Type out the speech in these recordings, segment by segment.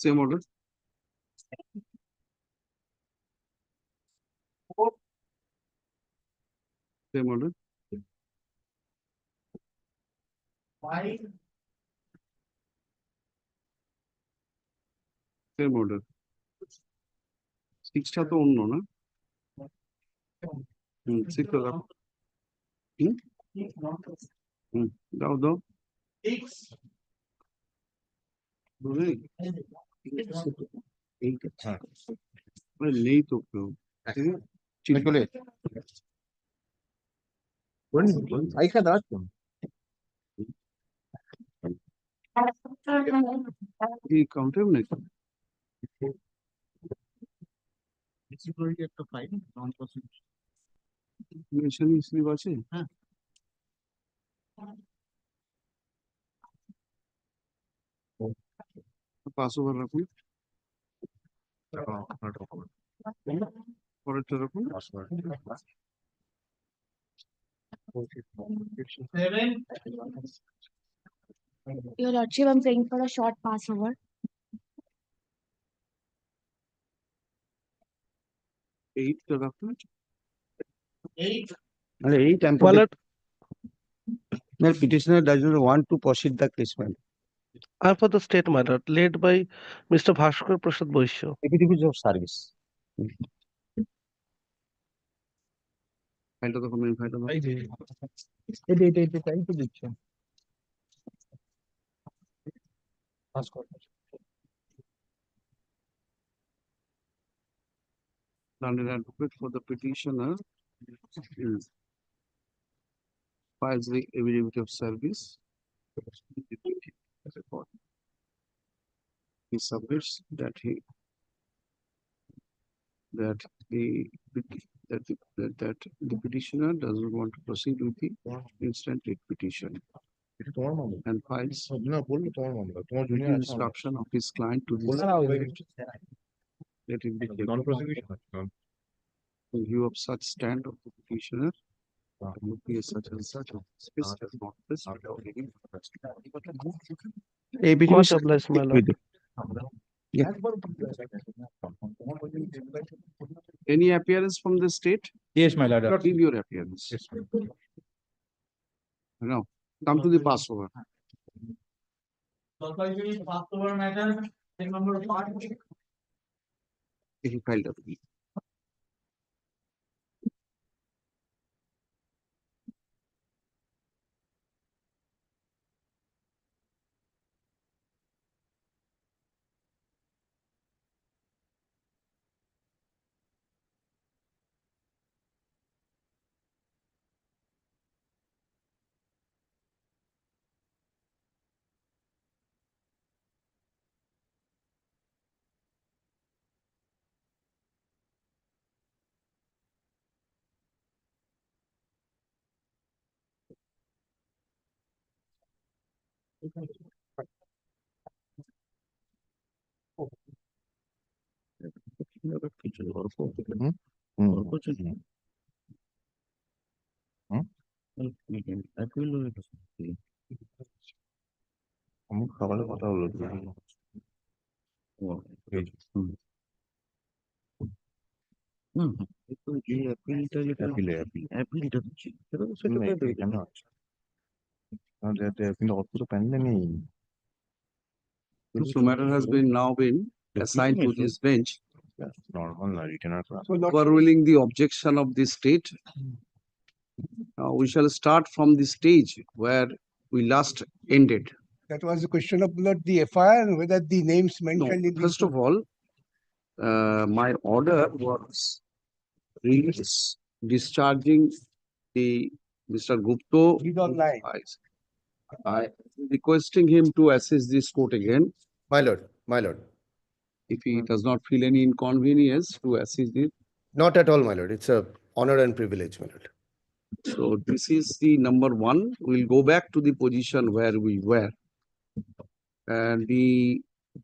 Same order. 4. Same order. 5. Same order. 6 টা তো অন্য না? 6 তো দাও। দাও দাও। 6 নেই তো কেউ। এই কাউন্টার নাকি? একটা ফাইল নন প্রসিডিউশন মেনশন স্লিপ আছে। হ্যাঁ, পাস ওভার রাখুন। পরেরটা রাখুন। Your Lordship, I'm praying for a short passover. 8 টা রাখুন। 8. Petitioner does not want to proceed the case, madam. And for the state matter led by Mr. Bhaskar Prasad Boisho. Affidavit of service. ফাইলটা তো comment ফাইলটা দাও। এটা তাই তো দিচ্ছে। Learned advocate for the petitioner files the affidavit of service. He submits that the petitioner doesn't want to proceed with the instant writ petition and files written instruction of his client to this let it be taken in view of such stand of the petitioner would be such and such of this does not this without any Much obliged, my lord. any appearance from the state. Yes, my lord. Give your appearance. Now come to the Passover. Passover matter number 5. He filed up. খাবারের কথা হলো This matter has been now been assigned to this bench overruling the objection of the state. We shall start from the stage where we last ended. That was the question of not the FIR and whether the names No, mentioned in first of all, my order was release discharging the Mr. Gupta. He's online. I requesting him to assess this court again. My lord. If he does not feel any inconvenience to assist it. Not at all, my lord. It's a honor and privilege, my lord. So this is the number 1. We'll go back to the position where we were. And the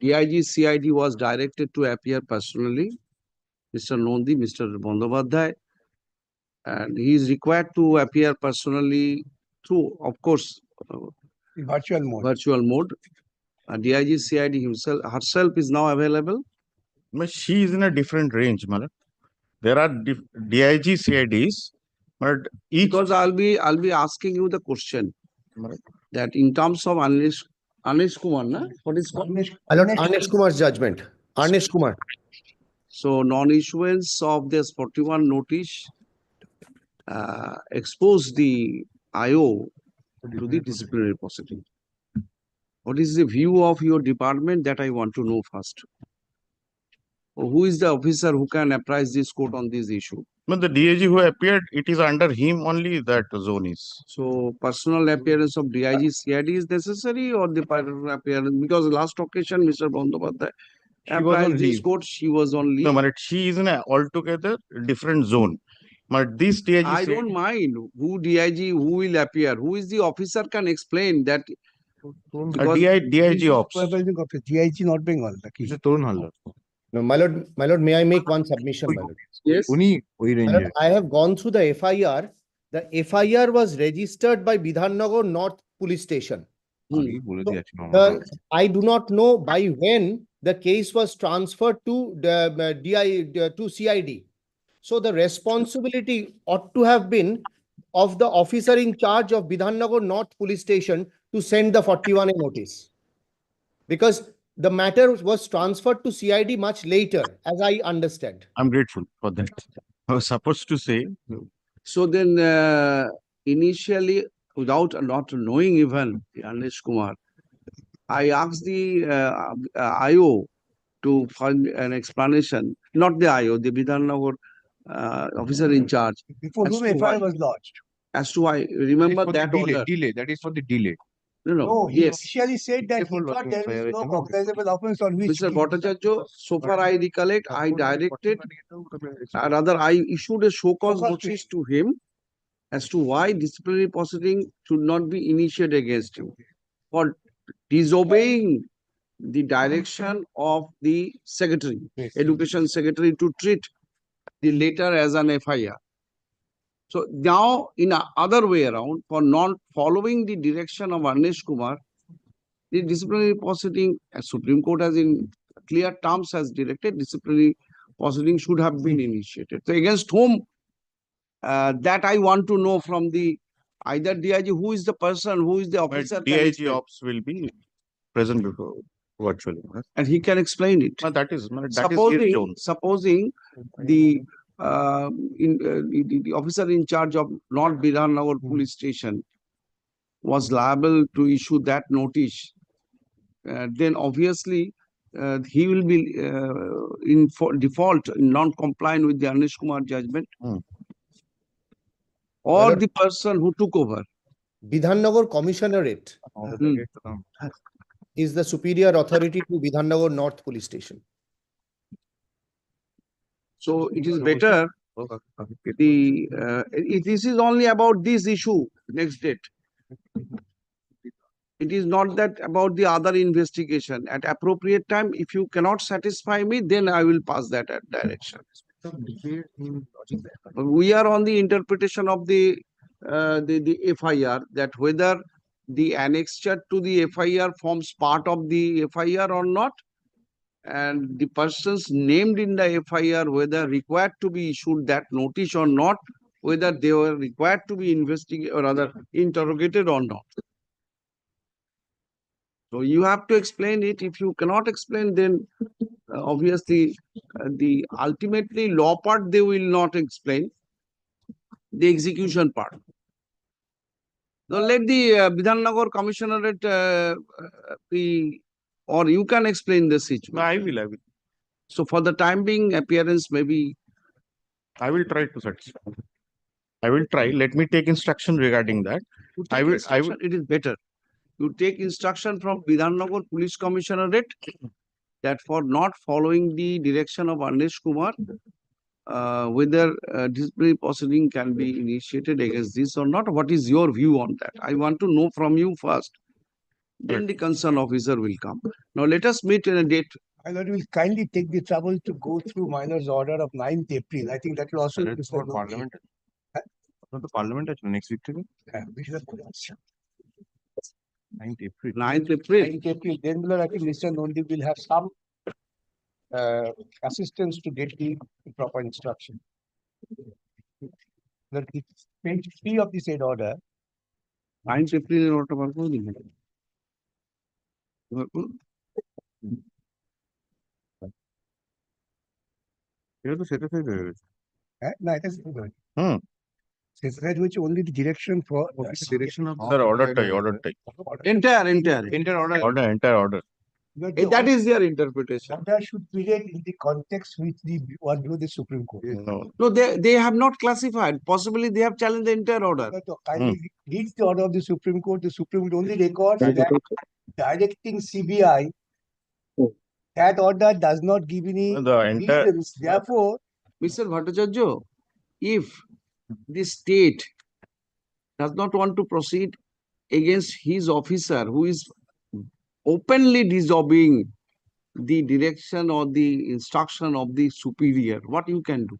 DIG CID was directed to appear personally, Mr. Nondi, Mr. Bandyopadhyay, and he is required to appear personally through, of course, Virtual mode. virtual mode. DIG CID herself is now available. But she is in a different range, Malak. There are DIG CIDs, but each Because I'll be asking you the question that in terms of Anish Kumar, na? What is called? My lord, Anish Kumar's judgment. Anish Kumar. So non-issuance of this 41 notice exposed the IO to the disciplinary proceeding. What is the view of your department? That I want to know first. Who is the officer who can apprise this court on this issue? but the DIG who appeared, it is under him only that zone is. So personal appearance of DIG CID is necessary, or the personal appearance? Because last occasion, Mr. Bandyopadhyay apprised this court, she was on leave. No, but she is in a altogether different zone. But this DIG I don't mind who DIG, who will appear. Who is the officer can explain that. Because DIG ops. Supervising officer, DIG not being all. No, my lord, may I make one submission, my lord? Yes. My lord, I have gone through the FIR. The FIR was registered by Bidhannagar North Police Station. I do not know by when the case was transferred to the to CID. So the responsibility ought to have been of the officer in charge of Bidhannagar North Police Station to send the 41A notice. Because the matter was transferred to CID much later, as I understand. I'm grateful for that. I was supposed to say. So then, initially, without not knowing even Anish Kumar, I asked the IO to find an explanation, not the IO, the Bidhannagar officer in charge. Before As whom to why- FIR was lodged. As to why, remember that order. That is for the delay. No, he Yes. initially said that he thought there is no cognizable offense on which. Mr. Bhattacharya, so far I recollect, I directed, rather I issued a show cause notice to him as to why disciplinary proceeding should not be initiated against him for disobeying the direction of the secretary, education secretary, to treat the letter as an FIR. So now, in a other way around, for not following the direction of Anish Kumar, the disciplinary proceeding, as Supreme Court has in clear terms has directed, disciplinary proceeding should have been initiated. So against whom? That I want to know from the either DIG, who is the person, who is the officer. can DIG explain. ops will be present before virtually. And he can explain it. That is his zone. Supposing the the officer in charge of North Bidhannagar police station was liable to issue that notice, then obviously he will be in default, non-compliant with the Anish Kumar judgment, or Whether- the person who took over. Bidhannagar Commissionerate is the superior authority to Bidhannagar North Police Station. So it is better this is only about this issue next date. It is not that about the other investigation. At appropriate time, if you cannot satisfy me, then I will pass that direction. We are on the interpretation of the FIR, that whether the annexure to the FIR forms part of the FIR or not, and the persons named in the FIR whether required to be issued that notice or not, whether they were required to be investigated or rather interrogated or not. So you have to explain it. If you cannot explain, then obviously the ultimately law part they will not explain. The execution part. So let the Bidhannagar Commissionerate be, or you can explain the situation. I will. So for the time being, appearance maybe. I will try to satisfy. I will try. Let me take instruction regarding that. I will. It is better. You take instruction from Bidhannagar Police Commissionerate that for not following the direction of Anish Kumar, whether disciplinary proceeding can be initiated against this or not. What is your view on that? I want to know from you first. Then the concerned officer will come. Now let us meet in a date. I thought will kindly take the trouble to go through minor's order of 9th April. I think that will also be for Parliament. The Parliament next week. we should have put it. 9th April. 9th April. 9th April, then Miller, I think Mr. Nondi will have some assistance to get the proper instruction. That it's page 3 of the said order. 9th April এর order বার করে দিন। বার করুন। এটা তো সেটা থেকে হয়ে গেছে। No, it is good. Hmm. That which only the direction for Direction of sir অর্ডারটাই entire order. entire order. But the That is their interpretation. order should be read in the context with the one below the Supreme Court. No. No, they have not classified. Possibly they have challenged the entire order. But kindly read the order of the Supreme Court. The Supreme Court only records that directing CBI. That order does not give any The entire reasons. Therefore, Mr. Bhattacharya, if the state does not want to proceed against his officer who is openly disobeying the direction or the instruction of the superior, what you can do?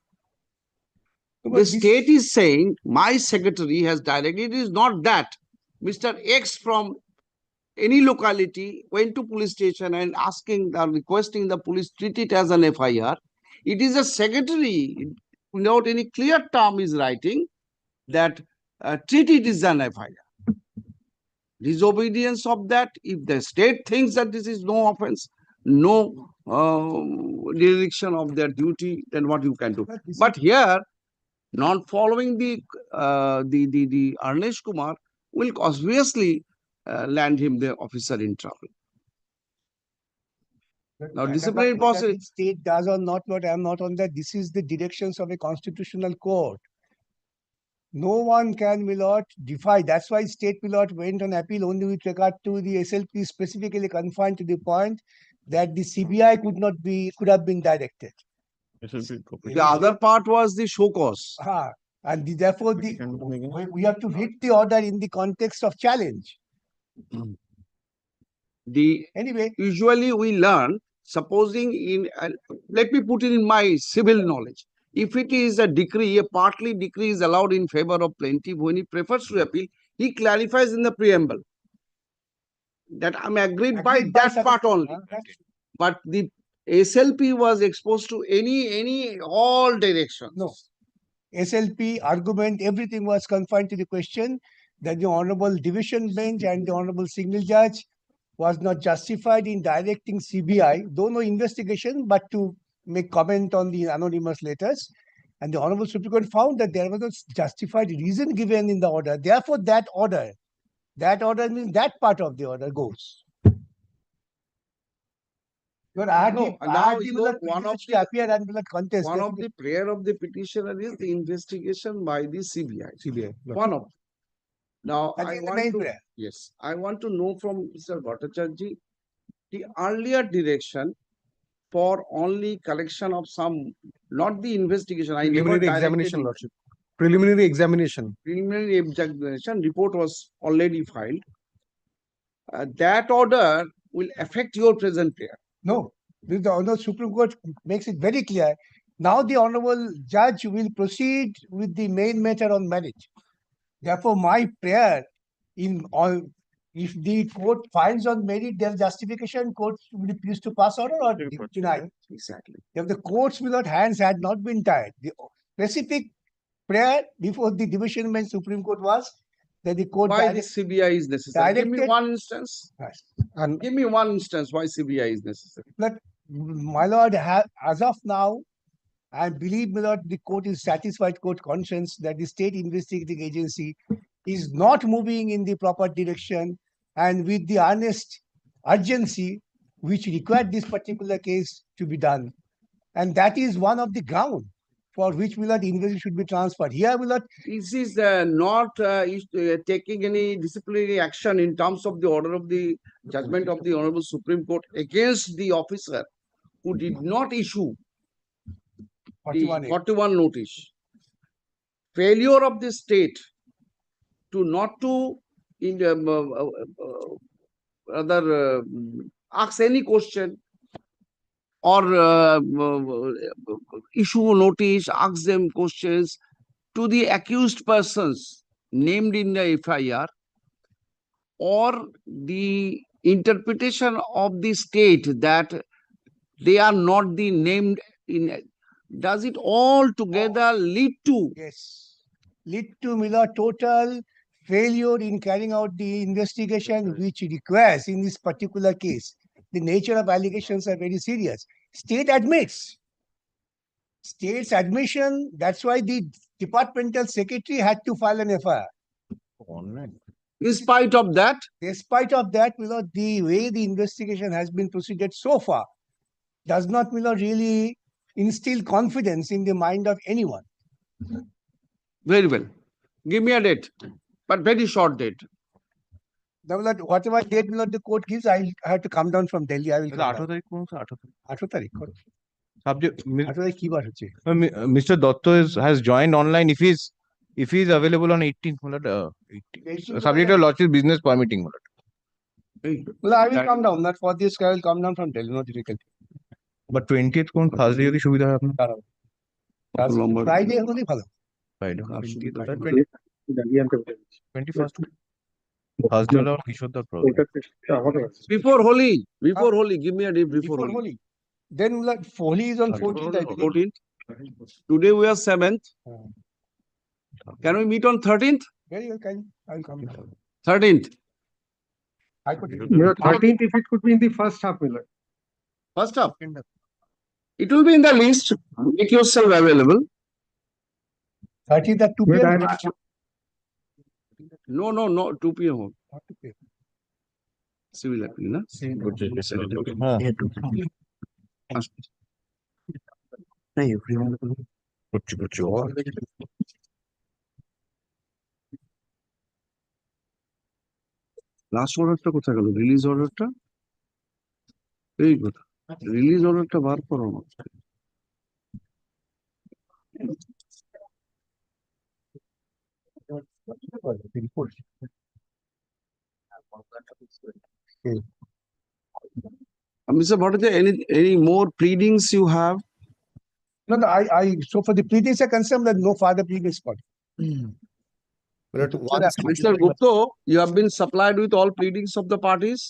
The state is saying, my secretary has directed, it is not that. Mr. X from any locality went to police station and asking or requesting the police treat it as an FIR. It is a secretary, without any clear term is writing that treat it as an FIR. Disobedience of that, if the state thinks that this is no offense, no dereliction of their duty, then what you can do? But here, not following the Arnesh Kumar will obviously land him the officer in trouble. Now, disciplinary process. State does or not what I am not on that. This is the directions of a constitutional court. No one can, my lord, defy. That's why state, my lord, went on appeal only with regard to the SLP, specifically confined to the point that the CBI could have been directed. The other part was the show cause. And therefore, we have to read the order in the context of challenge. Anyway, Usually we learn, supposing let me put it in my civil knowledge. If it is a decree, a partly decree is allowed in favor of plaintiff, when he prefers to appeal, he clarifies in the preamble that I'm agreed by that part only. But the SLP was exposed to all directions. No. SLP argument, everything was confined to the question that the Honorable Division Bench and the Honorable Single Judge was not justified in directing CBI, though no investigation, but to make comment on the anonymous letters. And the Honorable Supreme Court found that there was a justified reason given in the order. Therefore, that order means that part of the order goes. One of the prayer of the petitioner is the investigation by the CBI. One of them. Now, I want to know from Mr. Bhattacharya the earlier direction for only collection of some, not the investigation. Preliminary examination, Lordship. Preliminary examination. Preliminary examination report was already filed. That order will affect your present prayer. No, the Honorable Supreme Court makes it very clear. Now the Honorable Judge will proceed with the main matter on marriage. Therefore, my prayer if the court finds on merit their justification, court will refuse to pass order or deny. Exactly. If the court's hands had not been tied, the specific prayer before the division bench Supreme Court was that the court why the CBI is necessary. Give me one instance. Yes. And give me one instance why CBI is necessary. But my lord, as of now, I believe, my lord, the court is satisfied, court conscience, that the state investigating agency is not moving in the proper direction and with the earnest urgency which required this particular case to be done. And that is one of the ground for which, my lord, investigation should be transferred. Here, my lord, this is not taking any disciplinary action in terms of the order of the judgment of the Honorable Supreme Court against the officer who did not issue the 41 notice. Failure of the state to not to ask any question or issue notice, ask them questions to the accused persons named in the FIR or the interpretation of the state that they are not the named in, does it all together lead to? Yes. Lead to Miller total failure in carrying out the investigation which requires in this particular case. The nature of allegations are very serious. State admits. State's admission, that's why the departmental secretary had to file an FIR. In spite of that, Despite of that, the way the investigation has been proceeded so far does not, really instill confidence in the mind of anyone. very well. Give me a date, but very short date. Now, whatever date, the court gives, I have to come down from Delhi. I will come down. 18 তারিখ কোন sir 18 তারিখ, subject 18 তারিখ কি বার হচ্ছে? Mr. Dotto has joined online if he is available on 18th subject to lodge business permitting Well, I will come down. Not for this, I will come down from Delhi. No difficulty. but 20th কোন Thursday যদি সুবিধা হয় আপনার Friday হলেই ভালো। Friday আর সুবিধা 21st Thursday হলো কিশোরদার program Before Holi, give me a date before Before Holi. Holi. Then Holi is on 14th, I think. 14th. Today we are 7th. Can we meet on 13th? Very well, I will come down. 13th. I could. 13th, if it could be in the first half, Miller. First up. It will be in the list. Make yourself available. 30th at 2 But p.m. No, 2 p.m. Not 2 p.m. Civil appeal, na? Last অর্ডারটা কোথায় গেল? Release অর্ডারটা? এই কথা। Release অর্ডারটা বার করো না। Mr. Bhattacharya, any more pleadings you have? No, so for the pleadings are concerned, that no further pleadings got. Mr. Gupta, you have been supplied with all pleadings of the parties?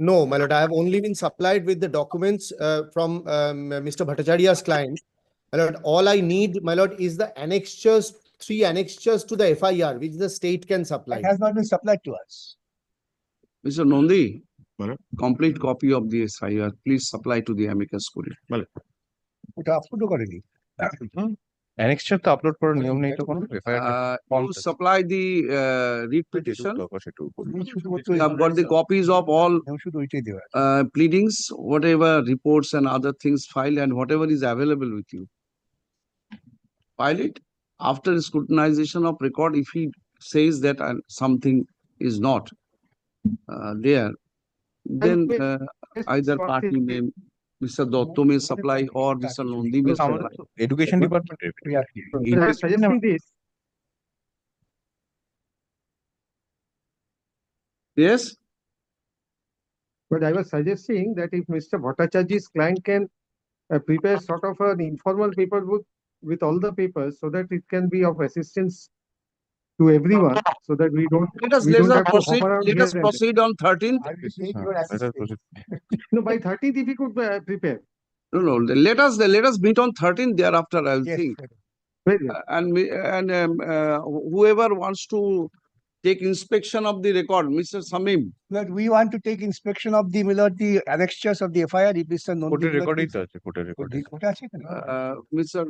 No, my lord, I have only been supplied with the documents from Mr. Bhattacharya's client. My lord, all I need, my lord, is the annexures, 3 annexures to the FIR, which the state can supply. It has not been supplied to us. Mr. Nondi, Madam? complete copy of the SIR, please supply to the amicus curiae. ওটা upload করেনি। annexure তো upload করার নিয়ম নেই তো কোনো FIR You supply the writ petition. শুধুমাত্র You have got the copies of all শুধু ওইটাই দেওয়া। pleadings, whatever reports and other things filed and whatever is available with you. File it. After scrutinization of record, if he says that something is not there, then either party may, Mr. Dotto may supply or Mr. Nondi may supply. education department I was suggesting this. Yes? But I was suggesting that if Mr. Bhattacharya's client can prepare sort of an informal paper book with all the papers so that it can be of assistance to everyone, so that we don't Let us have to proceed. hop around Let here us and proceed on 13th. I will take your assistance. No, by 13th, if he could prepare. No. Let us meet on 13th. Thereafter, I'll Yes, think. Very well. And whoever wants to take inspection of the record, Mr. Samim. But we want to take inspection of the annexures of the FIR. If Mr. Nondi কোর্টের রেকর্ডই তো আছে কোর্টের record ওটা আছে এখানে? Mr.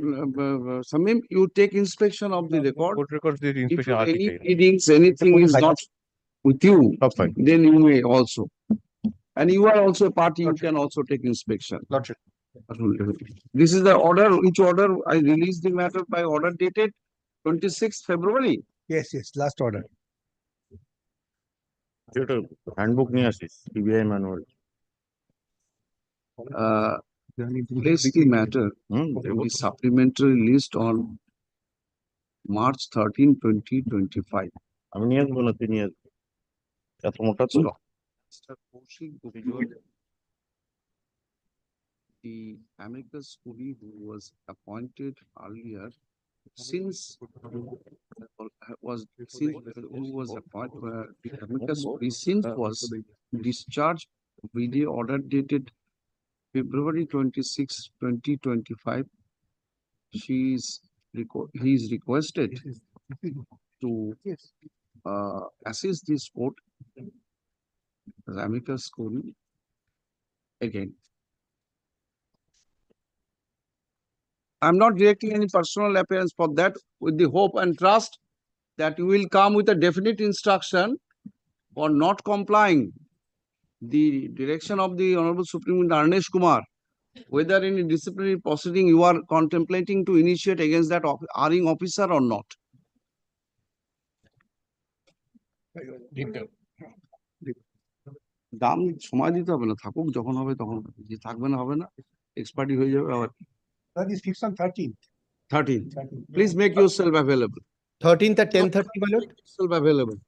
Samim, you take inspection of the record. Court record দিয়ে If inspection আছে any pleadings, anything is not with you, সব fine then you may also. And you are also a party, you can also take inspection. This is the order, which order I released the matter by order dated 26th February. Yes, last order. যেটা handbook নিয়ে আসিস CBI manual Place the matter in the supplementary list on March 13, 2025. আমি নিয়ে আসবো না তুই নিয়ে আসবি এত মোটা ছিল Mr. Kaushik Gupta, the amicus curiae who was appointed earlier since who was appointed, the amicus since was discharged video order dated February 26, 2025. He is requested to assist this court as amicus curiae again. I'm not directing any personal appearance for that, with the hope and trust that you will come with a definite instruction for not complying the direction of the Honorable Supreme Court Arnesh Kumar, whether any disciplinary proceeding you are contemplating to initiate against that erring officer or not. দাম সময় দিতে হবে না, থাকুক, যখন হবে তখন যে থাকবে না হবে না, এক্সপার্টি হয়ে যাবে আবার। That is fixed on 13th. 13. Please make yourself available. 13th at 10:30, my lord. Yourself available.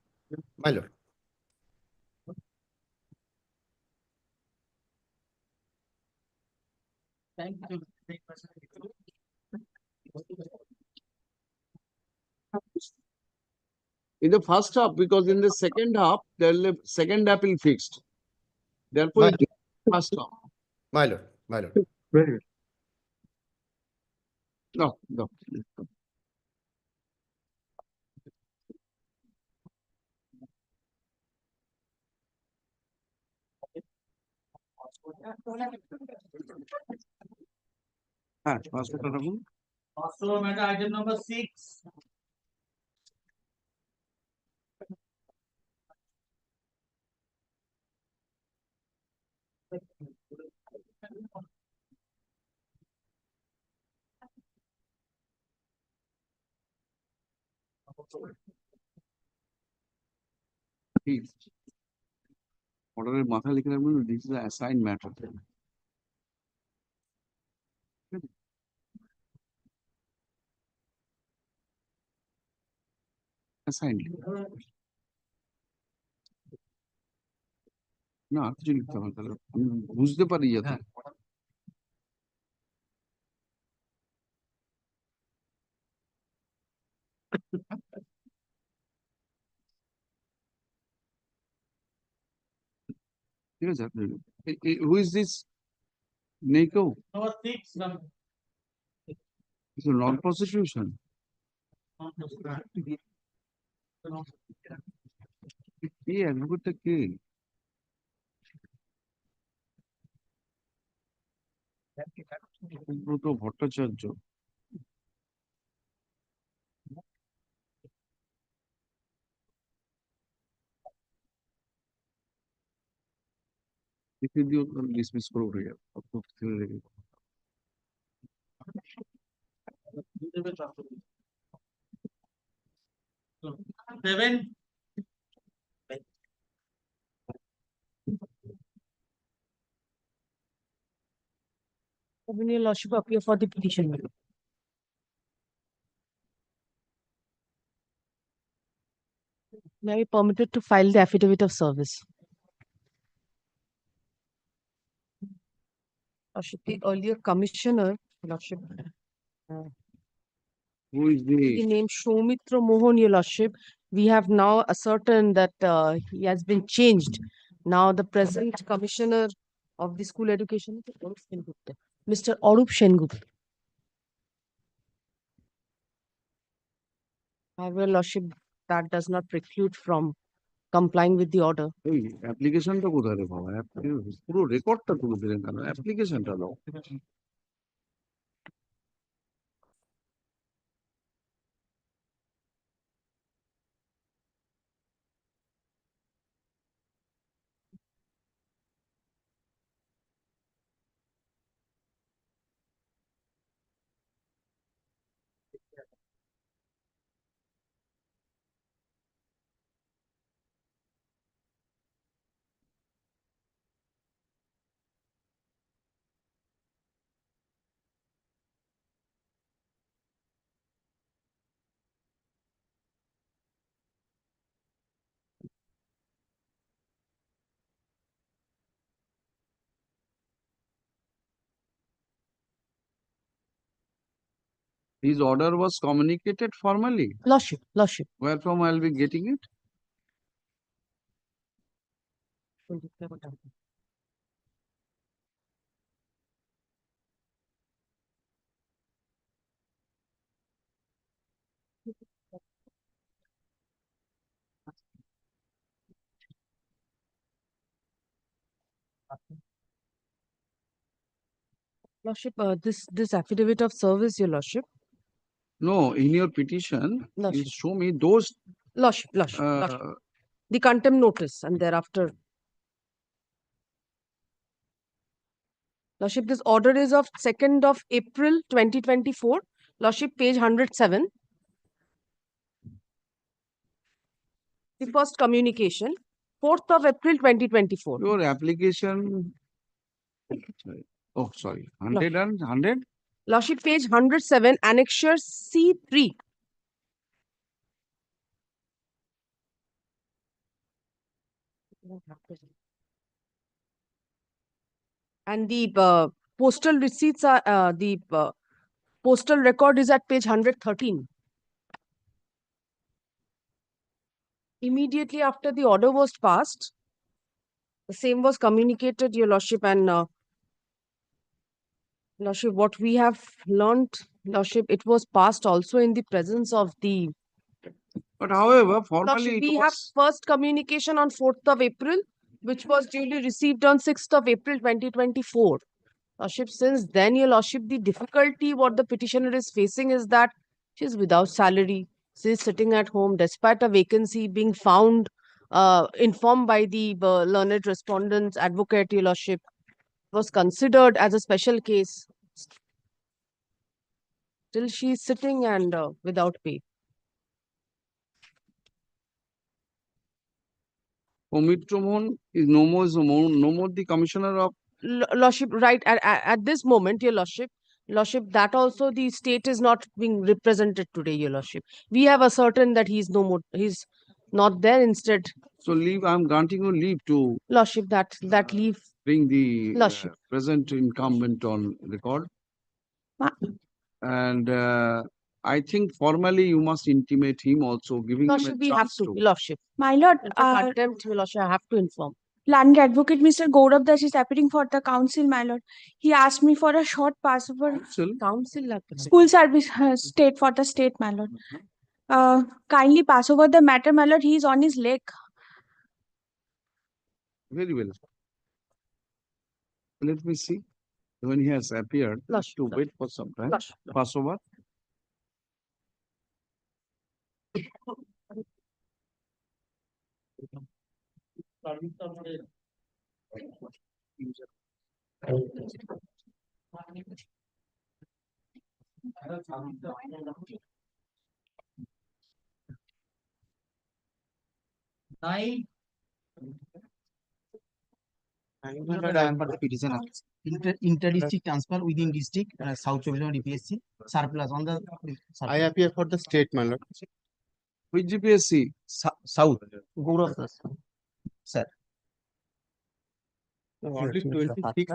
My lord. Thank you. In the first half, because in the second half, the second half will fixed. Therefore, My- it is first half. My lord. My lord. Very good. No, no. হ্যাঁ, পাসপোর্টটা রাখুন। Also, matter item number 6. Please. অর্ডারের মাথায় লিখে রাখবেন, this is assign matter. Assign না, আর কিছু লিখতে হবে তাহলে আমি বুঝতে পারি যাতে। ঠিক আছে, হু ইজ দিস? নেই কেউ? Number 6. নন প্রসিকিউশন। কে অ্যাডভোকেটটা কে? সুব্রত ভট্টাচার্য। ডিসমিস করে উঠে যাবে। Seven. Your Lordship appear for the petition. May I be permitted to file the affidavit of service? Lordship, the earlier commissioner, Lordship, Who is the the name Soumitra Mohan, Your Lordship, we have now ascertained that he has been changed. Now the present commissioner of the school education is Arup Sengupta. Mr. Arup Sengupta. However, Your Lordship, that does not preclude from complying with the order. এই অ্যাপ্লিকেশনটা কোথায় রে বাবা? পুরো রেকর্ডটা তুলে দিলেন কেন? অ্যাপ্লিকেশনটা দাও। His order was communicated formally. Lordship, Lordship. Where from I'll be getting it? Lordship, this affidavit of service, your Lordship. No, in your petition, you Lordship. show me those Lordship, Lordship, Lordship. uh, The contempt notice and thereafter. Lordship, this order is of 2nd of April 2024. Lordship, page 107. The first communication, 4th of April 2024. your application. Sorry. Oh, sorry. 100 and 100? Lordship, page 107, annexure C3. And the postal receipts are, the postal record is at page 113. Immediately after the order was passed, the same was communicated, your Lordship, and Lordship, what we have learnt, Lordship, it was passed also in the presence of the But however, Lordship, formally we it have was. first communication on 4th of April, which was duly received on 6th of April 2024. Lordship, since then, your Lordship, the difficulty what the petitioner is facing is that she is without salary. She is sitting at home despite a vacancy being found, informed by the learned respondent's advocate, your Lordship, was considered as a special case. Still, she is sitting and without pay. Omitra Mohan is no more the commissioner of. Lordship, right, at this moment, your Lordship, that also the state is not being represented today, your Lordship. We have ascertained that he's no more, he's not there. Instead, So leave, I'm granting you leave to Lordship, that leave. bring the Lordship. present incumbent on record. Ma- And I think formally you must intimate him also, giving him a Lordship, we have chance to, to. Lordship. My lord, It's a contempt, your Lordship, I have to inform. planning advocate Mr. Gaurav Das is appearing for the council, my lord. He asked me for a short passover Council, school service state for the state, my lord. Kindly pass over the matter, my lord. He is on his leg. Very well. Let me see. When he has appeared, Lordship, to wait for some time. Lordship. Passover. Nine. I am for the petition. Inter-district transfer within district, South Chobbish DPSC, surplus on the. I appear for the state, my lord. Which GPSC? South. Gaurav Das. Sir. Only 26 District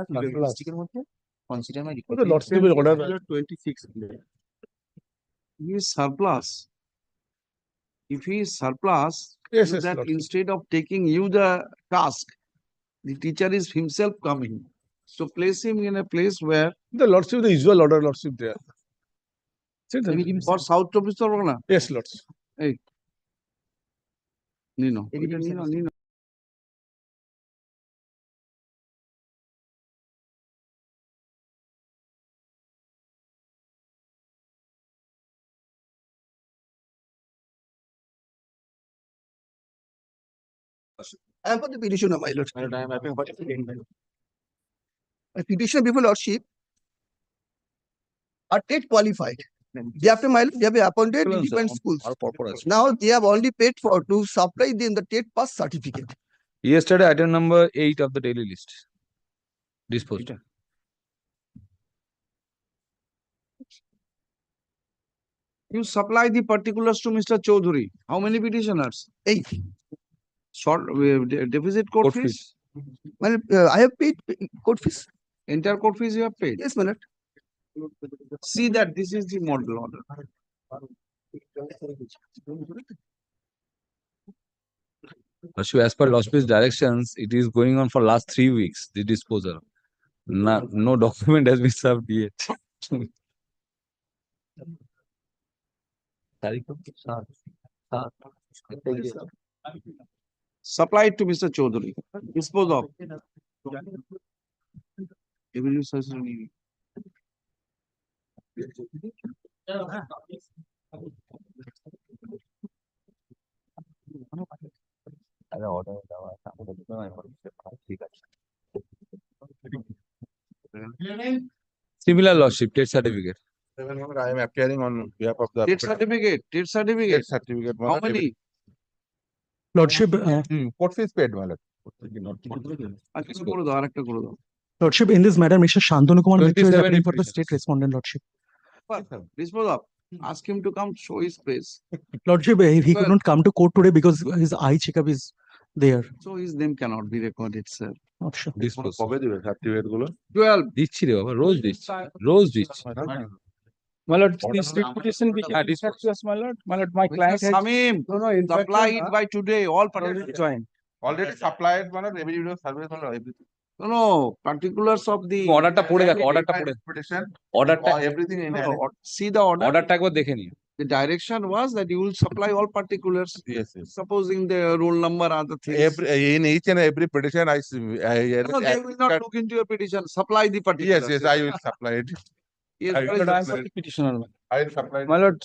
consider my The Lordship will order. 26. He is surplus. If he is surplus, Yes, so yes, that Lordship. instead of taking you the task, the teacher is himself coming. So place him in a place where The Lordship, the usual order, Lordship there. Sit there. for South Chobbish Pargana. Yes, Lordship. Nino. Nino. I am for the petitioner, my lord. I am happy about it. A petitioner before lordship are TET qualified. They have been appointed in different schools. Now they have only paid for to supply them the TET pass certificate. Yesterday, item number 8 of the daily list. Disposed. You supply the particulars to Mr. Chaudhary. How many petitioners? 8. Short deficit court fees? Well, I have paid court fees. Entire court fees you have paid? Yes, my lord. See that this is the model order. So as per Lordship's directions, it is going on for last 3 weeks, the disposal. No document has been served yet. Supply it to Mr. Chaudhary. Dispose of. Revenue Society. Similar Lordship, Ted certificate. I am appearing on behalf of the. Date certificate. Date certificate. Death certificate. How many? Lordship, Court fees paid, my lord. আচ্ছা করে দাও আরেকটা করে দাও Lordship, in this matter, Mr. Shantanu Kumar Mitra is 27 appealing for the petitions. state respondent, Lordship. dispose of ask him to come show his face Lordship, he could Well- not come to court today because his eye checkup is there. so his name cannot be recorded sir Not sure. Dispose. কবে দিবে certificate গুলো? 12 দিচ্ছি রে বাবা, রোজ দিচ্ছি, রোজ দিচ্ছি। My lord, this reputation became infectious, my lord. My lord, my client has Samim supply it by today all particulars joined. Already supplied, my lord, revenue service, my lord, everything. no particulars of the অর্ডারটা পড়ে দেখো, অর্ডারটা পড়ে, Petition, অর্ডারটা, everything in. see the order অর্ডারটা একবার দেখে নিও। the direction was that you will supply all particulars Yes, yes. supposing the roll number other things In each and every petition, I. no, they will not look into your petition supply the Yes, particulars yes, I will supply it. yes I will please. Lord, I am supply the it. petitioner. I will supply it. My lord,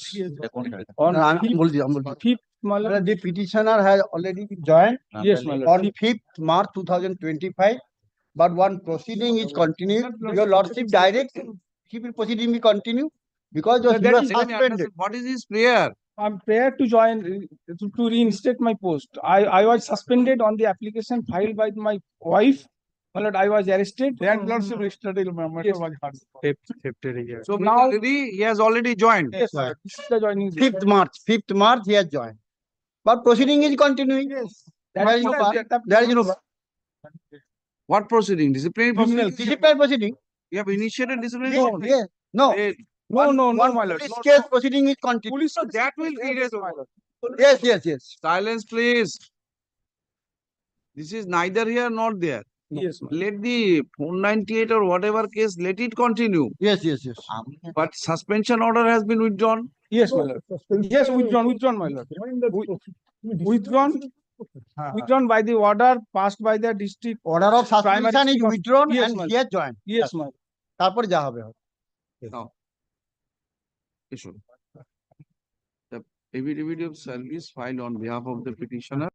on fifth, my lord, The petitioner has already joined yes, my lord. on 5th March 2025, but one proceeding is continued. Your lordship direct, keep the proceeding will continue because Sir, you that are is- suspended. what is his prayer I'm prepared to join, to reinstate my post. I was suspended on the application filed by my wife. My lord, I was arrested. And lordship restricted my matter was heard. so Now- now he has already joined Yes, my lord, this is the joining. 5th March he has joined. But proceeding is continuing. Yes. There is no bar. There is no bar. what proceeding disciplinary proceeding Disciplinary proceeding. you have initiated disciplinary Yes, proceeding? yes. No. They- No, no, no, One my lord. police case proceeding is continued. Police, so that will erase my lord. Yes, yes, yes. silence please this is neither here nor there Yes, my lord. let the 498 or whatever case let it continue Yes, yes, yes. but suspension order has been withdrawn Yes, my lord. Yes, withdrawn, my lord. Withdrawn by the order passed by the district. Order of suspension is withdrawn Yes, and my he has joined. Yes, my lord. তারপর যা হবে হবে। now issue the affidavit of service filed on behalf of the petitioner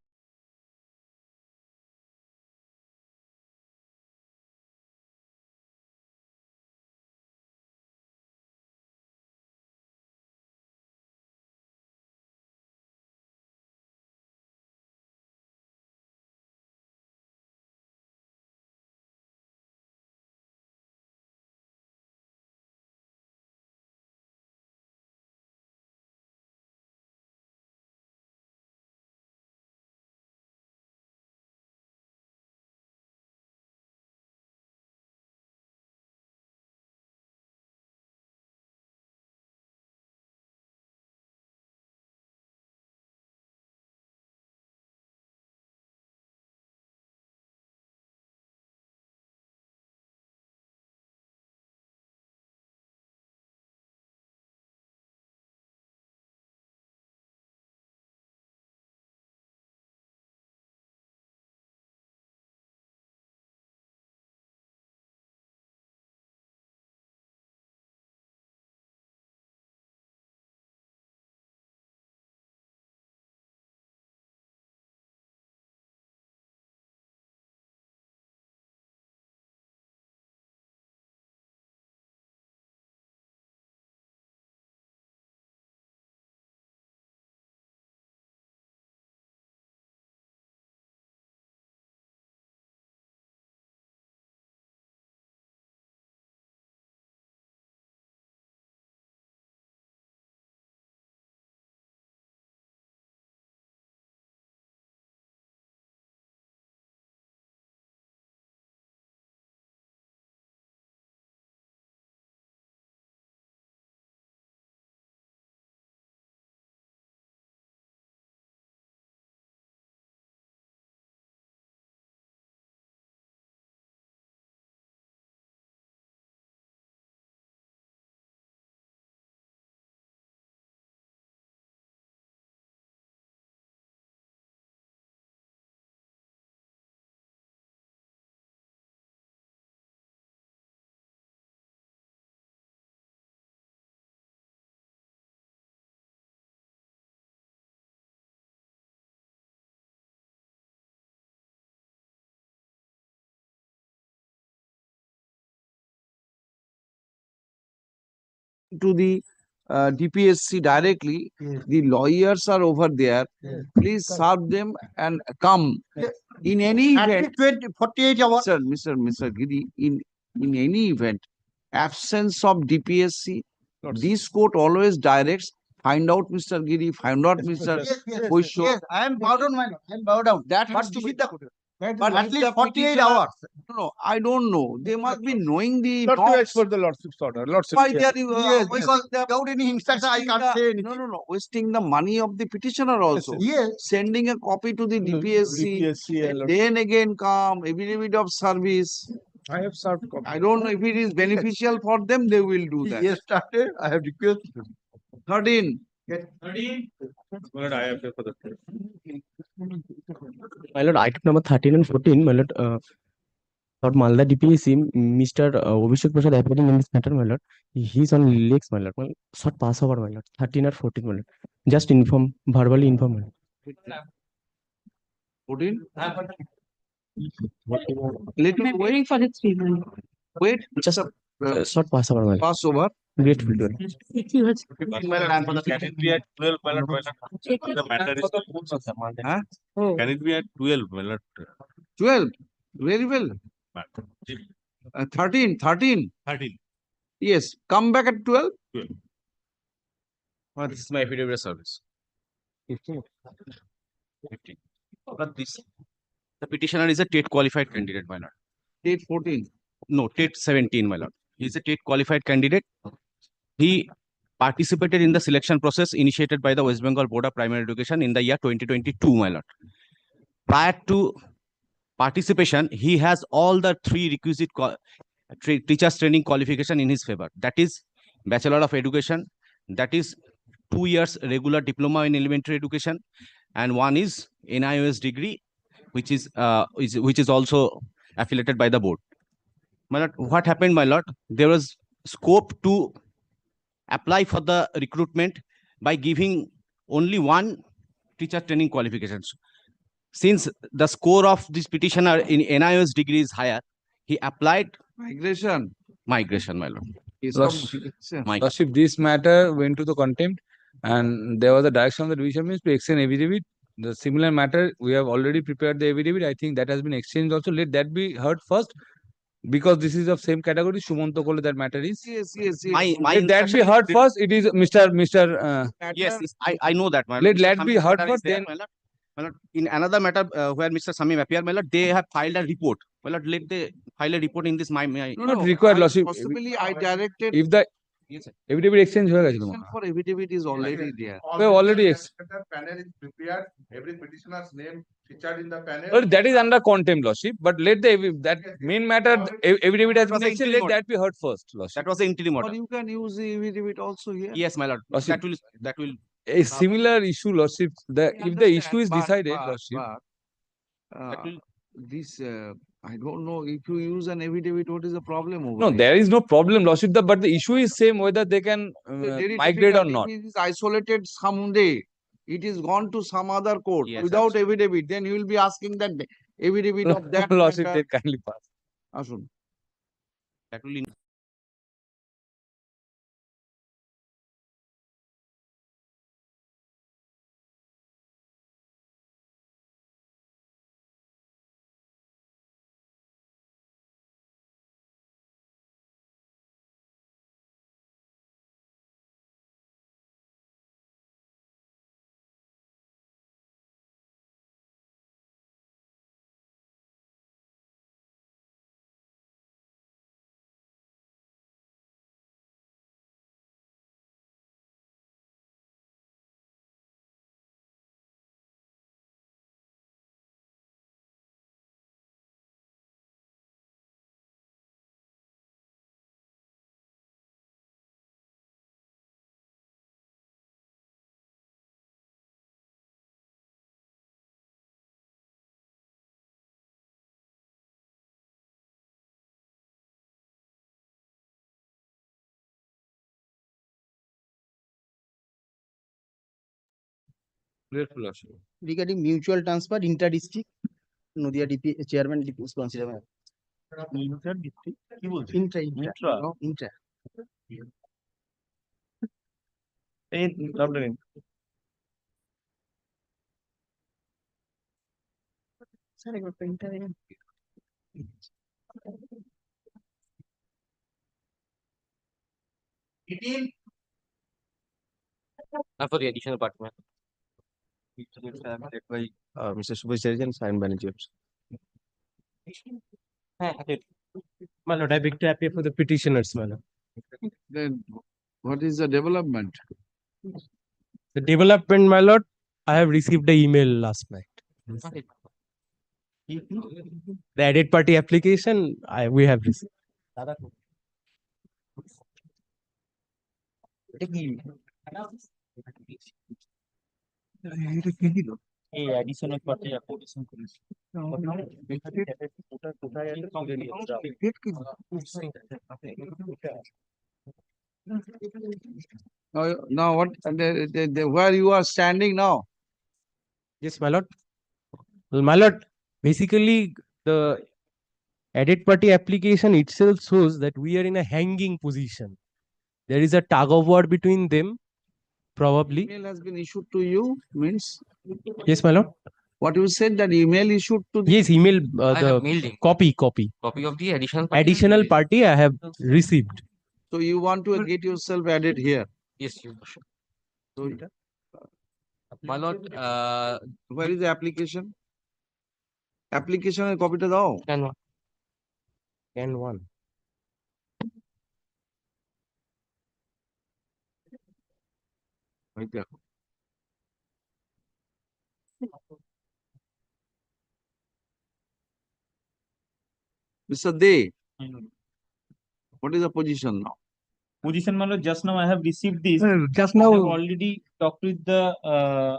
to the DPSC directly. The lawyers are over there. Please serve them and come. In any At event, least 48 hours. sir, Mr. Giri, in any event, absence of DPSC, this court always directs, find out Mr. Giri, find out Mr. Boisho. Yes, I am bowed down, my lord. I am bowed down. That But has to this be is the, but but at if least the 48 petitioner- hours. No, I don't know. They must be knowing the Not to norms. export the lordship's order, lordship. Why they are Yes, because without any instruction, I can't say anything. no, wasting the money of the petitioner also. Yes. Sending a copy to the DPSC, then again come affidavit of service. I have served copy. I don't know if it is beneficial for them, they will do that. Yesterday, I have requested. 13. My lord, item number 13 and 14, my lord, Lord Malda DPSC, Mr. Abhishek Prasad appearing in this matter, my lord. He's on leaks, my lord. Well, short pass over, my lord. 13 or 14, my lord. Just inform, verbally inform, my lord. 14. Let me waiting for the 3 minutes. Wait, Just short pass over, my lord. pass over. Grateful to you. Can it be at 12 ballot? The matter is. Huh? Can it be at 12 ballot? 12. Very well. 13. 13. 13. Yes. Come back at 12. 12. This is my affidavit of service. 15. But this, the petitioner is a TET qualified candidate, my lord. TET 14. No, TET 17, my lord. He is a TET qualified candidate. He participated in the selection process initiated by the West Bengal Board of Primary Education in the year 2022, my lord. Prior to participation, he has all the 3 requisite teachers training qualification in his favor. That is Bachelor of Education, that is 2 years regular diploma in elementary education, and 1 is NIOS degree, which is also affiliated by the board. My lord, what happened, my lord? There was scope to apply for the recruitment by giving only 1 teacher training qualifications. Since the score of this petitioner in NIOS degree is higher, he applied Migration. my lord. Lordship, this matter went to the contempt, and there was a direction of the division bench to exchange affidavit. The similar matter, we have already prepared the affidavit. I think that has been exchanged also. Let that be heard first, because this is of same category. Sumanto Kole, that matter is. Yes. My Let that be heard first. It is Mr. Yes, I know that. My Let Mr. that Samim be heard matter is first, there, then. my lord. My lord, in another matter where Mr. Samim appeared, my lord, they have filed a report. My lord, let they file a report in this. Not required, Lordship. Possibly I directed. If the Yes, sir. affidavit exchange হয়ে গেছে তোমার। For affidavit is already there. We have already The panel is prepared. Every petitioner's name featured in the panel. Well, that is under contempt, Lordship. But let the that main matter, affidavit has That was been the exchanged. interim Let that be heard first, Lordship. That was the interim Or order. you can use the affidavit also here. Yes, my lord. Lordship. That will. A similar issue, Lordship. If the issue is But- decided, but- Lordship. but, That will. this I don't know if you use an affidavit, what is the problem over No, here? there is no problem, Lordship. But the issue is same whether they can Very migrate or difficult. not. If it is isolated someday, it is gone to some other court Yes, without affidavit, then you will be asking that affidavit of that Lordship, matter. they kindly pass. Ashun. That will. Grateful, Lordship. Regarding mutual transfer, inter-district, Nodia DP, chairman is considered. Inter-district? Intra. For the additional part, ma'am. By Mr. Subhash and signed by James. My lord, I beg to appear for the petitioners, my lord. Then what is the development? The development, my lord, I have received the email last night. The added party application, we have received. additional party application Now what, where you are standing now? Yes, my lord. Well, my lord, basically the added party application itself shows that we are in a hanging position. There is a tug of war between them, probably. Email has been issued to you, means? Yes, my lord. What you said, that email issued to the. Yes, email, I have the mailed it. copy. Copy of the Additional party I have received. So you want to get yourself added here? Yes, you. So My lord, where is the application? Application copy to dao. Can one. Right there. Mr. De, what is the position now? Position, my lord, just now I have received this. Just I now, have already talked with the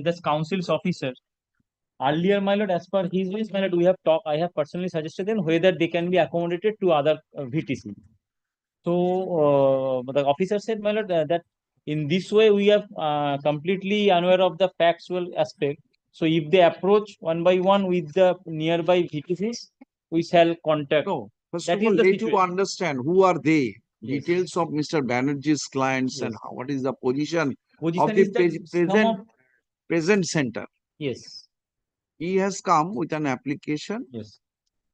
this council's officer. Earlier, my lord, as per his list, my lord, we have talked. I have personally suggested them whether they can be accommodated to other VTC. So the officer said, my lord, that in this way we are completely unaware of the factual aspect. So if they approach one by one with the nearby VTCs, we shall contact. No, first That of is all, the let you situation. understand who are they. Yes. Details of Mr. Banerjee's clients and Yes. what is the position Position of the is that some of- present center. Yes. He has come with an application, Yes.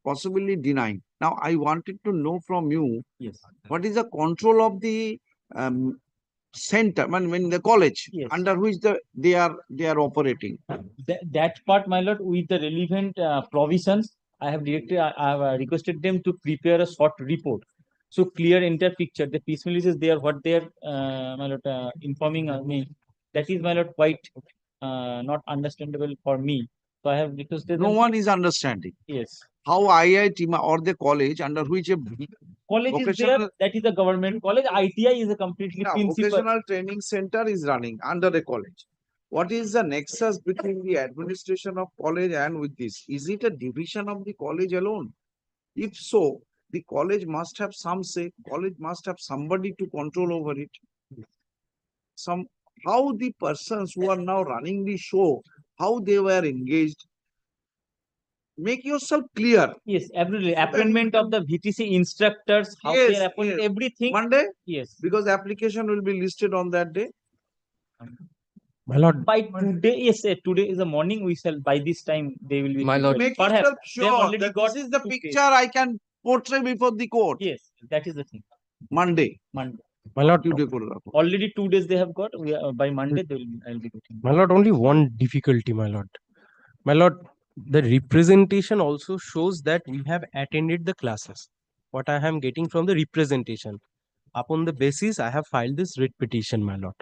possibly denying. Now, I wanted to know from you, Yes. what is the control of the center, when the college, Yes. under which they are operating. That part, my lord, with the relevant provisions, I have requested them to prepare a short report. So clear entire picture. The piecemeal is there, what they are, my lord, informing me. That is, my lord, quite not understandable for me. So I have requested No them. one is understanding. Yes. How IIT or the college under which a College is vocational, there. That is a government college. ITI is a completely principal. vocational training center is running under the college. What is the nexus between the administration of college and with this? Is it a division of the college alone? If so, the college must have some say, college must have somebody to control over it. How the persons who are now running the show, how they were engaged. Make yourself clear. Yes, every appointment of the VTC instructors, how they Yes, are appointed, yes. everything. Monday? Yes. Because application will be listed on that day. My lord. By today, yes, today is the morning. We shall by this time they will be. My lord. Make Perhaps yourself they have sure already that got this is the 2 days. picture I can portray before the court. Yes, that is the thing. Monday. My lord, Already 2 days they have got. By Monday they will. I'll be getting. my lord, only one difficulty, my lord. My lord, the representation also shows that we have attended the classes. What I am getting from the representation. Upon the basis, I have filed this writ petition, my lord.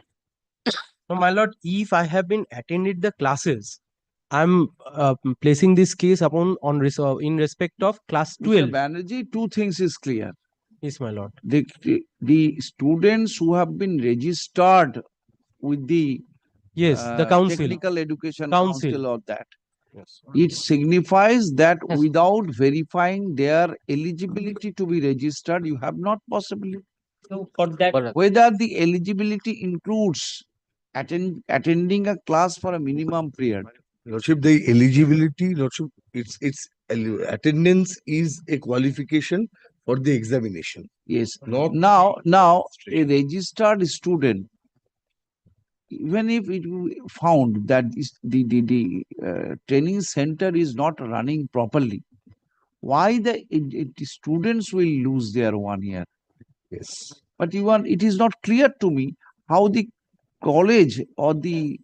Now, my lord, if I have been attended the classes, I'm placing this case in respect of class 12. Mr. Banerjee, 2 things is clear. Yes, my lord. The students who have been registered with the the council. Technical Education Council. Council or that. Yes. It signifies that without verifying their eligibility to be registered, you have not possibly. So for that, whether the eligibility includes attending a class for a minimum period. Lordship, the eligibility, Lordship, attendance is a qualification for the examination. Yes. Not Now a registered student even if it found that the training center is not running properly, why the students will lose their 1 year? Yes. But it is not clear to me how the college or the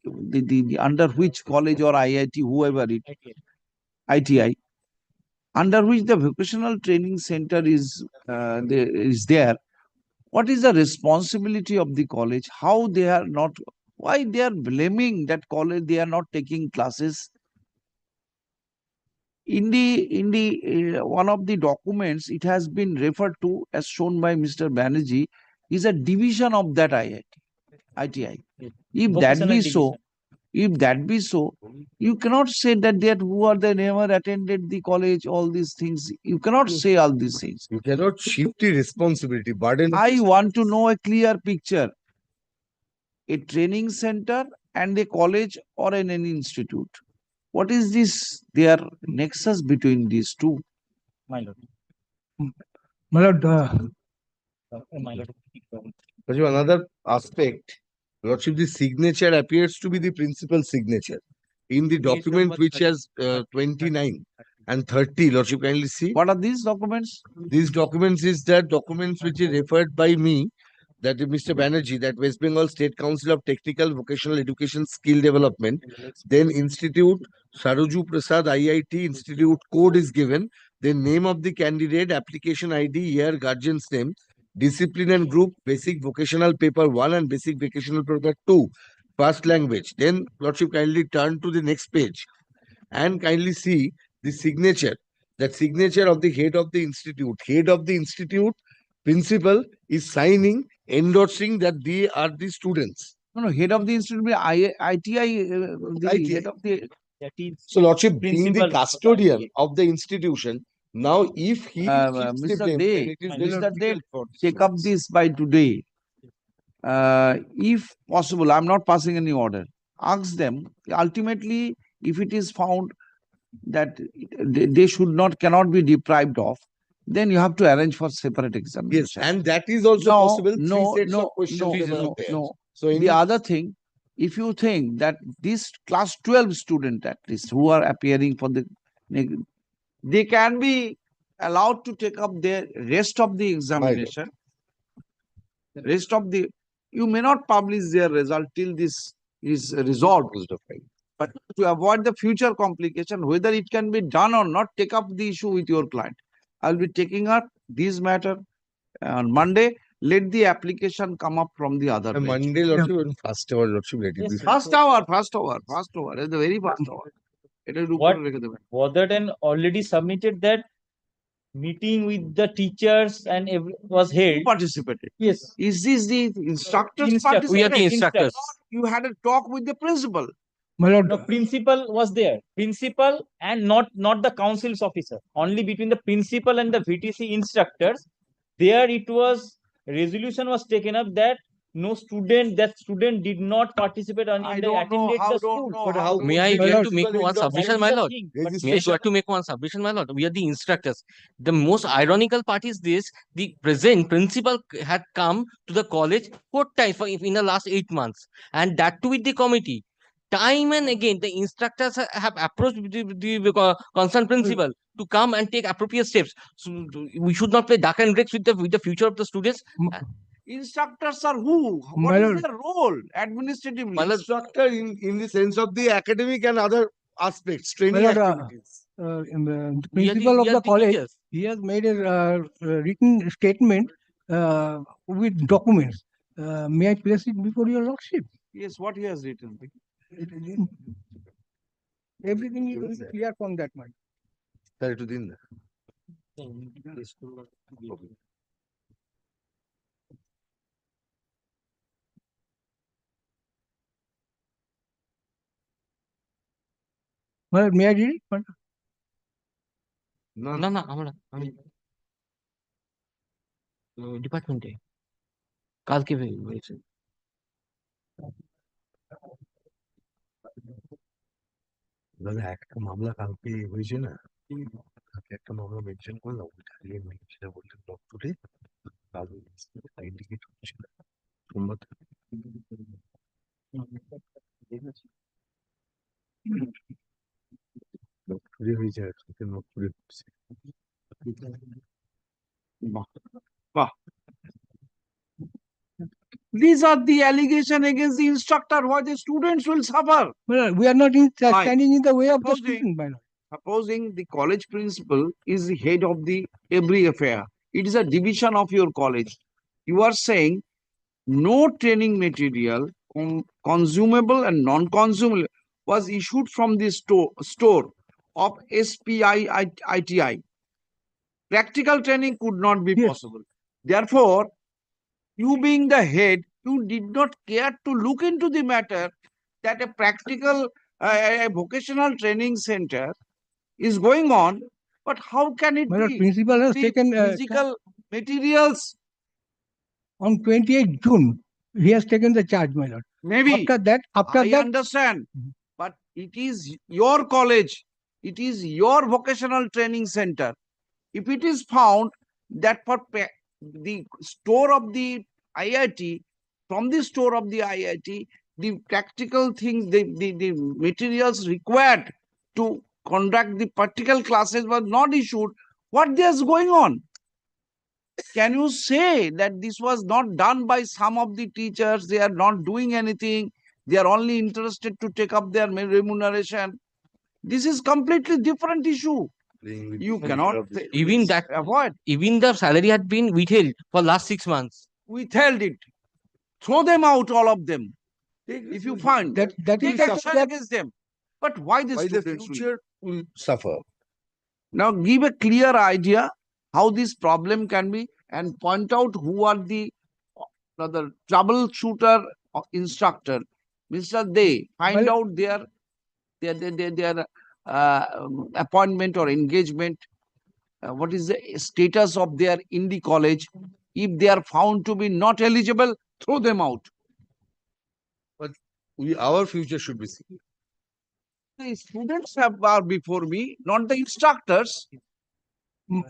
under which college or IIT, whoever it, ITI, under which the vocational training center is there. What is the responsibility of the college? How they are not? Why they are blaming that college? They are not taking classes. In the one of the documents, it has been referred to as shown by Mr. Banerjee is a division of that ITI. If that be so, you cannot say that who are they never attended the college, all these things. You cannot say all these things. You cannot shift the responsibility, burden. I want to know a clear picture. A training center and a college or an institute. What is this? Their nexus between these two? My lord. My lord, My lord. Lordship, another aspect, Lordship, the signature appears to be the principal signature in the document which has 29 and 30. Lordship, kindly see. What are these documents? These documents is that documents which is referred by me, that is Mr. Banerjee, that West Bengal State Council of Technical Vocational Education Skill Development, then Institute Saroju Prasad IIT Institute code is given, then name of the candidate, application ID, year, guardian's name, discipline and group, basic vocational paper 1 and basic vocational paper 2, first language. Then Lordship, kindly turn to the next page and kindly see the signature. That signature of the head of the institute. Head of the institute, principal is signing, endorsing that they are the students. No, head of the institute, ITI, the ITI. head of the. So, Lordship, being the Principal. custodian of the institution, now if he shifts the Mr. blame, Day, then it is very Mr. Day, difficult for the take up students. this by today. If possible, I'm not passing any order. Ask them. Ultimately, if it is found that they cannot be deprived of, then you have to arrange for separate Yes, examination. and that is also possible. Three sets of questions no. there. So, The other thing, if you think that this class 12 student at least who are appearing for they can be allowed to take up their rest of the examination. You may not publish their result till this is resolved. But to avoid the future complication, whether it can be done or not, take up the issue with your client. I'll be taking up this matter on Monday. Let the application come up from the other And bench. Monday, Lordship, first hour, Lordship, let it be. First hour. At the very first hour. What Wadden already submitted that meeting with the teachers and was held. Participated. Yes. Is this the instructors Instruct- we are the participated? instructors. You had a talk with the principal. my lord, No, principal was there. Principal and not the council's officer. Only between the principal and the VTC instructors. There it was resolution was taken up that that student did not participate on I in the don't know attended how, the don't school. know how. May I My dare lord, to make one submission, my lord? May I dare to make one submission, my lord? We are the instructors. The most ironical part is this: the present principal had come to the college 4 times in the last 8 months, and that too with the committee. Time and again, the instructors have approached the concerned principal to come and take appropriate steps. So we should not play duck and drakes with the future of the students. Instructors are who? What My is lord. their role administratively? Instructor in the sense of the academic and other aspects, training my lord, activities. The We are principal we of are the college, teachers. he has made a written statement with documents. May I place it before your lordship? Yes, what he has written. Everything is clear from that one. Sir, একটু দিন না। My lord, may I read it? না আমি ডিপার্টমেন্টে কালকে হয়েছে। দাদা একটা মামলা কালকে হয়েছে না, কালকে একটা মামলা মেনশন করলাম, ওইটা সেটা বললেন ডক্টরে কাল ইন্ডিকেট হচ্ছে না সোমবার These are the allegation against the instructor, why the students will suffer. Well, we are not Fine. standing in the way of the Supposing- student, my lord. Supposing the college principal is the head of the every affair. It is a division of your college. You are saying no training material, consumable and non-consumable, was issued from the store of SPIITI. Practical training could not be possible. Therefore, you being the head, you did not care to look into the matter that a practical, a vocational training center is going on. But how can it My lord, be? principal has The taken physical materials. on 28th June. He has taken the charge, my lord. Maybe. After that, I understand. But it is your college. It is your vocational training center. If it is found that for the store of the IIT, from the store of the IIT, the practical things, the materials required to conduct the practical classes were not issued, what is going on? Can you say that this was not done by some of the teachers? They are not doing anything. They are only interested to take up their remuneration. This is completely different issue. You cannot Even that, avoid. even the salary had been withheld for last 6 months. Withheld it. Throw them out, all of them. If you find that take is action against them. But why the Why the students future will suffer? Now give a clear idea how this problem can be and point out who are the troubleshooter or instructor. Mr. They find out their appointment or engagement. What is the status of their in the college? If they are found to be not eligible, throw them out. But our future should be secure. The students are before me, not the instructors.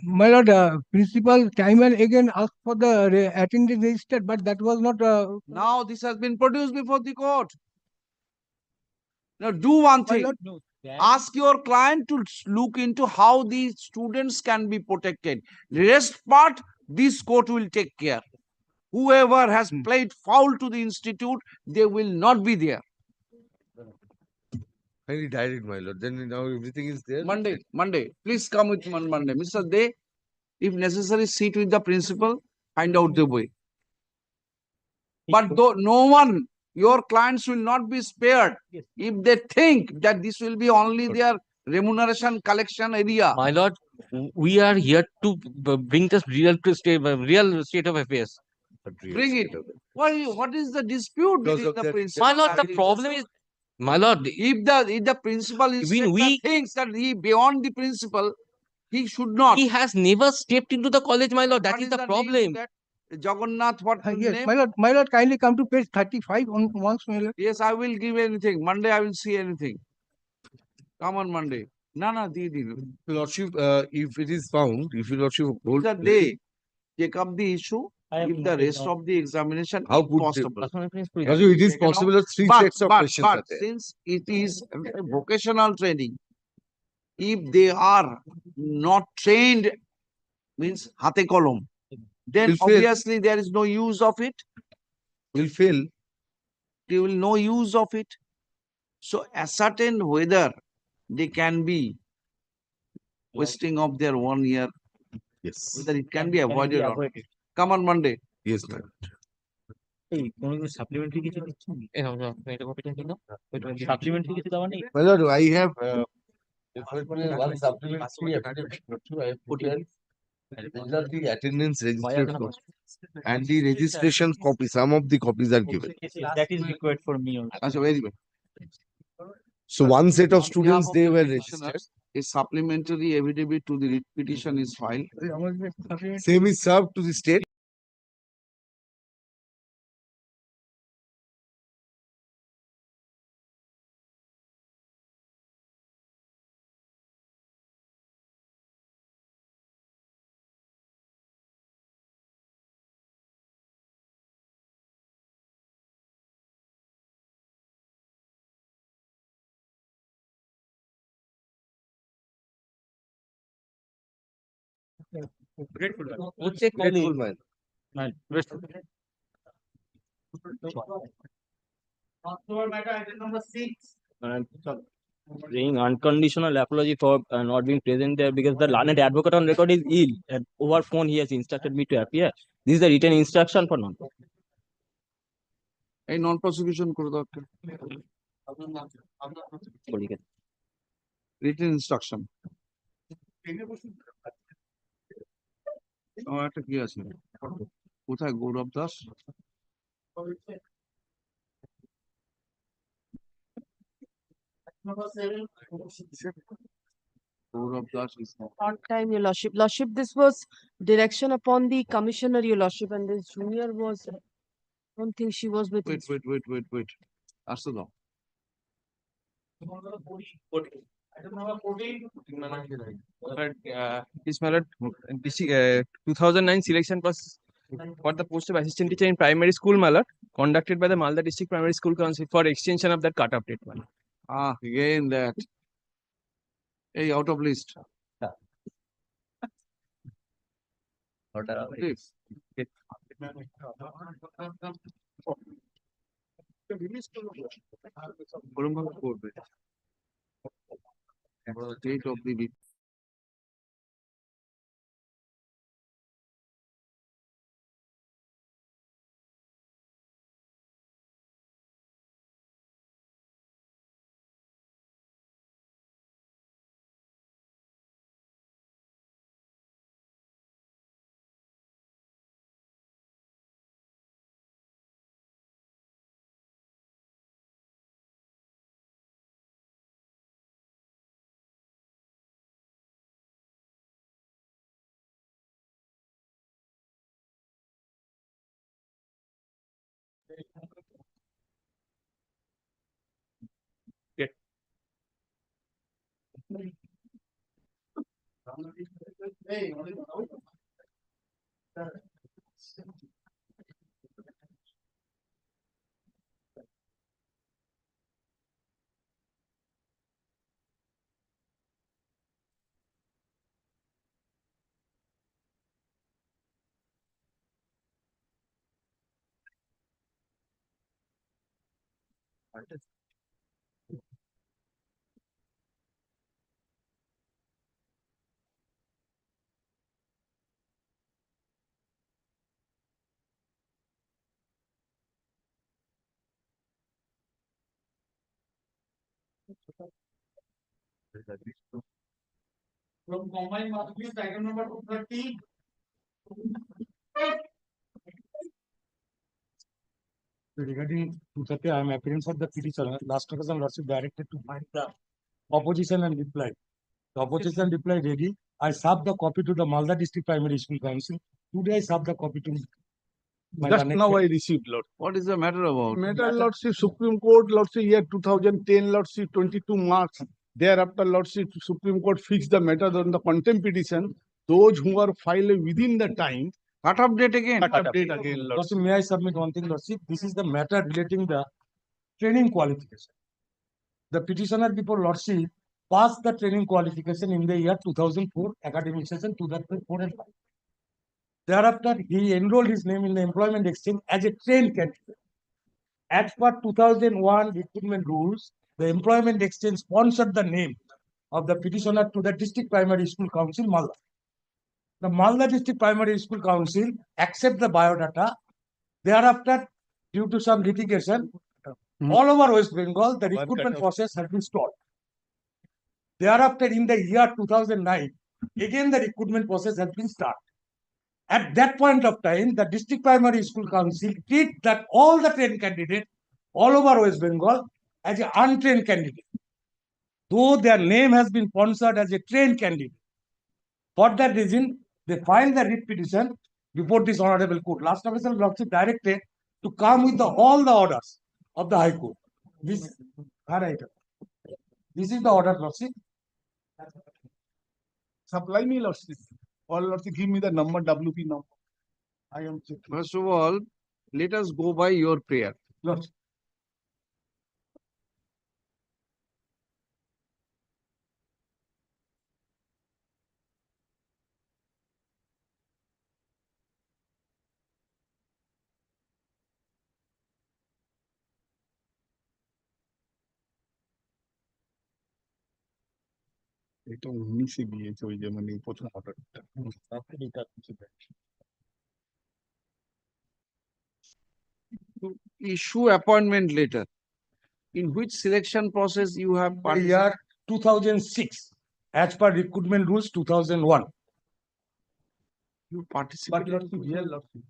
My lord, principal time and again asked for the attendance register, but that was not. Now this has been produced before the court. Now do one thing. Ask your client to look into how these students can be protected. The rest part, this court will take care. Whoever has played foul to the institute, they will not be there. Kindly direct, my lord. Then now everything is there. Monday. Please come with Monday. Mr. Dey, if necessary, sit with the principal, find out the way. But though no one, your clients will not be spared if they think that this will be only their remuneration collection area. My lord, we are here to bring this real state of affairs. Bring it. What is the dispute between the principal? My lord, the problem is, my lord, if the principal is thinks that he beyond the principal, he should not. He has never stepped into the college, my lord. That is the problem. Jagannath, what Yes, name? my lord, kindly come to page 35 on once, my lord. Yes, I will give anything. Monday, I will see anything. Come on Monday. Lordship, if it is found, if your lordship hold that they take up the issue, if the rest of the examination How is could they- possible. Lordship, it is possible that three sets of questions are there. Since it is a vocational training, if they are not trained, means hate kolom, then Will fail. obviously there is no use of it. Will fail. They will no use of it. So ascertain whether they can be wasting of their 1 year, Yes. whether it can be avoided or not. Come on Monday. Yes, ma'am. Supplementary কিছু দিচ্ছেন এটা কপিটা দিন supplementary কিছু দেওয়া নেই My lord, I have one supplementary application I have put in. These are the attendance registration and the registration copy. Some of the copies are given. that is required for me also. Achha, very well. So one set of On students, behalf of they the were petitioner, registered. a supplementary affidavit to the writ petition is filed. Same is served to the state. Grateful. Grateful, man. Grateful. And saying unconditional apology for not being present there because the learned advocate on record is ill and over phone he has instructed me to appear. This is the written instruction for non. এই নন prosecution করে দাও একটা written instruction আমার একটা কি আছে কোথায় গৌরব দাস গৌরব Das is not. On time, Your Lordship. Lordship, this was direction upon the commissioner, Your Lordship, and this junior was, I don't think she was with. Wait. আসতে দাও His Malad, 2009 selection process for the post of assistant teacher in primary school, Malad, conducted by the Malda District Primary School Council for extension of that cut-off date, Malad. Again that. Hey, out of list. Please. ওরমভাবে করবে date of the From combined math list, item number 230. Regarding 230, I am appearance of the petitioner. Last occasion, Lordship directed to find the opposition and reply. The opposition reply ready. I served the copy to the Malda District Primary School Council. Today I served the copy to my Just learned now I friend. received, Lord. What is the matter about? Matter, Lordship, Supreme Court, Lordship, year 2010, Lordship, 22 March. Thereafter, Lordship, Supreme Court fixed the matter on the contempt petition. Those who are filed within the time, Cut-off date again. cut-off date again, Lordship. Lordship, may I submit one thing, Lordship? This is the matter relating the training qualification. The petitioner before Lordship passed the training qualification in the year 2004 academic session 2004 and 5. Thereafter, he enrolled his name in the employment exchange as a trained candidate. As per 2001 recruitment rules, the employment exchange sponsored the name of the petitioner to the District Primary School Council, Malda. The Malda District Primary School Council accept the biodata. Thereafter, due to some litigation, all over West Bengal, the recruitment process has been stalled. Thereafter, in the year 2009, again the recruitment process has been started. At that point of time, the District Primary School Council treat that all the trained candidates all over West Bengal as an untrained candidate, though their name has been sponsored as a trained candidate. For that reason, they filed the writ petition before this honorable court. Last official Lordship directed to come with all the orders of the High Court. This is the order, Lordship. Supply me, Lordship. Or Lordship, give me the number, WP number. I am checking. First of all, let us go by your prayer. Lordship. এটা 19-এ দিয়েছে ওই যে মানে প্রথম অর্ডারটা। To issue appointment letter, in which selection process you have The participated? year 2006, as per recruitment rules 2001. You participated? Here, Lordship.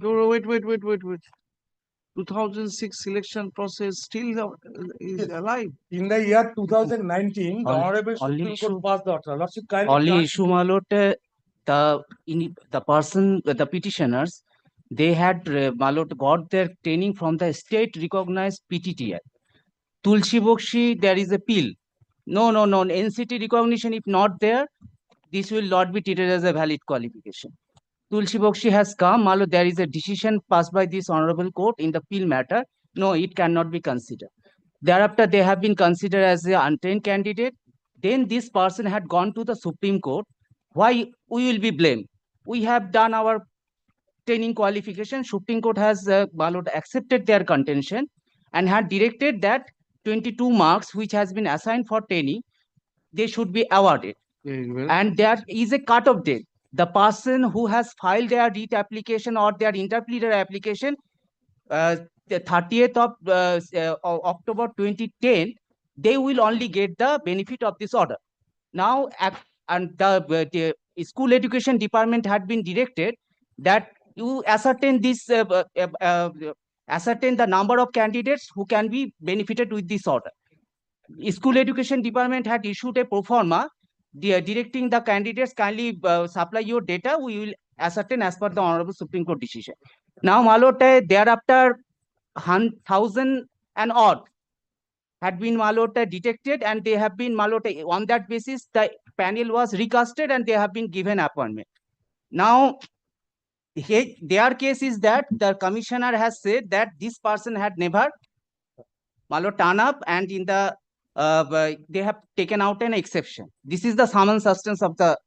No, no, wait. 2006 selection process still is alive. In the year 2019, the Honorable only Supreme Court issue- passed the order. Lordship, kindly Only grant issue, me- my lord, the person, the petitioners, they had, my lord, got their training from the state recognized PTTI. Tulsi Bokshi, there is a pill. No, NCT recognition, if not there, this will not be treated as a valid qualification. Tulsi Bokshi has come, my lord, there is a decision passed by this honorable court in the pill matter. No, it cannot be considered. Thereafter, they have been considered as an untrained candidate. Then this person had gone to the Supreme Court. Why we will be blamed? We have done our training qualification. Supreme Court has my lord, accepted their contention and had directed that 22 marks which has been assigned for training, they should be awarded. Very well. And there is a cut-off date. The person who has filed their REIT application or their interpleader application, the 30th of October 2010, they will only get the benefit of this order. Now, and the school education department had been directed that you ascertain this, ascertain the number of candidates who can be benefited with this order. School education department had issued a pro forma directing the candidates kindly supply your data. We will ascertain as per the Honorable Supreme Court decision. Now, Malote, thereafter, 1,000 and odd had been Malote detected, and they have been Malote. On that basis, the panel was recasted and they have been given appointment. Now, their case is that the commissioner has said that this person had never turn up, and in the they have taken out an exception. This is the sum and substance of the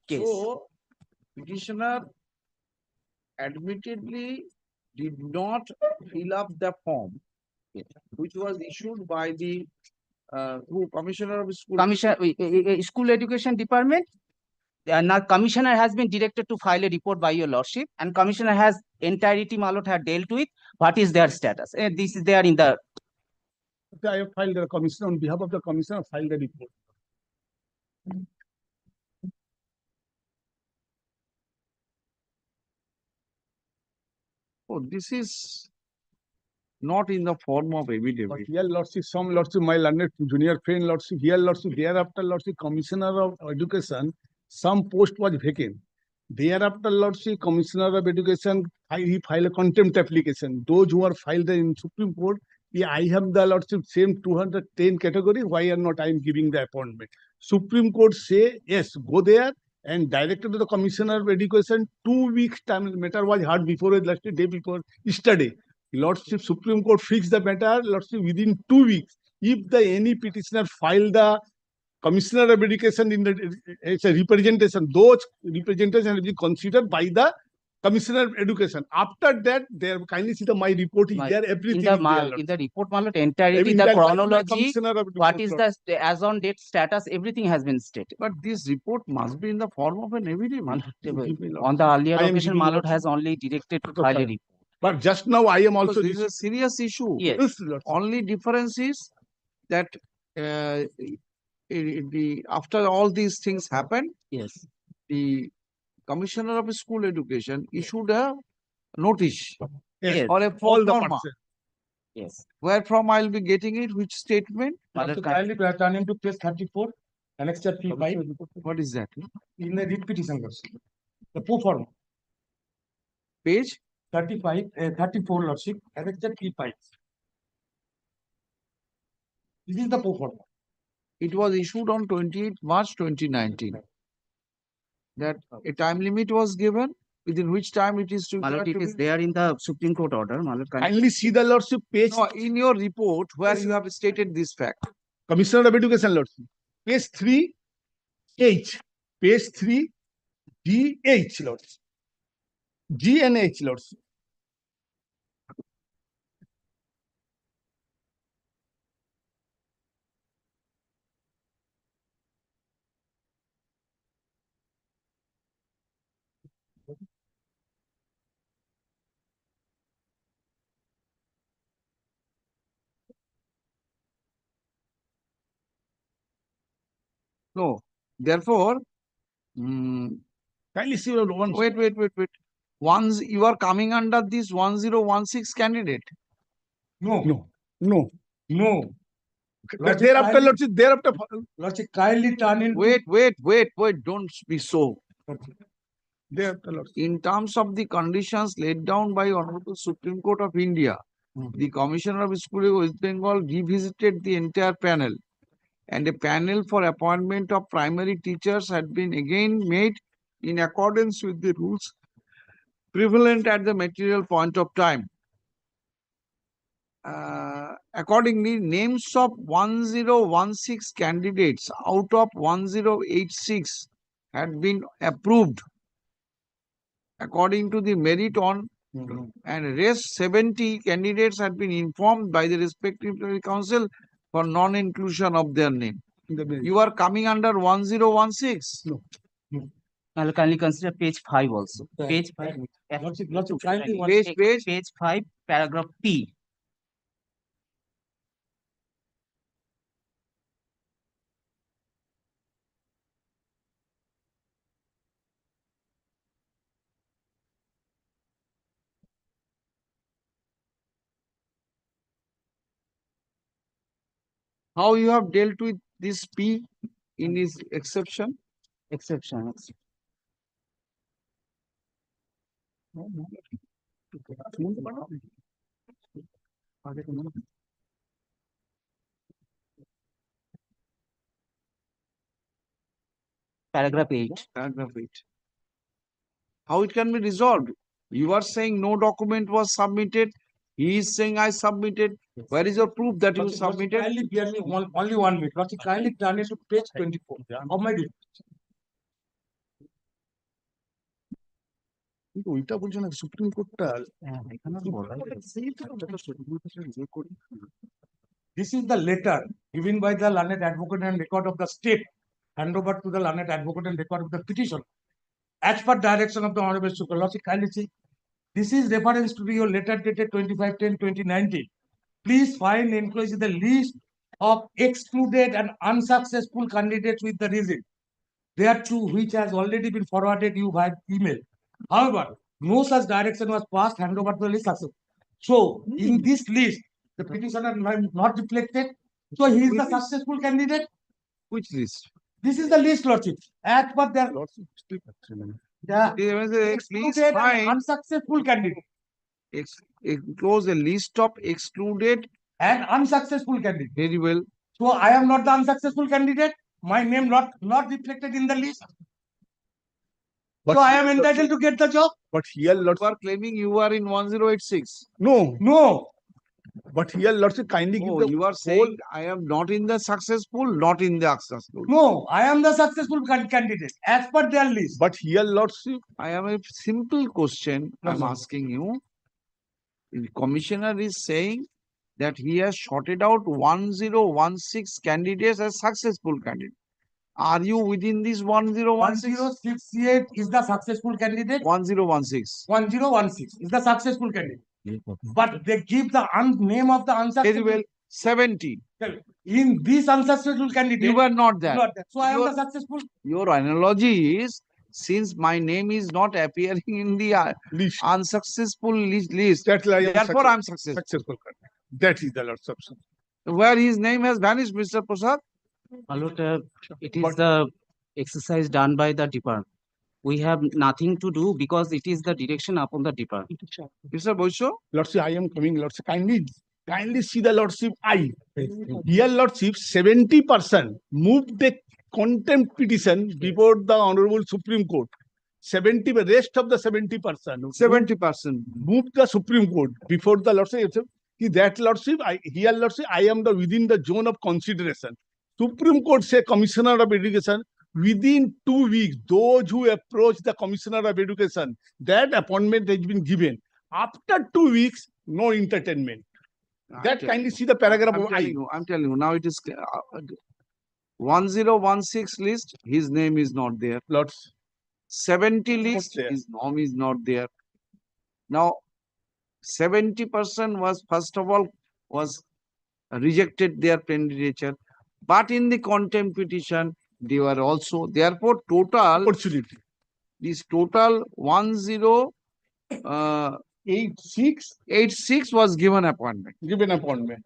case. So, petitioner admittedly did not fill up the form which was issued by the who, Commissioner of School. School education department. Now, commissioner has been directed to file a report by your lordship, and commissioner has entirety Malot had dealt with what is their status. This is there in the. I have filed the commissioner on behalf of the commissioner, filed the report. Oh, this is not in the form of But affidavit. here, Lordship, some Lordship, my learned junior friend, Lordship, here, Lordship, thereafter, Lordship, Commissioner of Education, some post was vacant. Thereafter, Lordship, Commissioner of Education, he filed a contempt application. Those who are filed in Supreme Court, yeah, I have the Lordship same 210 category. Why are not I am giving the appointment? Supreme Court say, yes, go there and directed to the Commissioner of Education, 2 weeks time matter was heard before, last day before, yesterday. Lordship, Supreme Court fixed the matter, Lordship, within 2 weeks. If the any petitioner filed the Commissioner of Education in the it's a representation, those representation will be considered by the Commissioner of Education. After that, there kindly see the my report is there, everything is there. In the report, Malot, entirety, Every the entire chronology, Commissioner of what is Education. the as on date status, everything has been stated. But this report must be in the form of an affidavit. On the earlier I am occasion, giving Malot has Lordship. only directed to file a report. But just now I am also. Because this is a serious issue. Yes. Only difference is that after all these things happened, yes, the Commissioner of School Education issued a notice Yes. or a All the forma. parts. Yes. Where from I will be getting it? Which statement? Lordship, kindly turn into page 34, annexure P5. What is that? In the writ petition, Lordship. The pro forma. Page 34, Lordship, annexure P5. This is the pro forma. It was issued on 28 March 2019. That a time limit was given, within which time it is to. Malot, it is there in the Supreme Court order. Malot, Kindly see the Lordship page. No, in your report where you have stated this fact. Commissioner of Education, Lordship. Page 3, H. Page 3, G, H, Lordship. G and H, Lordship. No, therefore, Kindly see one. wait. Once you are coming under this 1016 candidate. No. Lordship, Thereafter, kindly- Lordship, thereafter. Lordship, kindly turn in. Wait, don't be so. Thereafter, Lordship. In terms of the conditions laid down by Honorable Supreme Court of India, the Commissioner of School of West Bengal revisited the entire panel, and a panel for appointment of primary teachers had been again made in accordance with the rules prevalent at the material point of time. Accordingly, names of 1016 candidates out of 1086 had been approved according to the merit on, and rest 70 candidates had been informed by the respective council for non-inclusion of their name. You are coming under 1016. I'll kindly consider page 5 also. Page 5. Lordship, kindly one. Page 5, paragraph P. How you have dealt with this P in his exception? Exception. Paragraph 8. Paragraph 8. How it can be resolved? You are saying no document was submitted. He is saying I submitted. Where is your proof that you Lordship, submitted? kindly bear me only 1 minute. Lordship, kindly turn it to page 24 of my report. কিন্তু ওইটা বলছো না supreme কোর্টটা This is the letter given by the learned advocate and record of the state, hand over to the learned advocate and record of the petition. As per direction of the Honorable Supreme Court, kindly see. This is reference to your letter dated 25/10/2019. Please find enclosed the list of excluded and unsuccessful candidates with the reason thereto, which has already been forwarded you by email. However, no such direction was passed, hand over to the list successful. So, in this list, the petitioner not reflected. So, he is the successful candidate. Which list? This is the list, Lordship. As per their Please excluded find and unsuccessful candidate enclose a list of excluded and unsuccessful candidate. Very well. So, I am not the unsuccessful candidate. My name not reflected in the list. So, I am entitled to get the job. But here, Lord, You are claiming you are in 1086. no. But here, Lordship, kindly give No, the you are saying I am not in the successful, not in the unsuccessful. No, I am the successful candidate as per their list. But here, Lordship, I have a simple question I'm asking you. The commissioner is saying that he has shorted out 1016 candidates as successful candidates. Are you within this 1016? 1068 is the successful candidate. 1016. 1016 is the successful candidate. But they give the name of the unsuccessful. Very well. 70. In this unsuccessful candidate, You were not there. So I am the successful. Your analogy is, since my name is not appearing in the unsuccessful list, therefore I am successful. That is the Lordship. Where his name has vanished, Mr. Prasad? My lord, it is the exercise done by the department. We have nothing to do because it is the direction upon the department. Mr. Boisho? Lordship, I am coming, Lordship. Kindly see the Lordship. Here, Lordship, 70% moved the contempt petition before the Honorable Supreme Court. 70, the rest of the 70%. 70% moved the Supreme Court before the Lordship. That Lordship, here, Lordship, I am the within the zone of consideration. Supreme Court say Commissioner of Education, within 2 weeks, those who approach the Commissioner of Education, that appointment has been given. After 2 weeks, no entertainment. That kindly see the paragraph of I. I'm telling you, now it is 1016 list, his name is not there. Lots. 70 list, there. his name is not there. Now, 70% was, first of all, was rejected their candidature, but in the contempt petition, they were also, therefore, total, Opportunity. this total 1086 was given appointment. Given appointment.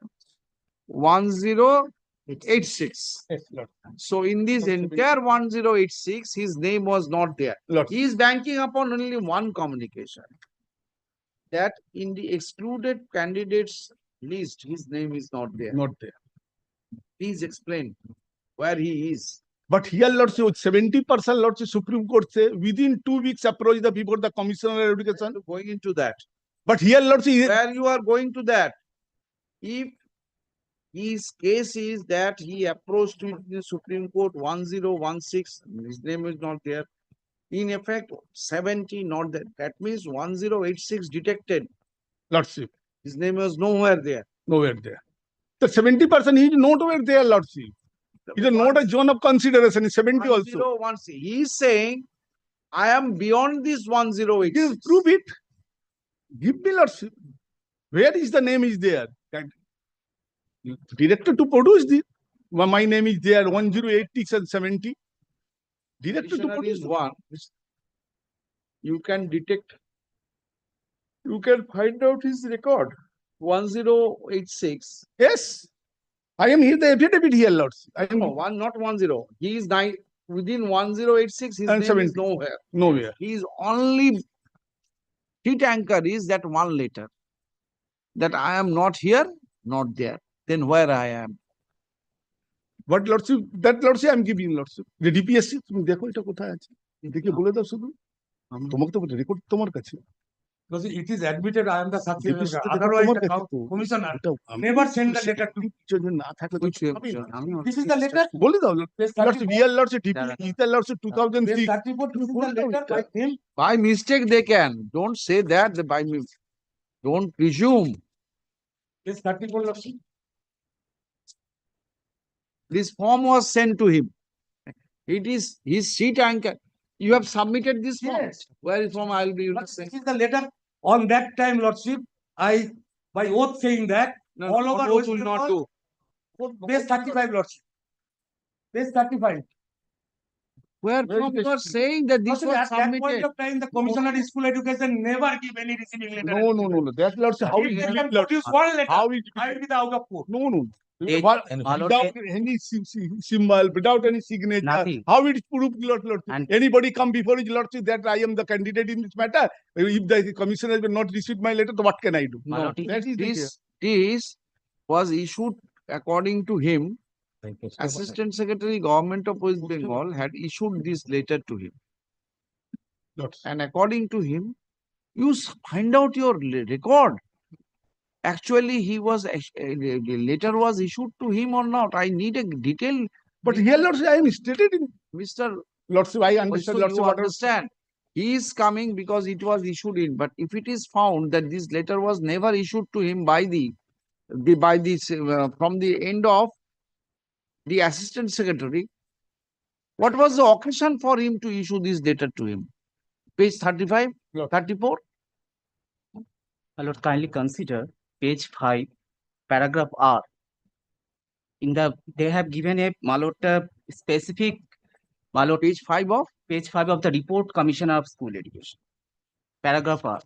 1086. Yes, Lord. So in this entire 1086, his name was not there. Lord. He is banking upon only one communication. That in the excluded candidates list, his name is not there. Not there. Please explain where he is. But here, Lordship, 70% Lordship Supreme Court say within 2 weeks approach the before the Commissioner of Education. Going into that. But here, Lordship, where you are going to that? If his case is that he approached with the Supreme Court 1016, his name is not there. In effect, 70 not there. That means 1086 detected. Lordship. His name was nowhere there. Nowhere there. The 70% he is nowhere there, Lordship. It is not a zone of consideration. It's 70 also. 1016. He is saying, I am beyond this 1086. Prove it. Give me, Lordship. Where is the name is there? Director to produce the my name is there 1086 and 70. Director to Petitioner produce is one. You can detect. You can find out his record. 1086. Yes. I am here, the affidavit here, Lordship. I am No, not 10. He is within 1086. His and name 70. is nowhere. Nowhere. His only hit anchor is that one letter. That I am not here, not there. Then where I am? What Lordship? That Lordship I am giving Lordship. The DPSC তুমি দেখো এটা কোথায় আছে দেখে বলে দাও শুধু তোমাকে তো রেকর্ড তোমার কাছে Because it is admitted I am the successor. DPSC তো Otherwise, তোমার the কাছে তো commissioner এটা never send the letter to. না থাকলে তো হবে না This is the letter. বলে দাও Page Lordship 34. real Lordship DPSC Lordship 2006 Page 34, this is the letter by him. By mistake they can. Don't say that by me. Don't presume. Page 34, Lordship. This form was sent to him. It is his sheet anchor. You have submitted this form. Yes. Where is from? I will be This is the letter. On that time, Lordship, I, by oath saying that, all over oath West will not Bengal, Page 35, Lordship. Page 35. Where from you are saying that this Lordship, was at that point submitted? of time, the Commissioner of School Education never give any receiving letter. No. That Lordship how If is they it can produce one letter, how is I will be the out of court. No. They- Without any symbol, without any signature, Nothing. how it is proved, Lordship? And Anybody come before his Lordship that I am the candidate in this matter? If the commissioner will not receive my letter, then what can I do? My lord, That is the case. This was issued according to him. Assistant Secretary Government of West Bengal had issued this letter to him. And according to him, you find out your record. Actually, he was the letter was issued to him or not. I need a detail. But here, Lordship, I am stated in Mr. Lordship, I understand, So Lordship, you what understand. He is coming because it was issued in. But if it is found that this letter was never issued to him by from the end of the Assistant Secretary, what was the occasion for him to issue this letter to him? Page 35, 34. my lord, kindly consider page 5, paragraph R. In the they have given a my lord specific my lord Page 5 of the report Commissioner of School Education. Paragraph R.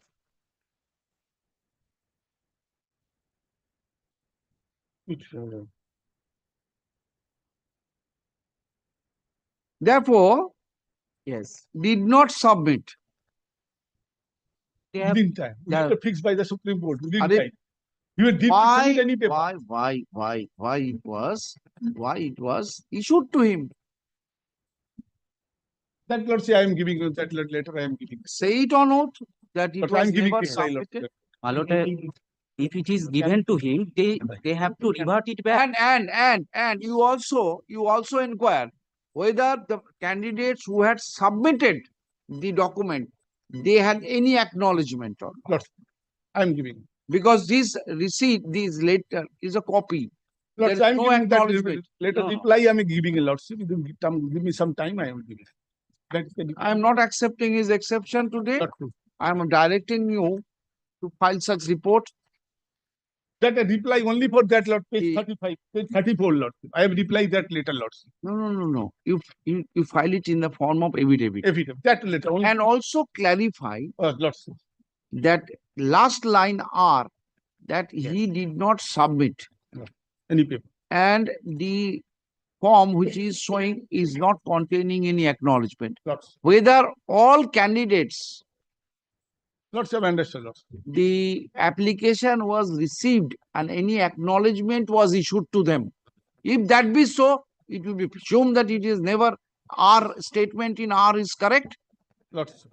Therefore, Yes. did not submit. They have, within time. they have- Letter fixed by the Supreme Court within Are they- time. You did not submit any paper. Why it was issued to him? That Lordship, I am giving you that letter. I am giving. Say it on oath that it But I am was giving never it, my lord. submitted. my lord, if it is given to him, they have to revert it back. And you also inquire whether the candidates who had submitted the document, they had any acknowledgement or not. Lordship, I am giving. Because this receipt, this letter is a copy. Lordship, There I is am no giving that acknowledgement. letter No. reply. I am giving a Lordship. Give me some time. I am giving. That's the. I am not accepting his exception today. I am directing you to file such report. That a reply only for that lot, page 35, page 34 lot. I have replied that later lots. No. You file it in the form of affidavit. Affidavit, that letter only. And also clarify Lots. that last line R that he did not submit. Any paper. And the form which is showing is not containing any acknowledgement. Lots. Whether all candidates, Lots of understood. Lots. the application was received and any acknowledgement was issued to them. If that be so, it will be presumed that it is never our statement in R is correct. Lots.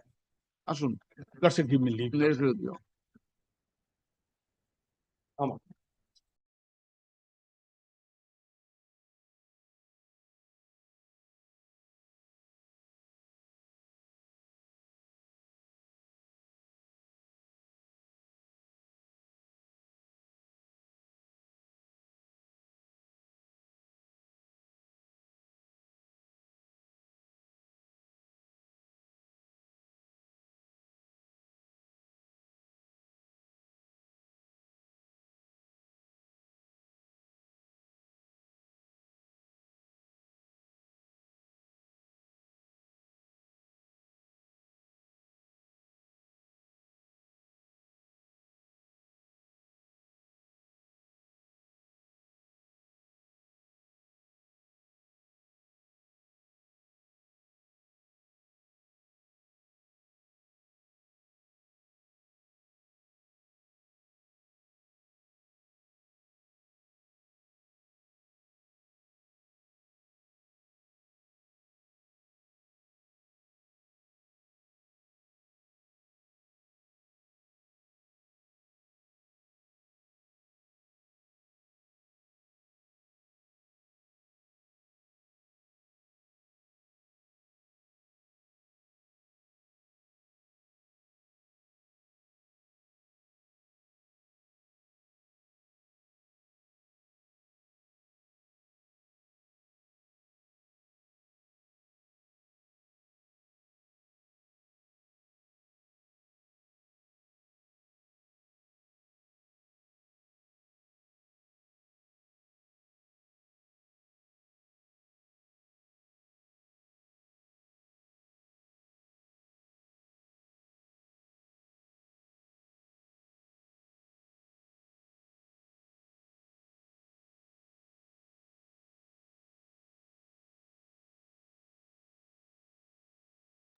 Asun. Lots of give me leave. Let's review.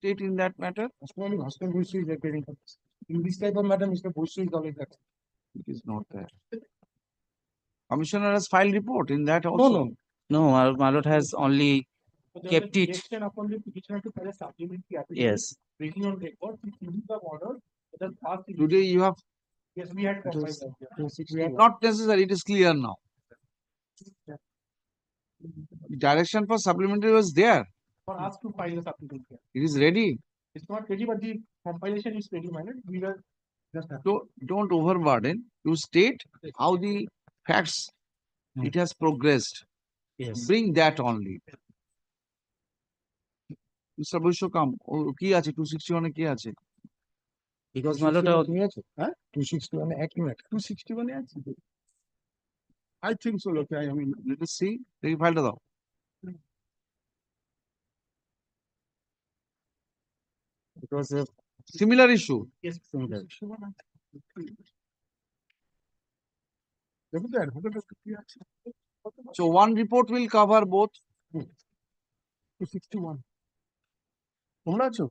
State in that matter? In this type of matter, Mr. Bossu is always there. It is not there. Commissioner has filed report in that also. No, my lord has only kept it. Direction upon the petitioner to file a supplementary affidavit. Yes. Bringing on record, in the order, the past. Today you have. Yes, we had. Not necessary, it is clear now. Direction for supplementary was there. For us to file a supplementary. It is ready. It's not ready, but the compilation is ready, my lord. We were just. Don't overburden. You state how the facts it has progressed. Yes. Bring that only. Mr. Boishokam, কি আছে 261 এ কি আছে? Because my lord, 261 accurate. 261 আছে. I think so. Look, I mean, let us see. এই ফাইলটা দাও। it was a Similar issue. Yes, similar. So one report will cover both. 261. তোমরা আছো?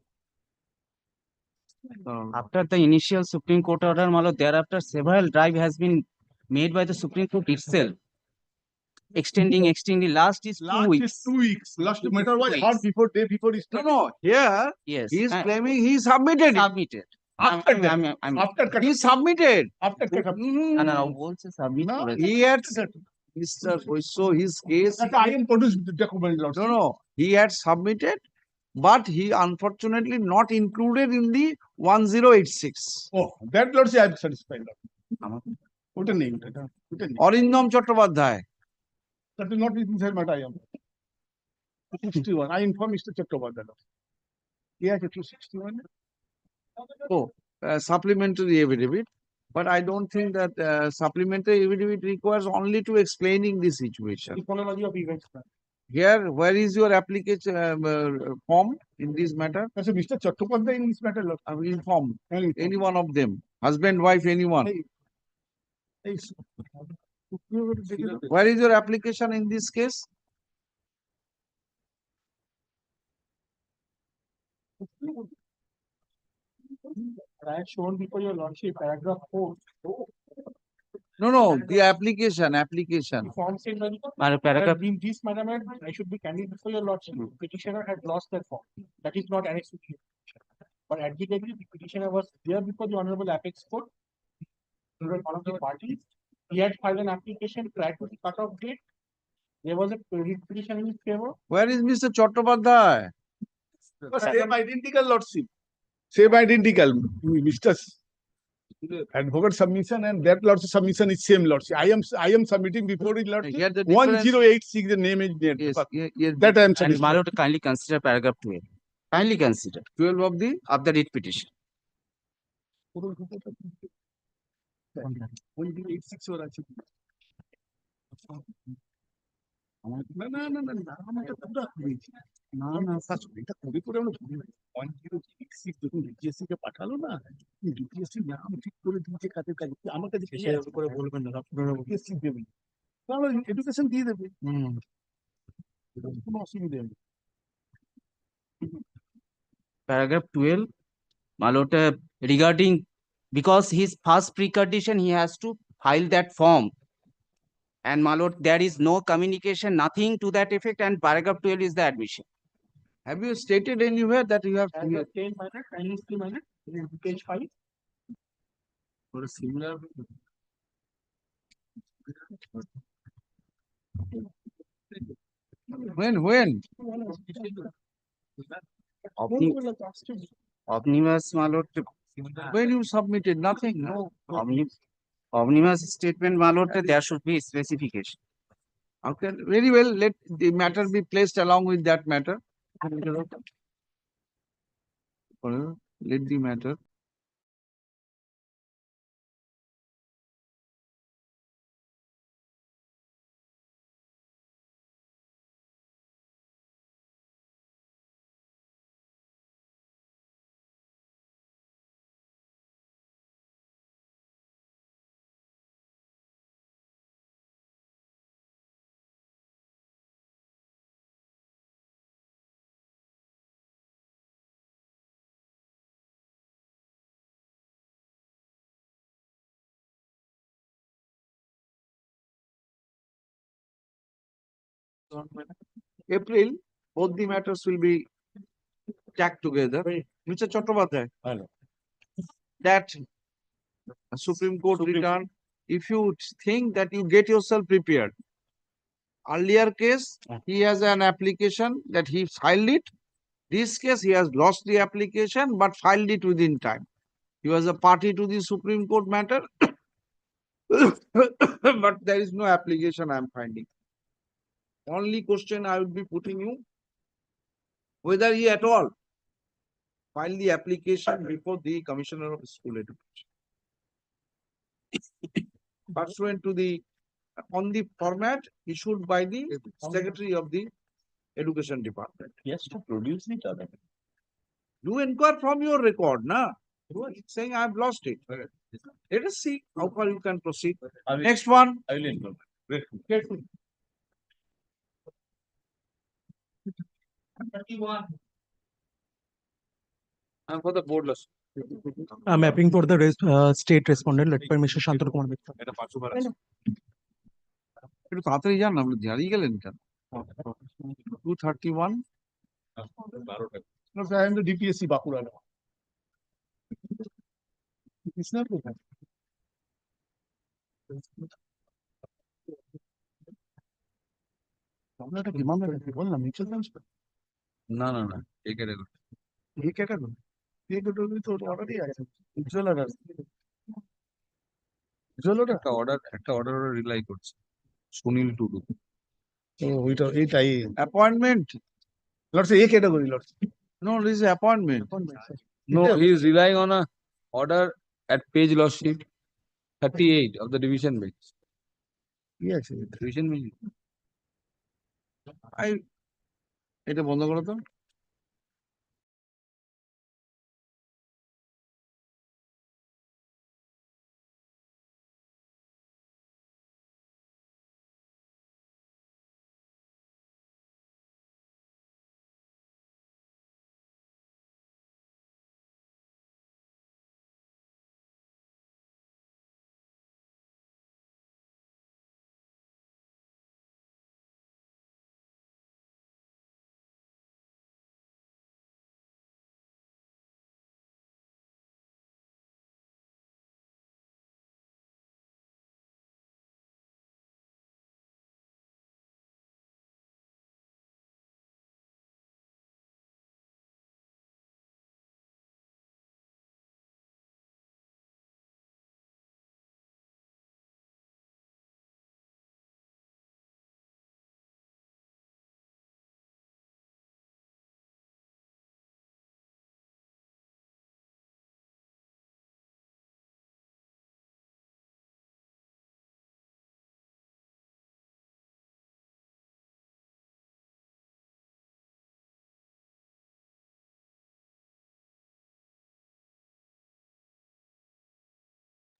After the initial Supreme Court order, my lord, thereafter several drive has been made by the Supreme Court itself. Extending. Last is 2 weeks. Is 2 weeks. Last matter was hard before day before it started. No. Here Yes. he is claiming he submitted. Submitted. After that. After cut. He submitted. After cut. No, বলছে submit করেছে। He had Mr. Boiso his case. I am produced the document. No. He had submitted, but he unfortunately not included in the 1086. Oh, that lordship I am satisfied. ওটা নেই ওটা। Arindam Chattopadhyay. That is not inside matter I am. 261. I inform Mr. Chattopadhyay. কি আছে 260 মানে? Oh, supplementary affidavit. But I don't think that supplementary affidavit requires only to explaining the situation. Chronology of events. Here, where is your application form in this matter? So Mr. Chattopadhyay in this matter, Lord. Inform any one of them, husband, wife, anyone. Where is your application in this case? I have shown before your lordship, paragraph 4. No, the application. Form said Paragraph. in this manner, I should be candid before your lordship. Petitioner had lost that form. That is not annexed to the petition. But admittedly, the petitioner was there before the Honorable Apex Court. He was one of the parties. He had filed an application prior to the cutoff date. There was a petition in his favor. Where is Mr. Chattopadhyay? Same identical, Lordship. Same identical, Mr. Advocate submission and that Lordship submission is same, Lordship. I am submitting before it, Lordship. Here the difference- 1086, the name is there. Yes, That I am And submitting. my lord, kindly consider paragraph 12. Kindly consider 12 of the writ petition. 1086 ওর আছে। না না না না না আমাকে পুরো করেছি না না স্যার এটা কবি করে আমরা ধরি 1086 দেখুন ডিপিএসসি কে পাঠালো না ডিপিএসসি নাম ঠিক করে দিয়েছে কাদের কাছে আমার কাছে শেয়ার করে বলবেন না আপনারা ডিপিএসসি দেবেন তাহলে এডুকেশন দিয়ে দেবে কোনো অসুবিধা নেই Paragraph 12, my lord, regarding, because his first precondition, he has to file that form. And my lord, there is no communication, nothing to that effect, and paragraph 12 is the admission. Have you stated anywhere that you have? And the 10 minute, and 3 minute, page 5. For a similar. When? Omnibus, my lord, When you submitted, nothing, no. omnibus statement, my lord, there should be specification. Okay, very well, let the matter be placed along with that matter. Let the matter. April, both the matters will be tacked together. Mr. Chattopadhyay, that Supreme Court return, if you think that you get yourself prepared. Earlier case, he has an application that he filed it. This case, he has lost the application but filed it within time. He was a party to the Supreme Court matter. But there is no application I am finding. Only question I would be putting you, whether he at all filed the application before the Commissioner of School Education. Pursuant to the, on the format issued by the Secretary of the Education Department. Yes, to produce the other. You inquire from your record, na? You are saying I have lost it. Let us see how far you can proceed. Next one. I will inform. Carefully. 31. And for the board loss. I'm applying for the state respondent led by Mr. Shantanu Kumar Mitra. এটা 500 বার আছে একটু তাড়াতাড়ি যান আপনি দাঁড়িয়ে গেলেন কেন 231 12টা No, sir, I am the DPSC Bakura now. It's not good. মামলাটা কি বললাম মিউচুয়াল ট্রান্সফার না না না এই ক্যাটাগরি এই ক্যাটাগরি এই ক্যাটাগরি তো অর্ডারই আছে উজ্জ্বল অর্ডার উজ্জ্বল অর্ডার একটা অর্ডার রিলাই করছে সুনীল টুডু ও ওইটা এইটাই অ্যাপয়েন্টমেন্ট লর্ডস এই category lords No, this is appointment. No, he is relying on a order at page lordship 38 of the division bench. Yes. Division bench. এটা বন্ধ করো তো।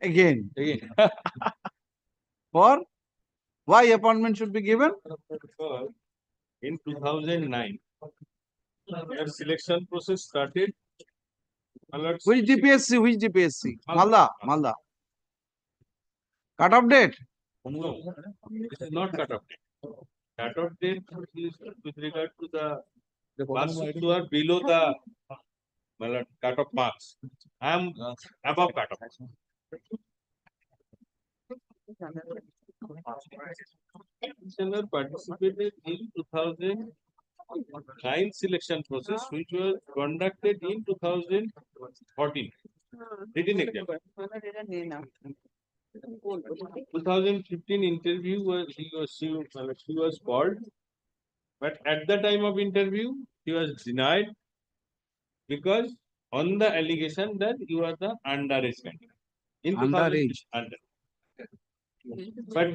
Again. For why appointment should be given? In 2009, their selection process started. Which DPSC? Which DPSC? Malda. Malda. Cut off date? No, this is not cut off date. Cut off date is with regard to the marks who are below the cut off marks. I am above cut off. Petitioner participated in 2009 selection process, which was conducted in 2014. Written exam. 2015 interview she was called, but at the time of interview he was denied because on the allegation that you are the underage candidate. In Underage. But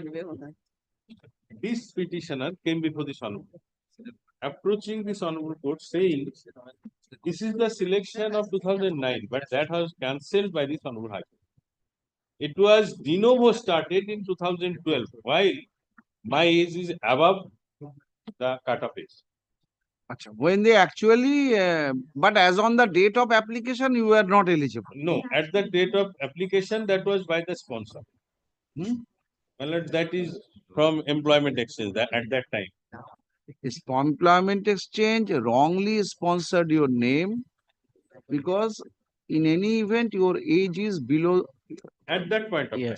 this petitioner came before this honorable, approaching this honorable court saying, this is the selection of 2009, but that was cancelled by this honorable high court. It was de novo started in 2012, while my age is above the cutoff age. When they actually, but as on the date of application, you were not eligible. No, at the date of application, that was by the sponsor. Well, that is from employment exchange at that time. Employment exchange wrongly sponsored your name because in any event your age is below. At that point of time,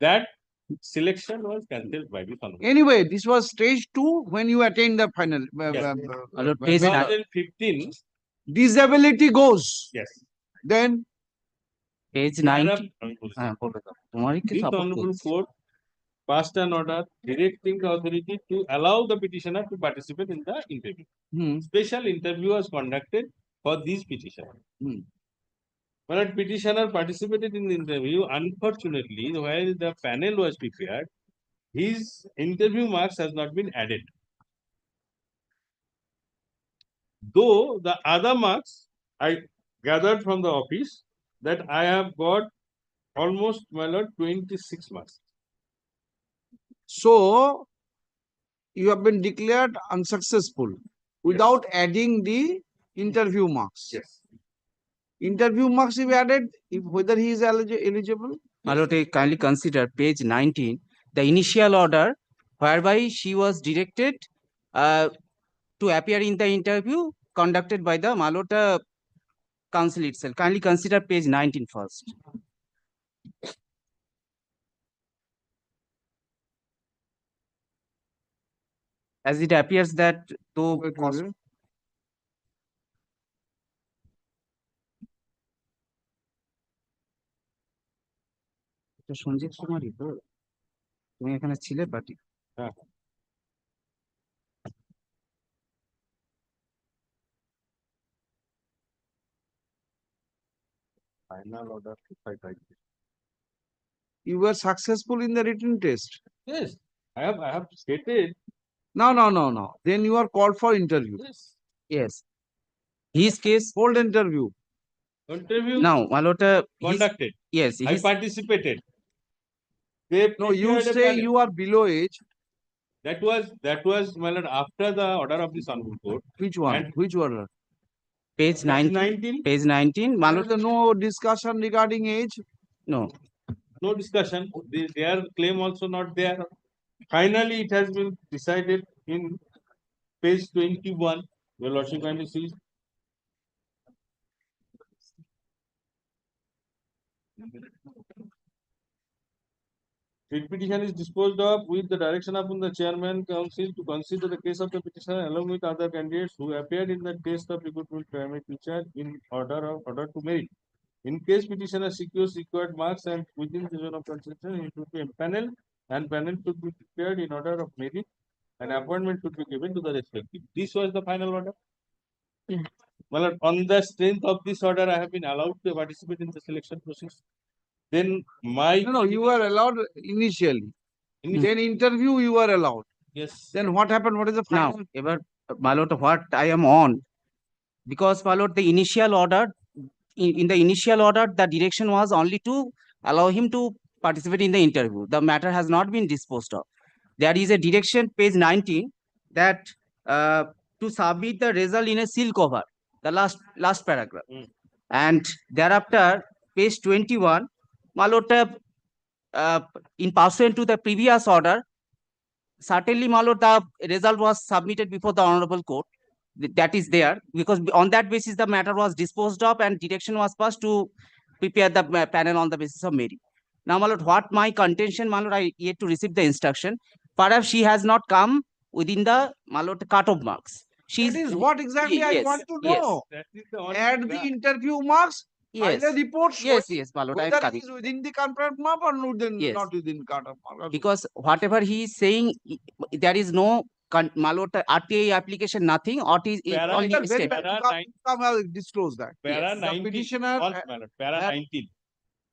that selection was cancelled by the honorable. Anyway, this was stage 2 when you attained the final. Page 2015. Disability goes. Yes. Then page 90. This honorable court passed an order directing the authority to allow the petitioner to participate in the interview. Special interview was conducted for this petitioner. When a petitioner participated in the interview, unfortunately, while the panel was prepared, his interview marks has not been added. Though the other marks I gathered from the office that I have got almost 26 marks. So you have been declared unsuccessful without adding the interview marks. Yes. Interview marks if added, if whether he is eligible. My lord, kindly consider page 19, the initial order whereby she was directed to appear in the interview conducted by the Malota Council itself. Kindly consider page 19 first. As it appears that though Sanjit কুমারী তো তুমি এখানে ছিলে বাটি হ্যাঁ। Final order. You were successful in the written test. Yes, I have stated. No. Then you are called for interview. Yes. Yes. His case. Hold interview. Interview. Now, my lord, Conducted. yes, I participated. They No, you prepared a say panel. you are below age. That was my lord after the order of this honorable court. Which one? And Which order? Page 19. Page 19. My There lord, is no discussion regarding age. no. no discussion. Their claim also not there. Finally, it has been decided in page 21. Your lordship kindly see. Writ petition is disposed of with the direction upon the chairman council to consider the case of the petitioner along with other candidates who appeared in the test of recruitment primary teacher in order to merit. In case petitioner secures required marks and within the zone of consideration, it should be empaneled and panel should be prepared in order of merit. An appointment should be given to the respective. This was the final order. Yeah. Well, on the strength of this order, I have been allowed to participate in the selection process. Then No, you were allowed initially. Then interview you were allowed. Yes. Then what happened? What is the final? Now, ever, my lord, what I am on, because my lord, the initial order, in the initial order, the direction was only to allow him to participate in the interview. The matter has not been disposed of. There is a direction, page 19, that to submit the result in a seal cover, the last paragraph. And thereafter, page 21, my lord, in pursuant to the previous order, certainly, my lord, the result was submitted before the honorable court. That is there, because on that basis, the matter was disposed of and direction was passed to prepare the panel on the basis of merit. Now, my lord, what my contention, my lord, I yet to receive the instruction. Perhaps she has not come within the, my lord, cut-off marks. That is what exactly I want to know. That is the only Add the interview marks. Yes. File a report Yes, showing yes, my lord, I am whether coming. it is within the cut-off mark or Yes. not within cut-off mark. Because whatever he is saying, there is no my lord, RTA application, nothing, or it is Para- only Para step. Come and disclose that. Para The 19. petitioner Para 19.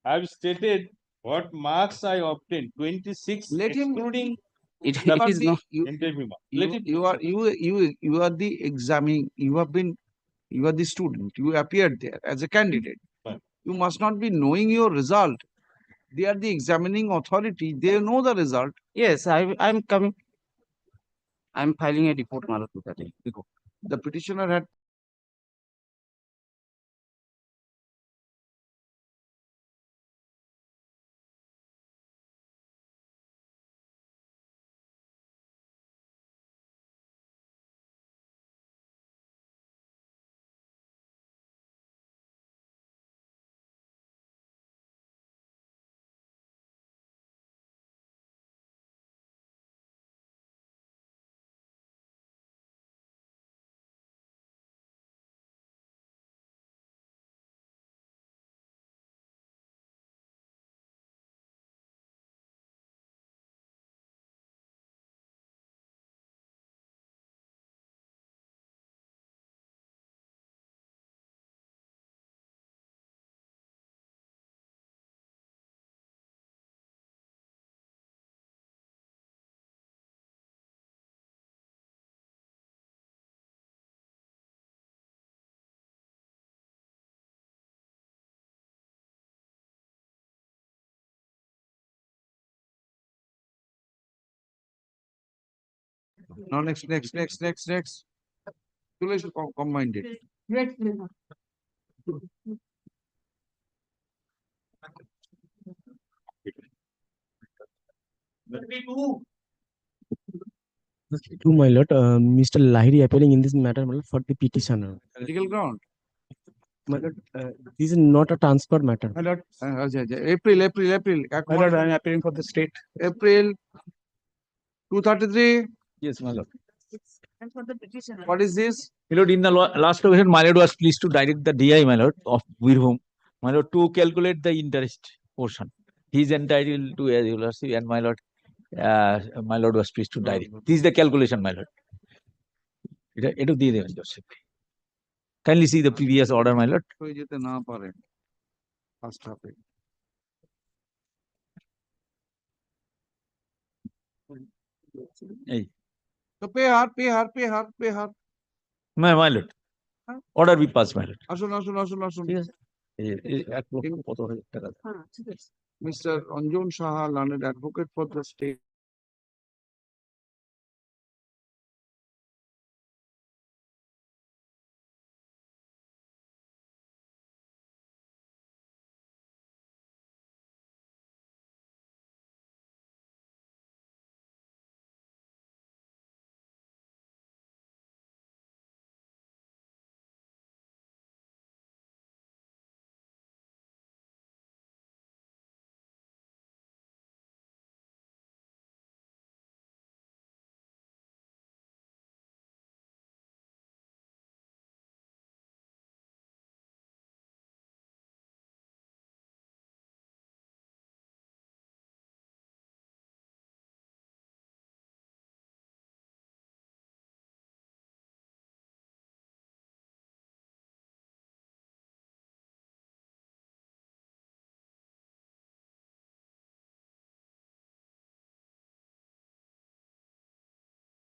I have stated what marks I obtained. 26, Let him- excluding It the is not. interview mark. Let it. you are the examining. You are the student. You appeared there as a candidate. Fine. You must not be knowing your result. They are the examining authority. They know the result. Yes, I'm coming. I'm filing a report, my lord, to that. The petitioner had now next. Combined it. To my lord, Mr. Lahiri appearing in this matter, my lord, for the petitioner. Legal ground. My lord, this is not a transfer matter. My lord, April. My lord, I am appearing for the state. April 233. Yes, my lord. And for the petitioner. What is this? My lord, in the last occasion, my lord was pleased to direct the DI, my lord, of Virhum, my lord, to calculate the interest portion. He is entitled to a lordship, and my lord was pleased to direct. This is the calculation, my lord. It দিয়ে দেবেন, lordship. Kindly see the previous order, my lord. হয়ে যেতে না পারে First topic. এই So pay her, pay her, pay her, pay her. my lord, order be passed, my lord. আসুন আসুন আসুন আসুন ঠিক আছে এই 1,15,000 টাকা Mr. Anjun Saha, learned advocate for the state.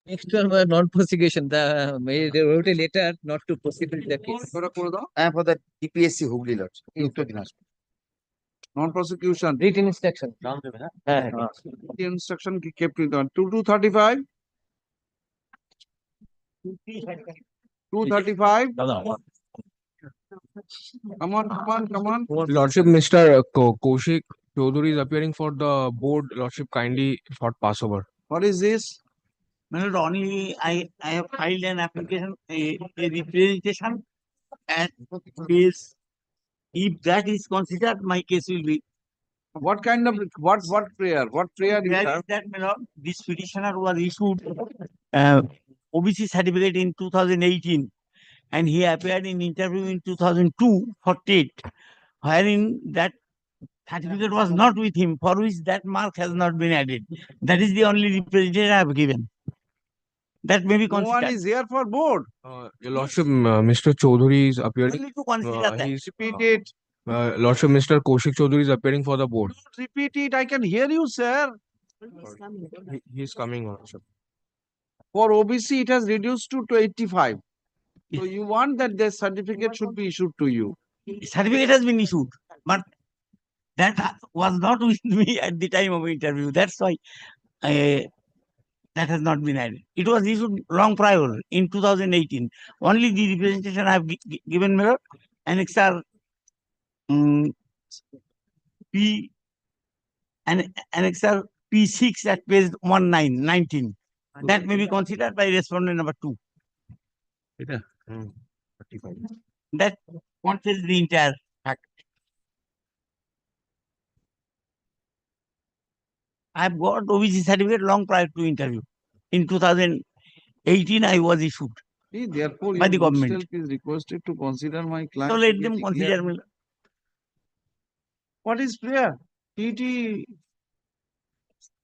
Next one was non-prosecution. They wrote a letter not to proceed with the case. For the DPSC Hubli lot. Uttar Dinajpur. Non-prosecution. Written instruction. The instruction kept with on 235. 235. Come on, come on, come on. Lordship, Mr. Kaushik Chaudhary is appearing for the board. Lordship, kindly short pass over. What is this? My lord, only I have filed an application, a representation, and case. If that is considered, my case will be. What kind of what prayer? What prayer you Where have? is that, my lord? This petitioner was issued OBC certificate in 2018, and he appeared in interview in 2002 for TET, wherein that certificate was not with him, for which that mark has not been added. That is the only representation I have given. That may be No one considered. is here for board. Your Lordship, Mr. Chaudhary is appearing. Only to consider that. He's, Repeat it. Lordship, Mr. Kaushik Chaudhary is appearing for the board. Repeat it. I can hear you, sir. He's coming, Lordship. For OBC, it has reduced to 85. So you want that the certificate should be issued to you. Certificate has been issued, but that was not with me at the time of interview. That's why that has not been added. It was issued long prior in 2018. Only the representation I have given, my lord, annexer P and annexer P6 at page 1919. That may be considered by respondent number 2. That contains the entire fact. I have got OBC certificate long prior to interview. In 2018, I was issued See, therefore, by your the government. itself is requested to consider my client. So let to them get consider clear. me. What is prayer? TT.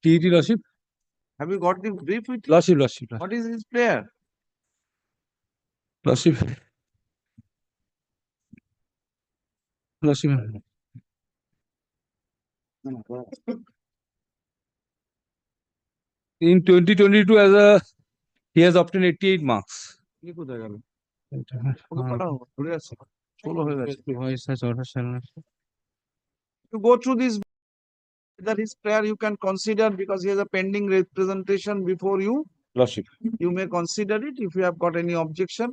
TET, Lordship. Have you got the brief with you? Lordship, Lordship, Lordship. What is his prayer? Lordship. Lordship. In 2022, he has obtained 88 marks. কি কোথায় গেল? ওকে পাঠাও, ঘুরে আসছে। 16 হয়ে গেছে। You go through this, that his prayer you can consider because he has a pending representation before you. Lordship. You may consider it if you have got any objection.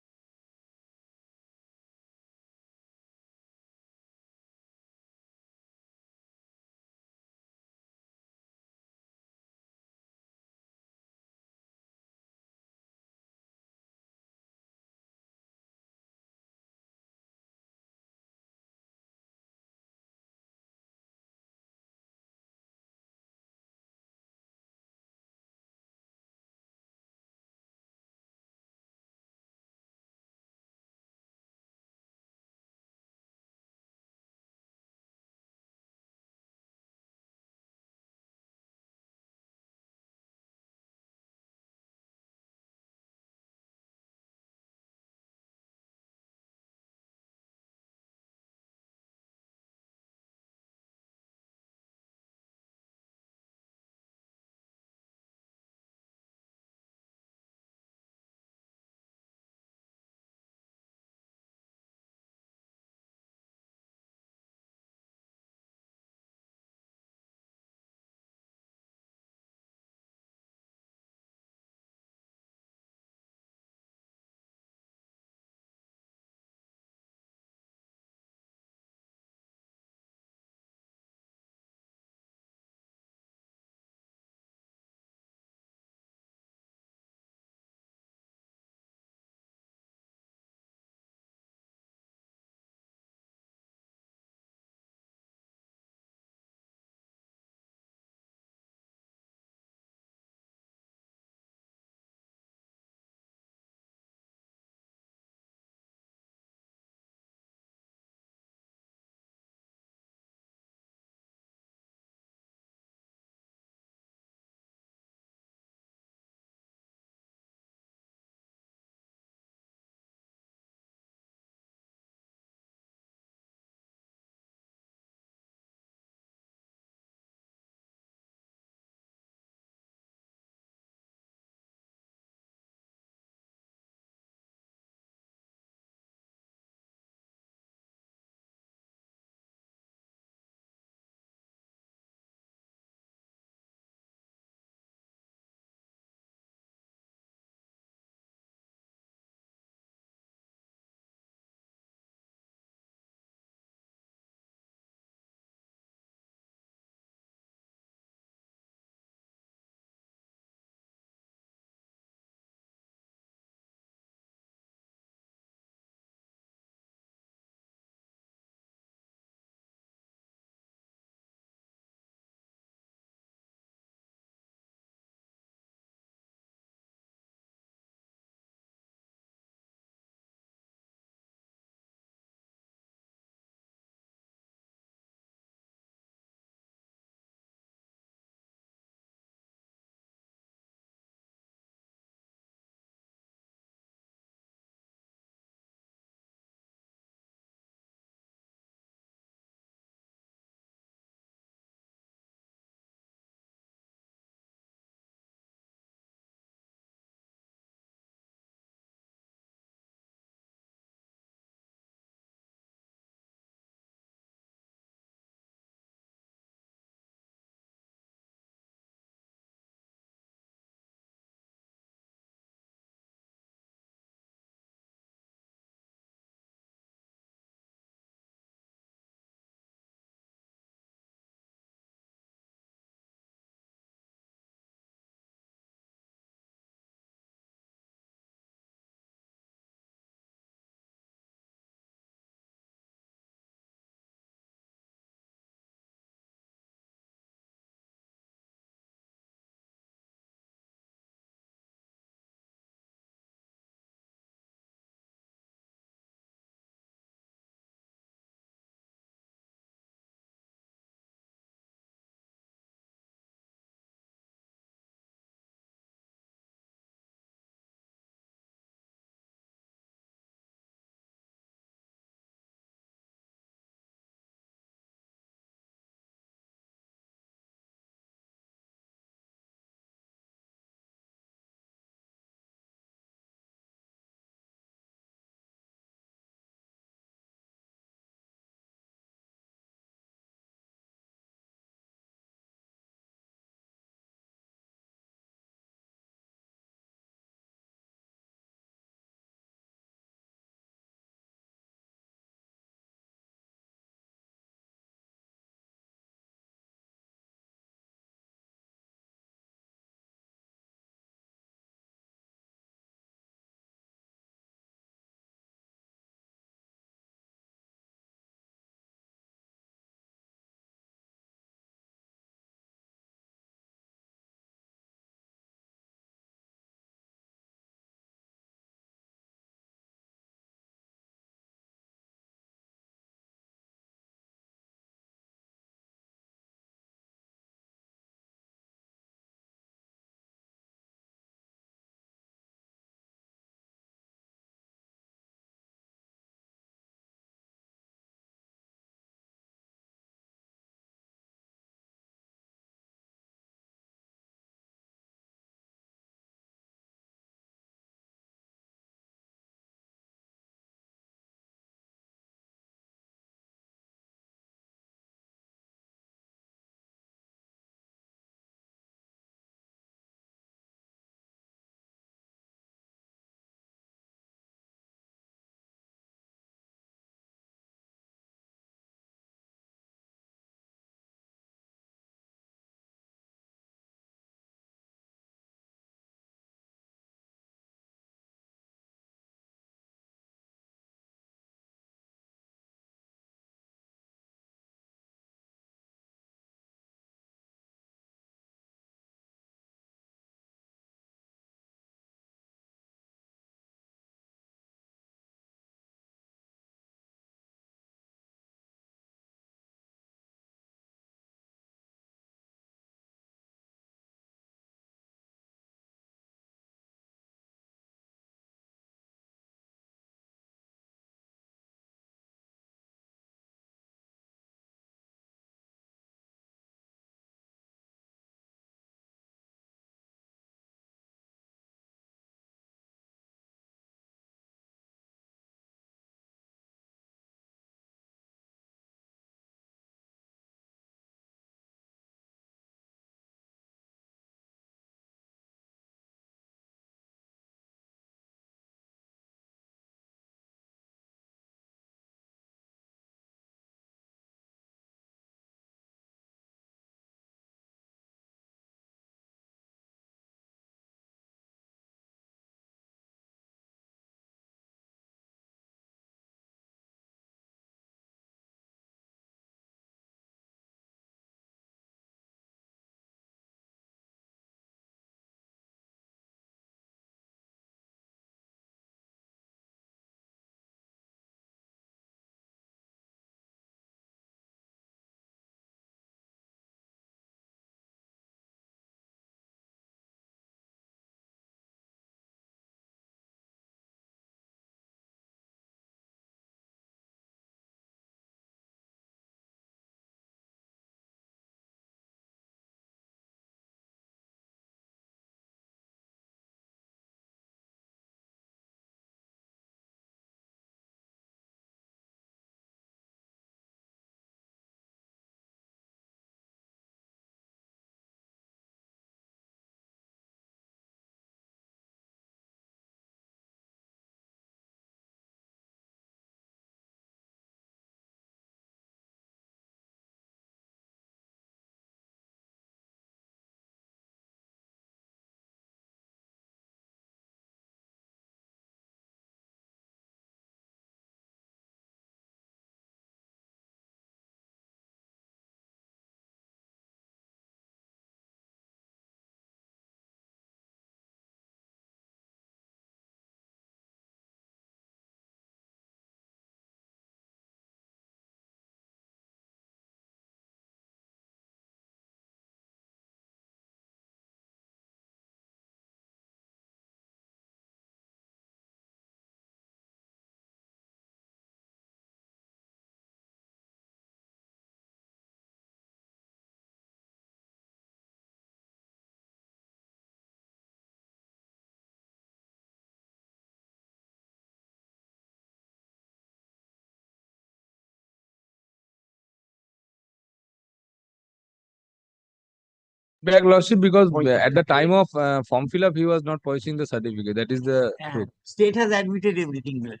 Back lordship, because at the time of form fill up, he was not possessing the certificate. That is the truth. State has admitted everything, my lord.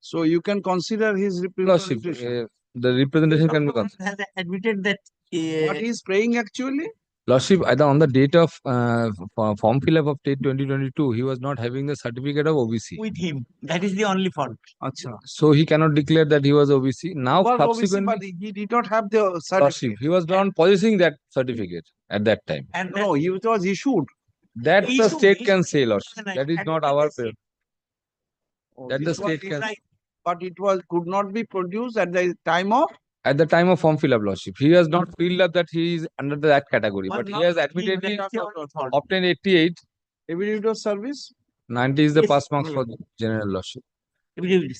So you can consider his Lordship, representation. the representation can be Government considered. has admitted that. What he is praying actually? Lordship, either on the date of form fill up of date 2022, he was not having the certificate of OBC. With him, that is the only fault. Acha. So he cannot declare that he was OBC. Now, Was OBC, subsequently, but he did not have the Lordship, certificate. he was not possessing that certificate at that time. And No, he was issued. That the Issued- state can issued say, in Lordship. 2009, That is not admitted our the fail. state. That the This was state can. Right. But it was could not be produced at the time of. At the time of form fill up, Lordship, he has not filled up that he is under that category, but he has admittedly obtained 88. Affidavit of service. 90 is the Yes, pass marks my for the general Lordship. Affidavit.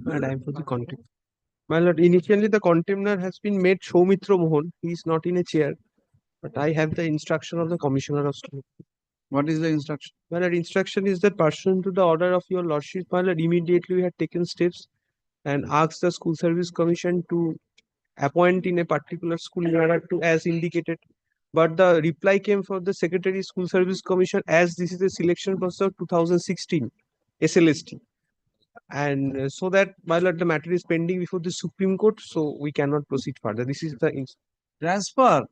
And I am for the contempt. My lord, initially the contemptor has been made Soumitra Mohan. He is not in a chair, but I have the instruction of the Commissioner of State. What is the instruction? My lord, instruction is that pursuant to the order of your lordship, my lord, immediately we had taken steps and asked the School Service Commission to appoint in a particular school in order to, as indicated. But the reply came from the Secretary School Service Commission as this is a selection process of 2016 SLST. And so that, my lord, the matter is pending before the Supreme Court, so we cannot proceed further. This is the transfer.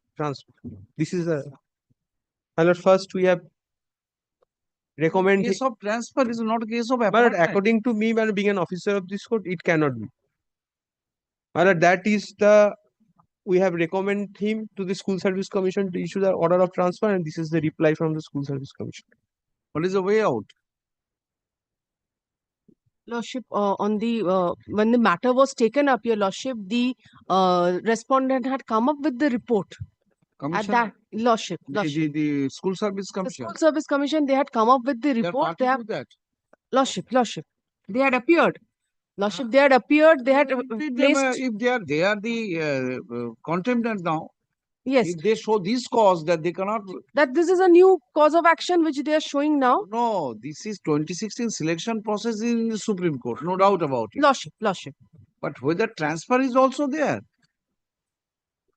This is the, my lord, first we have recommend. Case of transfer is not a case of But appointment. according to me, when being an officer of this court, it cannot be. But that is the, we have recommend him to the School Service Commission to issue the order of transfer, and this is the reply from the School Service Commission. What is the way out? Lordship, on the when the matter was taken up, your lordship, the respondent had come up with the report. Commission? At that, lordship, The School Service the Commission. School Service Commission, they had come up with the They are report. party They to have, that. lordship, they had appeared. Lordship, they had appeared. They had placed. If they are the contemptor now. Yes. If they show this cause that they cannot. That this is a new cause of action which they are showing now. No, this is 2016 selection process in the Supreme Court, no doubt about it. Lordship. But whether transfer is also there.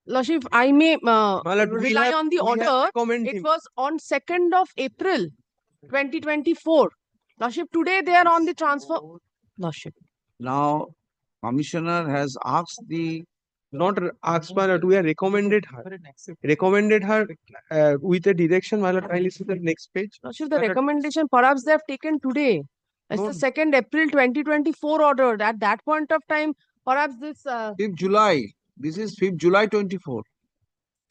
Lordship, I may lord, we rely have- on the we have order. recommend It him. was on 2nd of April, 2024. Lordship, today they are on the transfer. Lordship. Now, Commissioner has asked the. Not asked, my lord, we have recommended her. Recommended her with a direction, my lord, kindly see the next page. Lordship, the recommendation perhaps they have taken today. It's the 2nd April 2024 order. At that point of time, perhaps this 5th July. This is 5th July 24.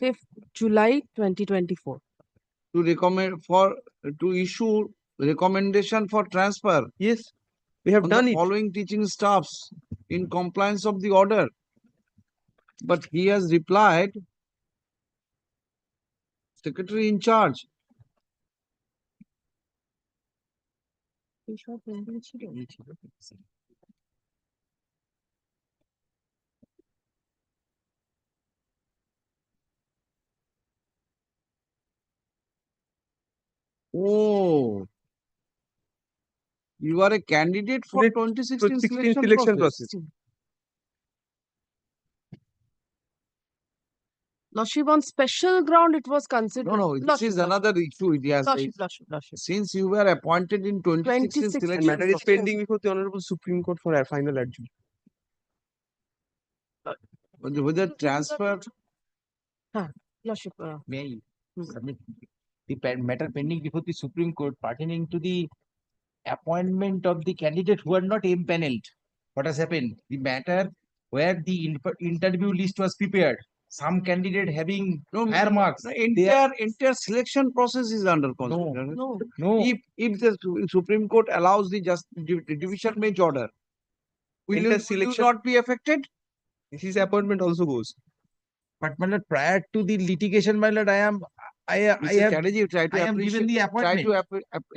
5th July 2024. To recommend to issue recommendation for transfer. Yes, we have done the it. Following teaching staffs in compliance of the order. But he has replied, Secretary in charge. Oh, you are a candidate for 2016 selection process. Lordship, on special ground, it was considered. No, this is another issue. It has Lordship. Since you were appointed in 2016 26 selection Matter is process. pending before the Honorable Supreme Court for a final adjudication. Whether transfer. Lordship. May I submit the matter pending before the Supreme Court pertaining to the appointment of the candidate who are not empaneled. What has happened? The matter where the interview list was prepared. Some candidate having higher marks. The entire selection process is under consideration. No. If the Supreme Court allows the division bench order, will you not be affected? His appointment also goes. But my lord, prior to the litigation, my lord, I am given the appointment. Try to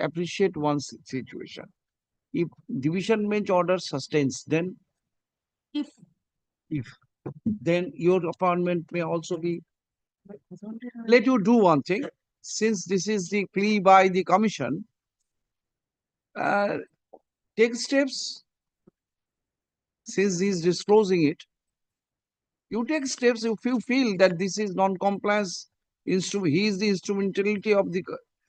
appreciate one situation. If division bench order sustains, then if then your appointment may also be. Let you do one thing. Since this is the plea by the commission, take steps. Since he is disclosing it, you take steps if you feel that this is non-compliance. He is the instrumentality of the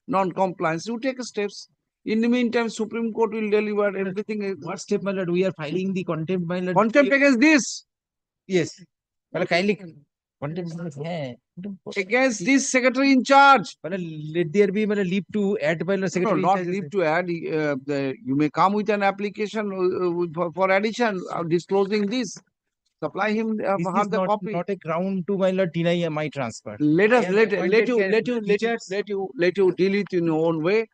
non-compliance. You take steps. In the meantime, Supreme Court will deliver everything. What step, my lord? We are filing the contempt, my lord. Contempt against this. Yes. Well, kindly contempt against this secretary in charge. Well, let there be leave to add by the secretary. No, not leave to add. You may come with an application for addition disclosing this. Supply him This is not a ground to deny my transfer. Let you deal it in your own way.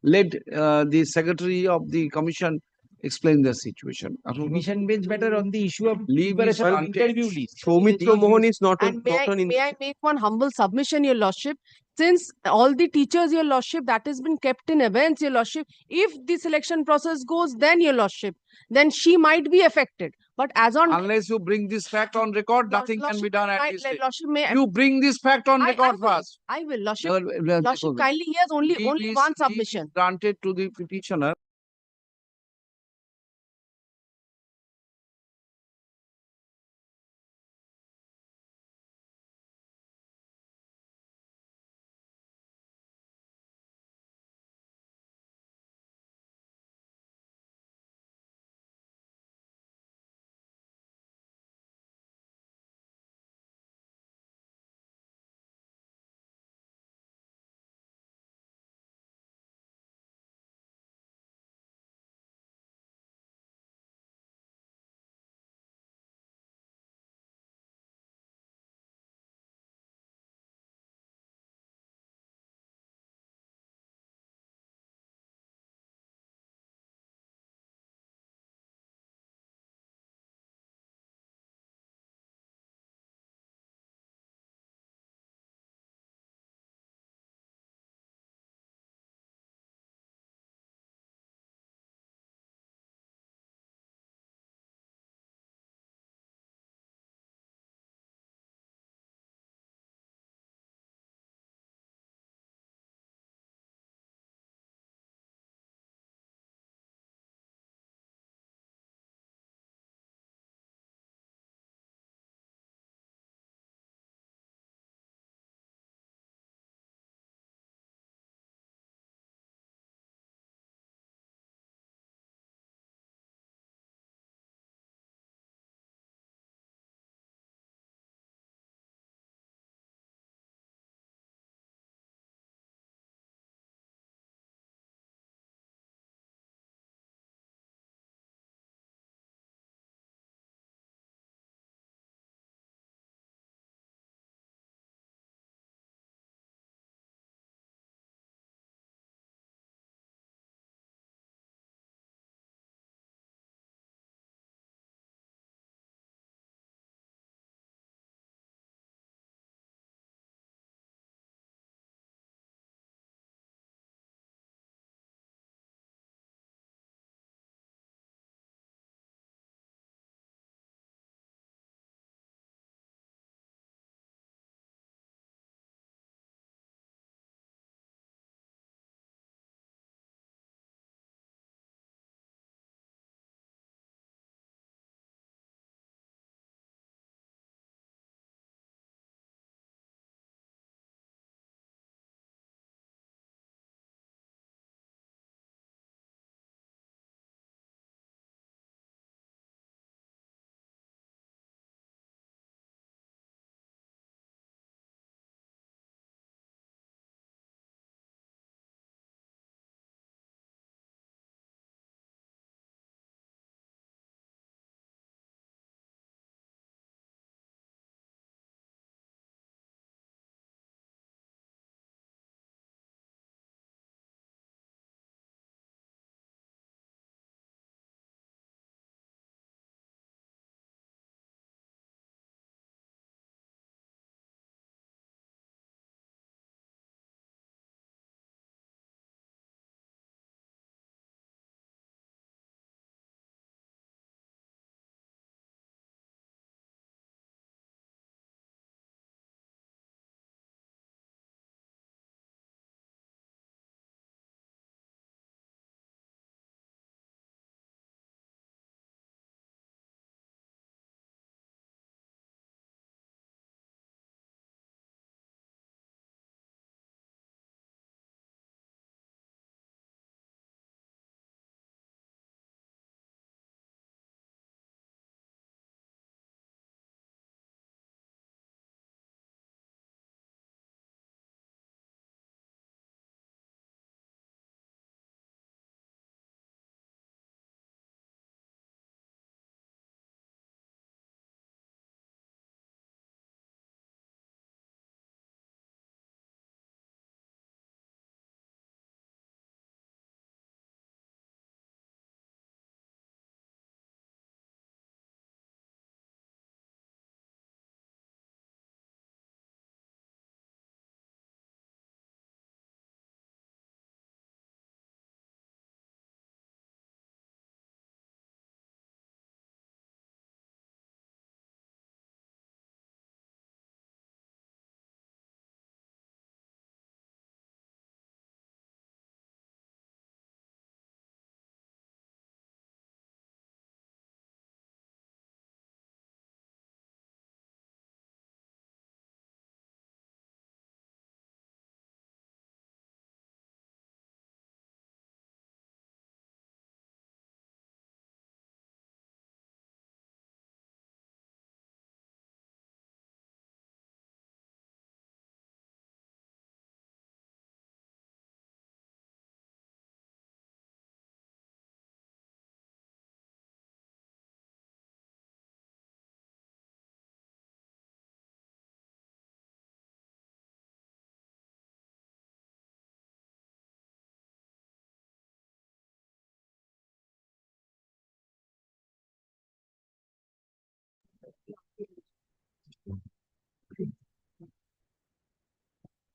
Let the secretary of the commission explain the situation. Commission bench matter on the issue of liberation interview list. Soumitra Mohan is not And may I make one humble submission, your lordship? since all the teachers, your lordship, that has been kept in abeyance, your lordship. If the selection process goes, then your lordship, then she might be affected. But as on Unless you bring this fact on record, nothing can be done at this stage. lordship, may You bring this fact on record first. I will, lordship. Well, Lordship, kindly, he has only leave is- one leave is submission. Granted to the petitioner.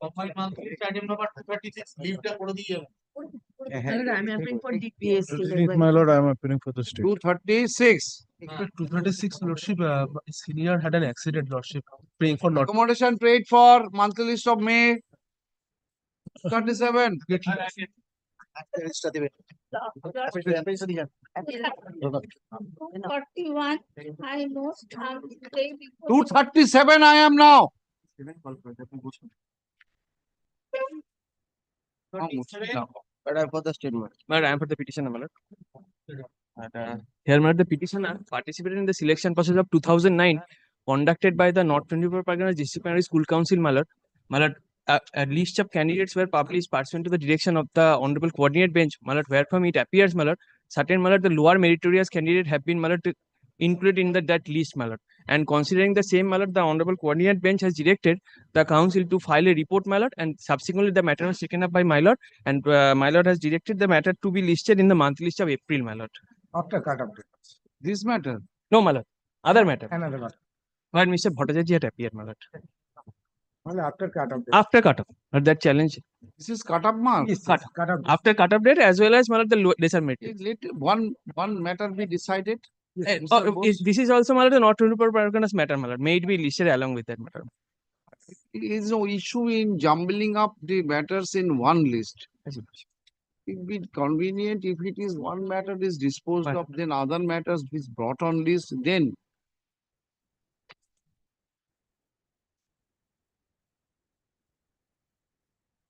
I'm applying for DPS. My lord, I am appearing for the state. 236. 236, Lordship, senior had an accident, Lordship, praying for not. Accommodation paid for monthly list of May. 37. 41. I most have paid 237 I am now. But I am for the statement. But I am for the petitioner, my lord. Here, my lord, the petitioner participated in the selection process of 2009 conducted by the North 24 Parganas District Primary School Council, my lord. My lord, a list of candidates were published pursuant to the direction of the Honorable Coordinate Bench, my lord, wherefrom it appears, my lord, certain, my lord, the lower meritorious candidate have been, my lord, included in that list, my lord. And considering the same, my lord, the Honorable Coordinate Bench has directed the council to file a report, my lord, and subsequently the matter was taken up by my lord, and my lord has directed the matter to be listed in the monthly list of April, my lord. After cut of date. This matter? No, my lord. Other matter. Another matter. Where Mr. Bhattacharya had appeared, my lord. Only after cut of date. After cut-off, that challenge. This is cut-off mark. Yes, Cut. cut of date. After cut-off date as well as, my lord, the lesser merit. Let one matter be decided. This is also, my lord, the North 24 Parganas matter, my lord. May it be listed along with that matter. There is no issue in jumbling up the matters in one list. It be convenient if it is one matter is disposed of, then other matters is brought on list, then.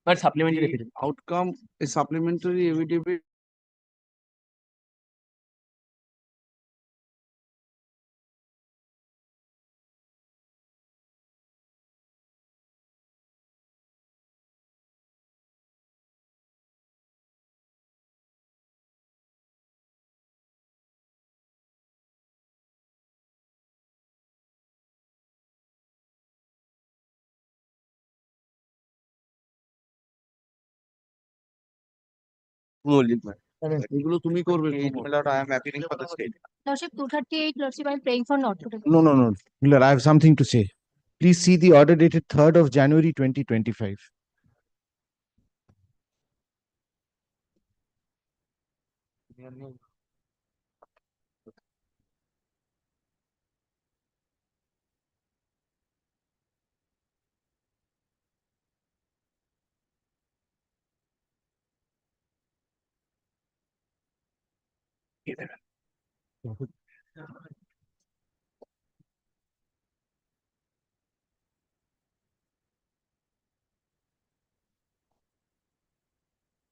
But supplementary affidavit. Outcome, a supplementary affidavit. এগুলো তুমি করবে। I am appealing for the state. Lordship 238, Lordship, I'm praying for not to. No. Miller, I have something to say. Please see the order dated 3rd of January 2025.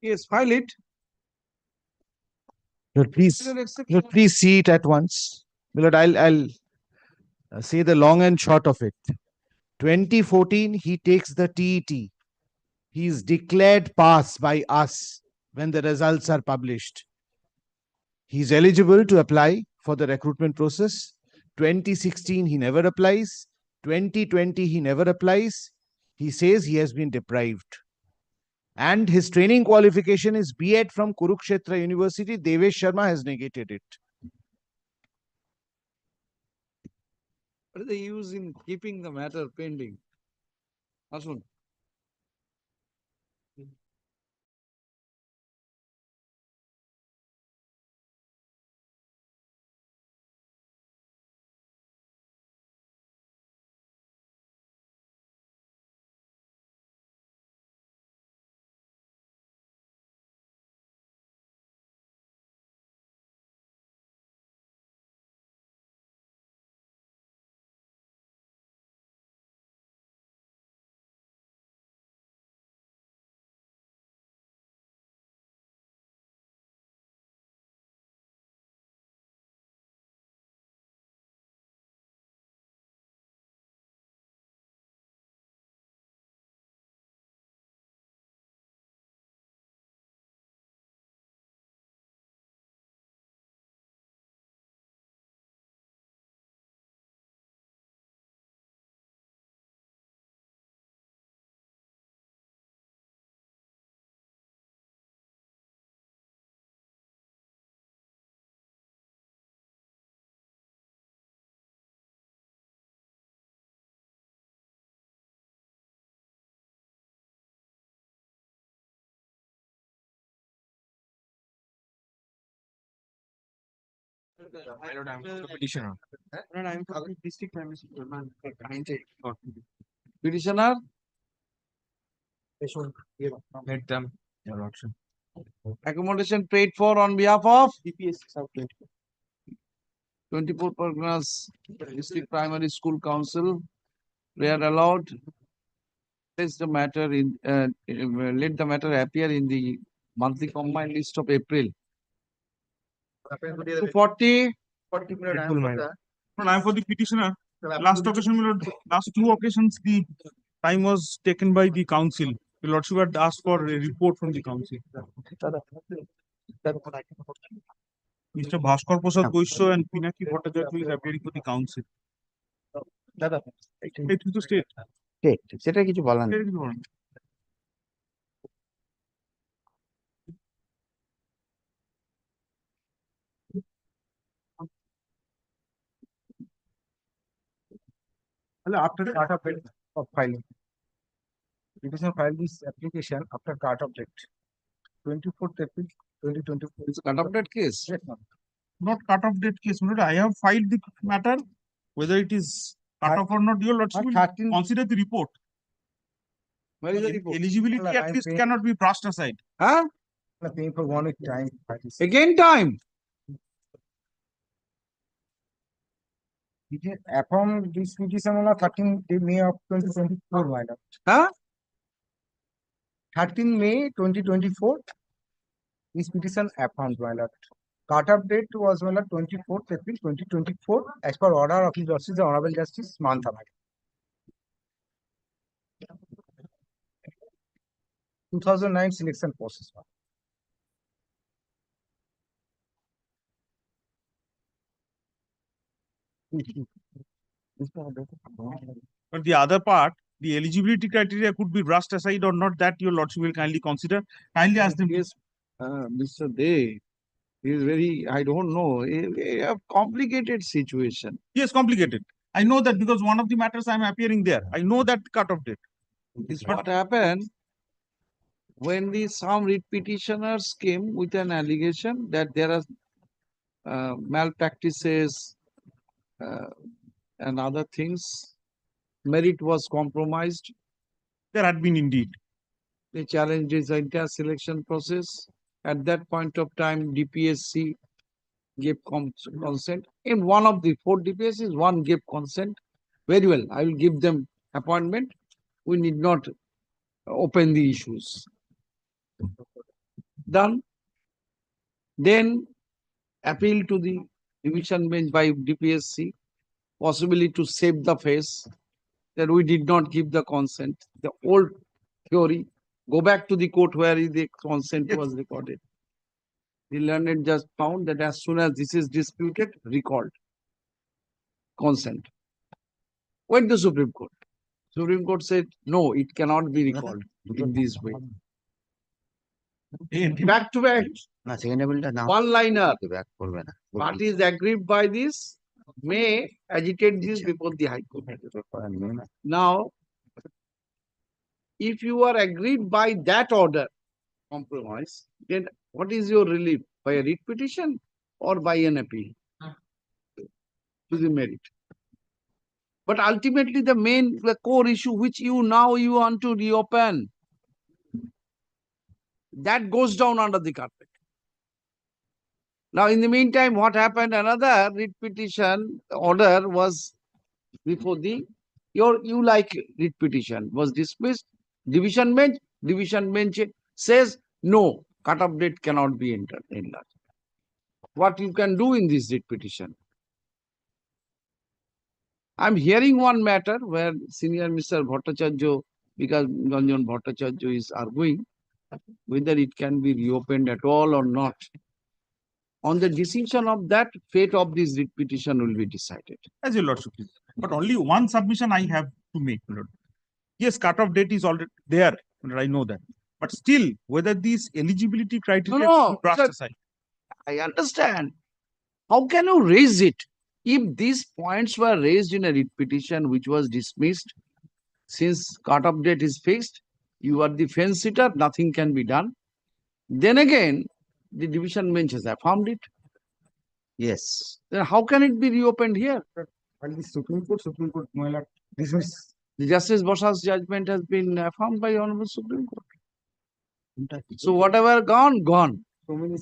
Yes, file it. Lord, please see it at once. Lord, I'll say the long and short of it. 2014, he takes the TET. He is declared pass by us when the results are published. He is eligible to apply for the recruitment process. 2016, he never applies. 2020, he never applies. He says he has been deprived. And his training qualification is B.Ed from Kurukshetra University. Devesh Sharma has negated it. What is the use in keeping the matter pending? Asun. Petitioner. Petitioner, Let them, your lordship. accommodation paid for on behalf of 24 Parganas District Primary School Council. They are allowed. Let the matter let the matter appear in the monthly combined list of April. 240. No, I'm for the petitioner. Last occasion, my lord, last two occasions, the time was taken by the council. The lordship had asked for a report from the council. Mr. Bhaskar Prasad Boisho and Pinaki Bhattacharya is appearing for the council. It is the state. সেটা কিছু বলার নেই। State is one. After the cut-off date of filing, petitioner filed this application after cut-off date, 24th April 2024. It's a cut-off date case. Yes, ma'am. Not cut-off date case, my lord. I have filed the matter, whether it is cut off or not, your lordship will consider the report. Where is the report? Eligibility Well, at I'm least paying- cannot be brushed aside. Huh? I'm paying for 1 week time. Again time. Upon this petition on 13th May of 2024, my lord. Huh? 13 May 2024. This petition upon, my lord. Cut-off date was, my lord, 24th April 2024, as per order of His Lordship, the Honorable Justice Manthamari. 2009 selection process. But the other part, the eligibility criteria could be brushed aside or not, that your lordship will kindly consider. Kindly ask them. Yes, Mr. Day is very, I don't know, a complicated situation. Yes, complicated. I know that because one of the matters I'm appearing there. I know that cut-off date. This what happened when some writ petitioners came with an allegation that there are malpractices and other things. Merit was compromised. There had been indeed. They challenged the entire selection process. At that point of time, DPSC gave consent. In one of the 4 DPSCs, one gave consent. Very well, I will give them appointment. We need not open the issues. Done. Then appeal to the division bench by DPSC, possibly to save the face, that we did not give the consent. The old theory, go back to the court where the consent was recorded. The learned judge found that as soon as this is disputed, recalled consent. Went to Supreme Court. Supreme Court said, no, it cannot be recalled in this way. Back to back. One liner. Parties aggrieved by this may agitate this before the High Court. Now, if you are agreed by that order, compromise, then what is your relief? By a writ petition or by an appeal to the merit? But ultimately, the core issue which you want to reopen, that goes down under the carpet. Now, in the meantime, what happened? Another writ petition order was before you like writ petition was dismissed. Division bench says no, cut-off date cannot be entered. What you can do in this writ petition? I'm hearing one matter where senior Mr. Bhattacharya, because Ranjan Bhattacharya is arguing whether it can be reopened at all or not. On the decision of that, fate of this writ petition will be decided. As your lordship please. But only one submission I have to make, my lord. Yes, cut-off date is already there. I know that. But still, whether these eligibility criteria No, brushed sir, aside. I understand. How can you raise it? If these points were raised in a writ petition which was dismissed, since cut-off date is fixed, you are the fence sitter, nothing can be done. Then again, the division bench has affirmed it. Yes. Then how can it be reopened here? And the Supreme Court, my lord, dismiss. The Justice Bosha's judgment has been affirmed by Honorable Supreme Court. So whatever gone, gone. So many,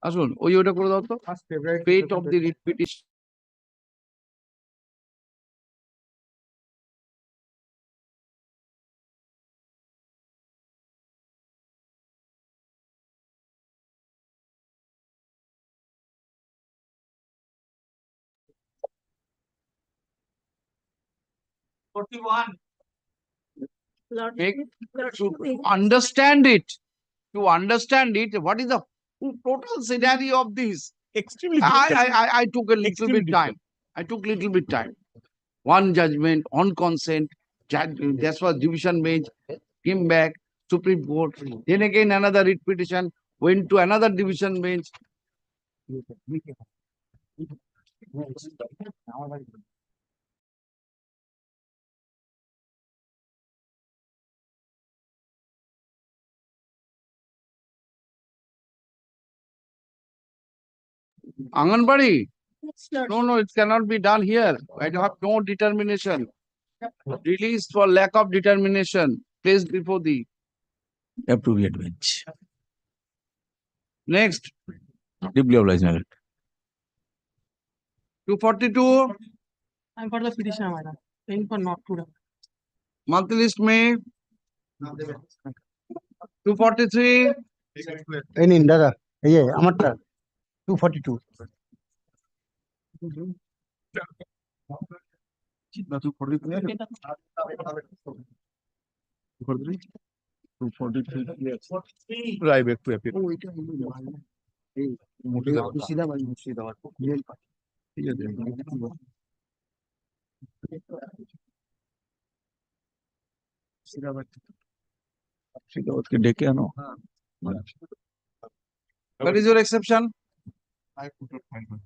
আসুন ওই ওটা করে দাও তো first February. fate of the writ petition. To understand it, what is the total scenario of this? Extremely. I took a little bit time. I took little bit time. One judgment on consent. That's was division bench. Came back Supreme Court. Then again another writ petition went to another division bench. Anganwadi? No, it cannot be done here. I have no determination. Released for lack of determination. Placed before thee. Appropriate bench. Next. Deeply obliged, my lord. 242. I'm for the petition, madam. Paying for not to. Monthly list May. 243. এই নিন দাদা, এই যে আমারটা 242 Right back to appeal. Murshidabad ঠিক আছে মুর্শিদাবাদকে ডেকে আনো। What is your exception? I could not find one.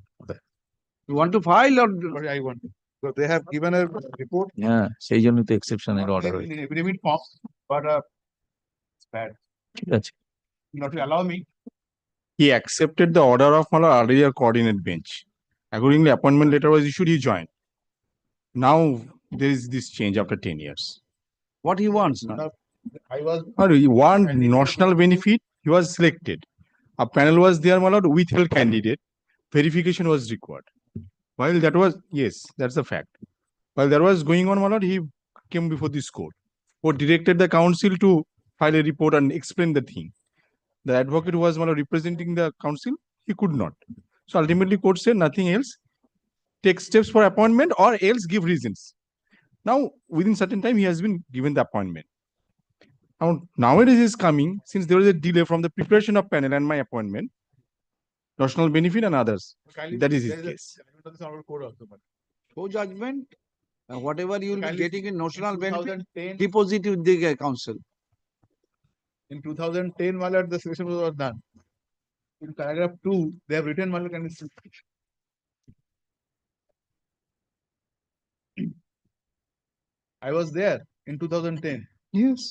You want to file or? Sorry, I want to. So they have given a report. Yeah, সেই জন্য তো exception এর order In affidavit form, but it's bad. ঠিক আছে। Not to allow me. He accepted the order of my earlier coordinate bench. Accordingly, appointment letter was issued, he joined. Now there is this change after 10 years. What he wants now? He want national benefit, he was selected. A panel was there, my lord, withheld candidate. Verification was required. While that was, yes, that's the fact. While that was going on, my lord, he came before this court. Court directed the council to file a report and explain the thing. The advocate who was representing the council, he could not. So ultimately, court said nothing else. Take steps for appointment or else give reasons. Now, within certain time, he has been given the appointment. Now, nowadays is coming, since there was a delay from the preparation of panel and my appointment, national benefit and others. That is his case. So judgment, whatever you will be getting in national benefit, deposit with the council. In 2010, my lord, the selection was done. In paragraph 2, they have written, my lord, and I was there in 2010. Yes.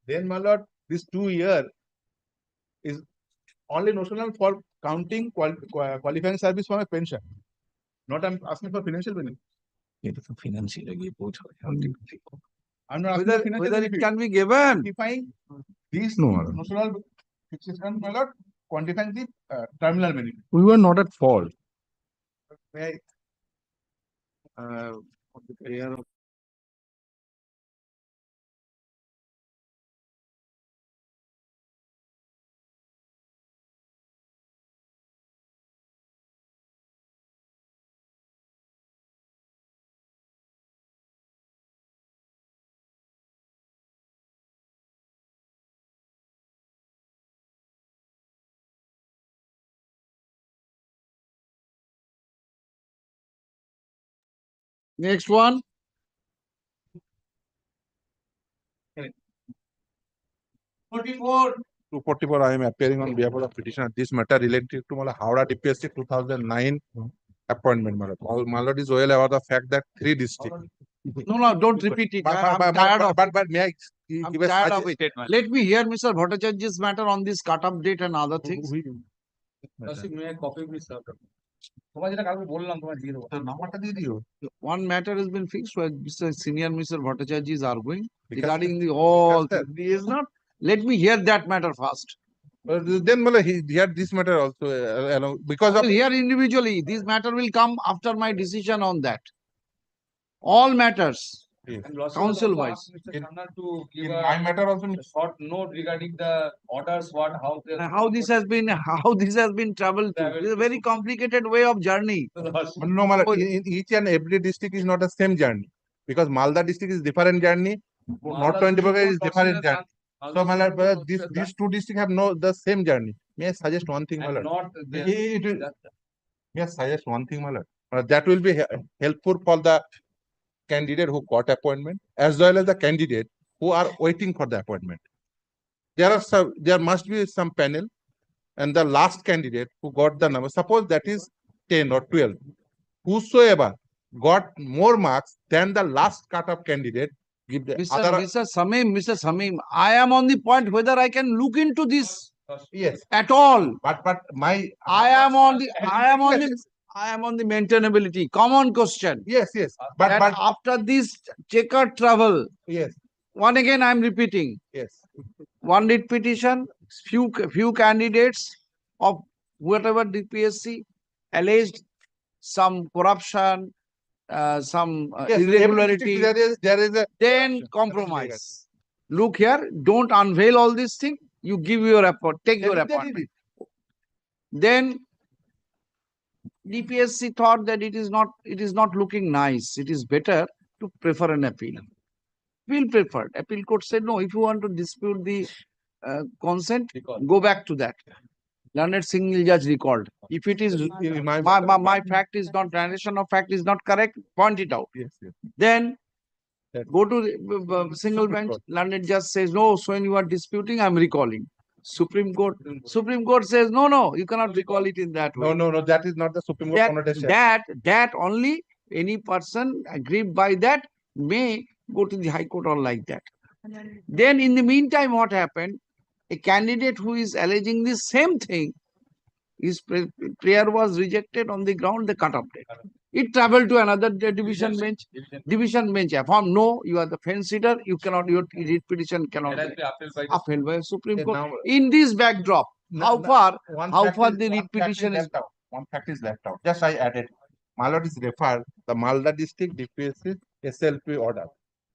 Then, my lord, this 2 year is only notional for counting qualifying service for my pension. Not I'm asking for financial benefit. Financial I'm not asking Whether it can be given. Quantifying these notional fixation, my lord, quantifying the terminal benefit. We were not at fault. May I, On the prayer of next one. 244, I am appearing on behalf of the petitioner. This matter related to Howrah DPSC 2009 appointment. My lord is well aware of the fact that 3 districts. No, don't repeat it. I'm tired of but may I I'm give a tired of it. suggested matter. Let me hear Mr. Bhattacharya's matter on this cut-off date and other things. One matter has been fixed where Mr. Senior Mr. Bhattacharya is arguing regarding the all. He is not. Let me hear that matter first. Then he had this matter also along because I of will hear individually. This matter will come after my decision on that. All matters, council wise. To give in a my matter also. short note regarding the orders, How this has been traveled to. It is a very complicated way of journey. No, in each and every district is not the same journey because Malda district is different journey. North 24 is different journey. So, these two districts have the same journey. May I suggest one thing, my lord? May I suggest one thing, my lord? That will be helpful for the candidate who got appointment as well as the candidate who are waiting for the appointment. There must be some panel, and the last candidate who got the number, suppose that is 10 or 12, whosoever got more marks than the last cut-off candidate, give the Mr. Samim, I am on the point whether I can look into this. Yes. At all. But I am on the maintainability. Common question. Yes. But after this checkered travel. Yes. One again I am repeating. Yes. One writ petition, few candidates of whatever DPSC alleged some corruption, some irregularity. There is a then compromise. Look here, don't unveil all these things. You give your effort, take your appointment. Then DPSC thought that it is not looking nice. It is better to prefer an appeal. Appeal preferred. Appeal court said no. If you want to dispute the consent, go back to that. Learned single judge recalled. If it is my fact is not translation of fact is not correct, point it out. Yes. Then go to the single bench. Learned judge says no. So when you are disputing, I am recalling. Supreme Court says no. You cannot recall it in that way. No. That is not the Supreme Court connotation. That only any person aggrieved by that may go to the High Court or like that. Then in the meantime, what happened? A candidate who is alleging the same thing, his prayer was rejected on the ground the cut-off date. It traveled to another division bench. Division bench affirmed, no, you are the fence sitter. You cannot, your writ petition cannot be upheld by Supreme Court. In this backdrop, how far the writ petition is. One fact is left out. Just I added. Malad is referred the Malda district DPSC SLP order.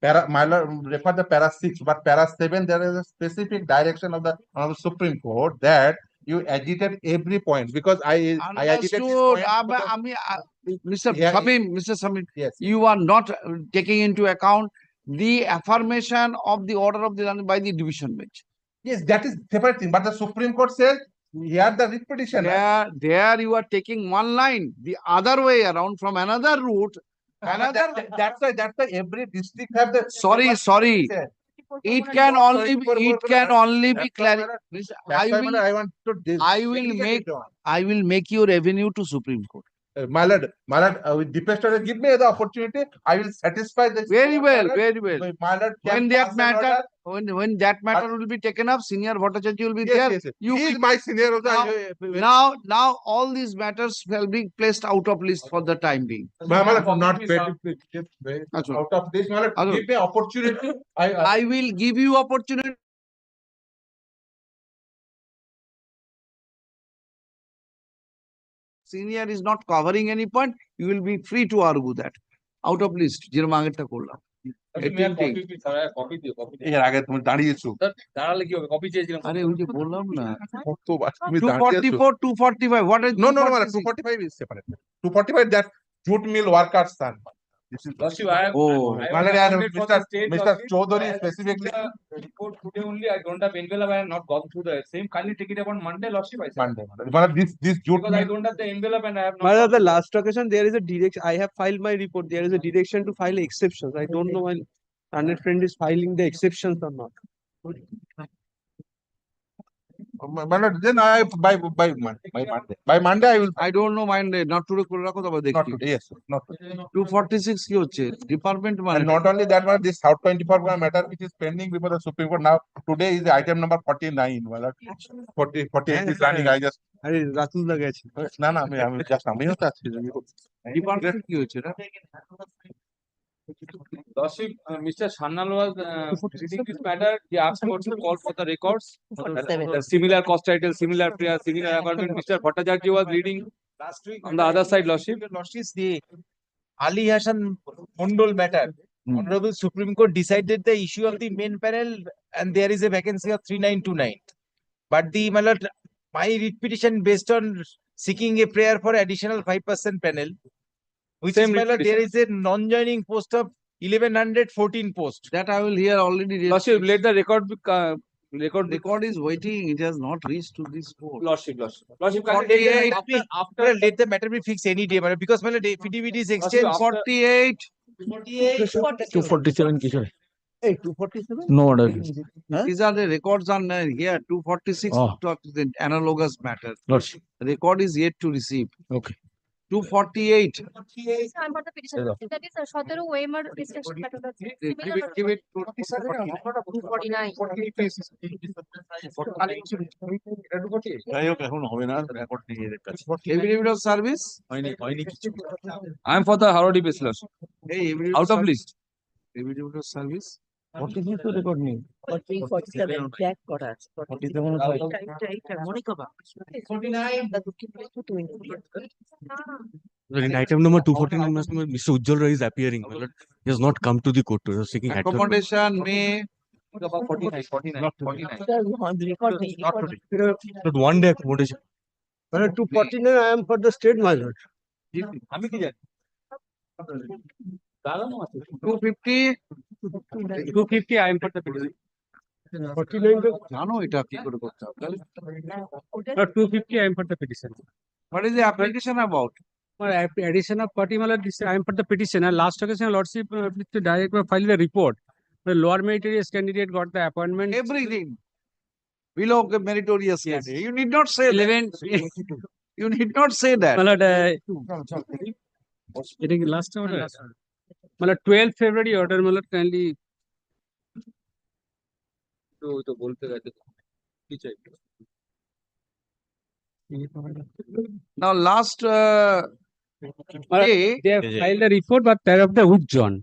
Refer the para 6, but para 7 there is a specific direction of the Supreme Court that you agitate every point because I agitate this point. Mr. Samim, yes. You are not taking into account the affirmation of the order of the land by the division bench. Yes, that is separate thing. But the Supreme Court says here the writ petition. There you are taking one line, the other way around from another route. That's why every district have the. Sorry. It can only be clarified. I will make your revenue to Supreme Court. My lord, with deepest order, give me the opportunity. I will satisfy this. Very well. My lord, when that matter will be taken up, Senior Bhattacharya will be there. Yes. He is my senior. Now all these matters will be placed out of list for the time being. Not out of this. Give me opportunity. I will give you opportunity. Senior is not covering any point. You will be free to argue that. Out of list. যেরকম আগেরটা করলাম। এর আগে তুমি দাঁড়িয়েছো। দাঁড়ালে কি হবে? Copy চেয়েছিলাম। আরে ওই যে বললাম না। কতবার তুমি 244, 245. What is 245 is separate. 245 that jute mill workers son. This is Mr. Chaudhary specifically. Report today only. I don't have envelope. I have not gone through the same. Kindly take it upon Monday, Lordship. Monday. This jute because I don't have the envelope and I have not. The last occasion there is a direction. I have filed my report. There is a direction to file exceptions. I don't know when Learned friend is filing the exceptions or not. My lord, then by Monday I will. I don't know Monday. Not today. Not today. Yes, not today. 246 কি হচ্ছে? Department মানে. And not only that one, this South 24 matter which is pending before the Supreme Court now. Today is the item number 49. My lord. 48 is running. I just. আরে রাতুল দা গেছে। না না আমি just আমিও তো আছি। Department কি হচ্ছে না? Lordship, Mr. Sannal was reading this matter. He asked for to call for the records. Similar cost title, similar prayer, similar appointment. Mr. Bhattacharya was reading Last week on the other side, Lordship. Lordship, the Ali Hassan HON'BLE matter. Honorable Supreme Court decided the issue of the main panel and there is a vacancy of 3929. But the my writ petition based on seeking a prayer for additional 5% panel, which Same is there is a non-joining post of 1114 post. That I will hear already. Lordship, let the record be, Record is waiting. It has not reached to this court. Lordship. After let the matter be fixed any day, because the affidavit is exchanged. 48. 247 কিসের? Hey, 247? No order. These are the records on here. 246 the analogous matter. Lordship. Record is yet to receive. Okay. 248. I'm for the petition. That is a Shotero Weimer discussion matter. Give it. 249. Affidavit of service. I am for the Harodi base, Lordship. Hey, Out of list. Affidavit of service. What is this record name? 47 check করা আছে। 49. In item number 249, Mr. Ujjwal Rai is appearing. My lord, he has not come to the court. He was seeking adjournment. Accommodation may. 49. Not one day accommodation. 249, I am for the state, my lord. আমি কি জানি? 250. 250, I am for the petition. 49 জানো এটা কি করে করতে হবে? 250, I am for the petition. What is the application about? Addition of particular, I am for the petitioner. Last occasion, Lordship, the director filed a report. The lower meritorious candidate got the appointment. Everything. Below meritorious candidate. You need not say 11. You need not say that. It is last order. 12 February order, kindly. তো বলতে গেছে কি চাই? Now last they have filed a report, but that of the withdrawn.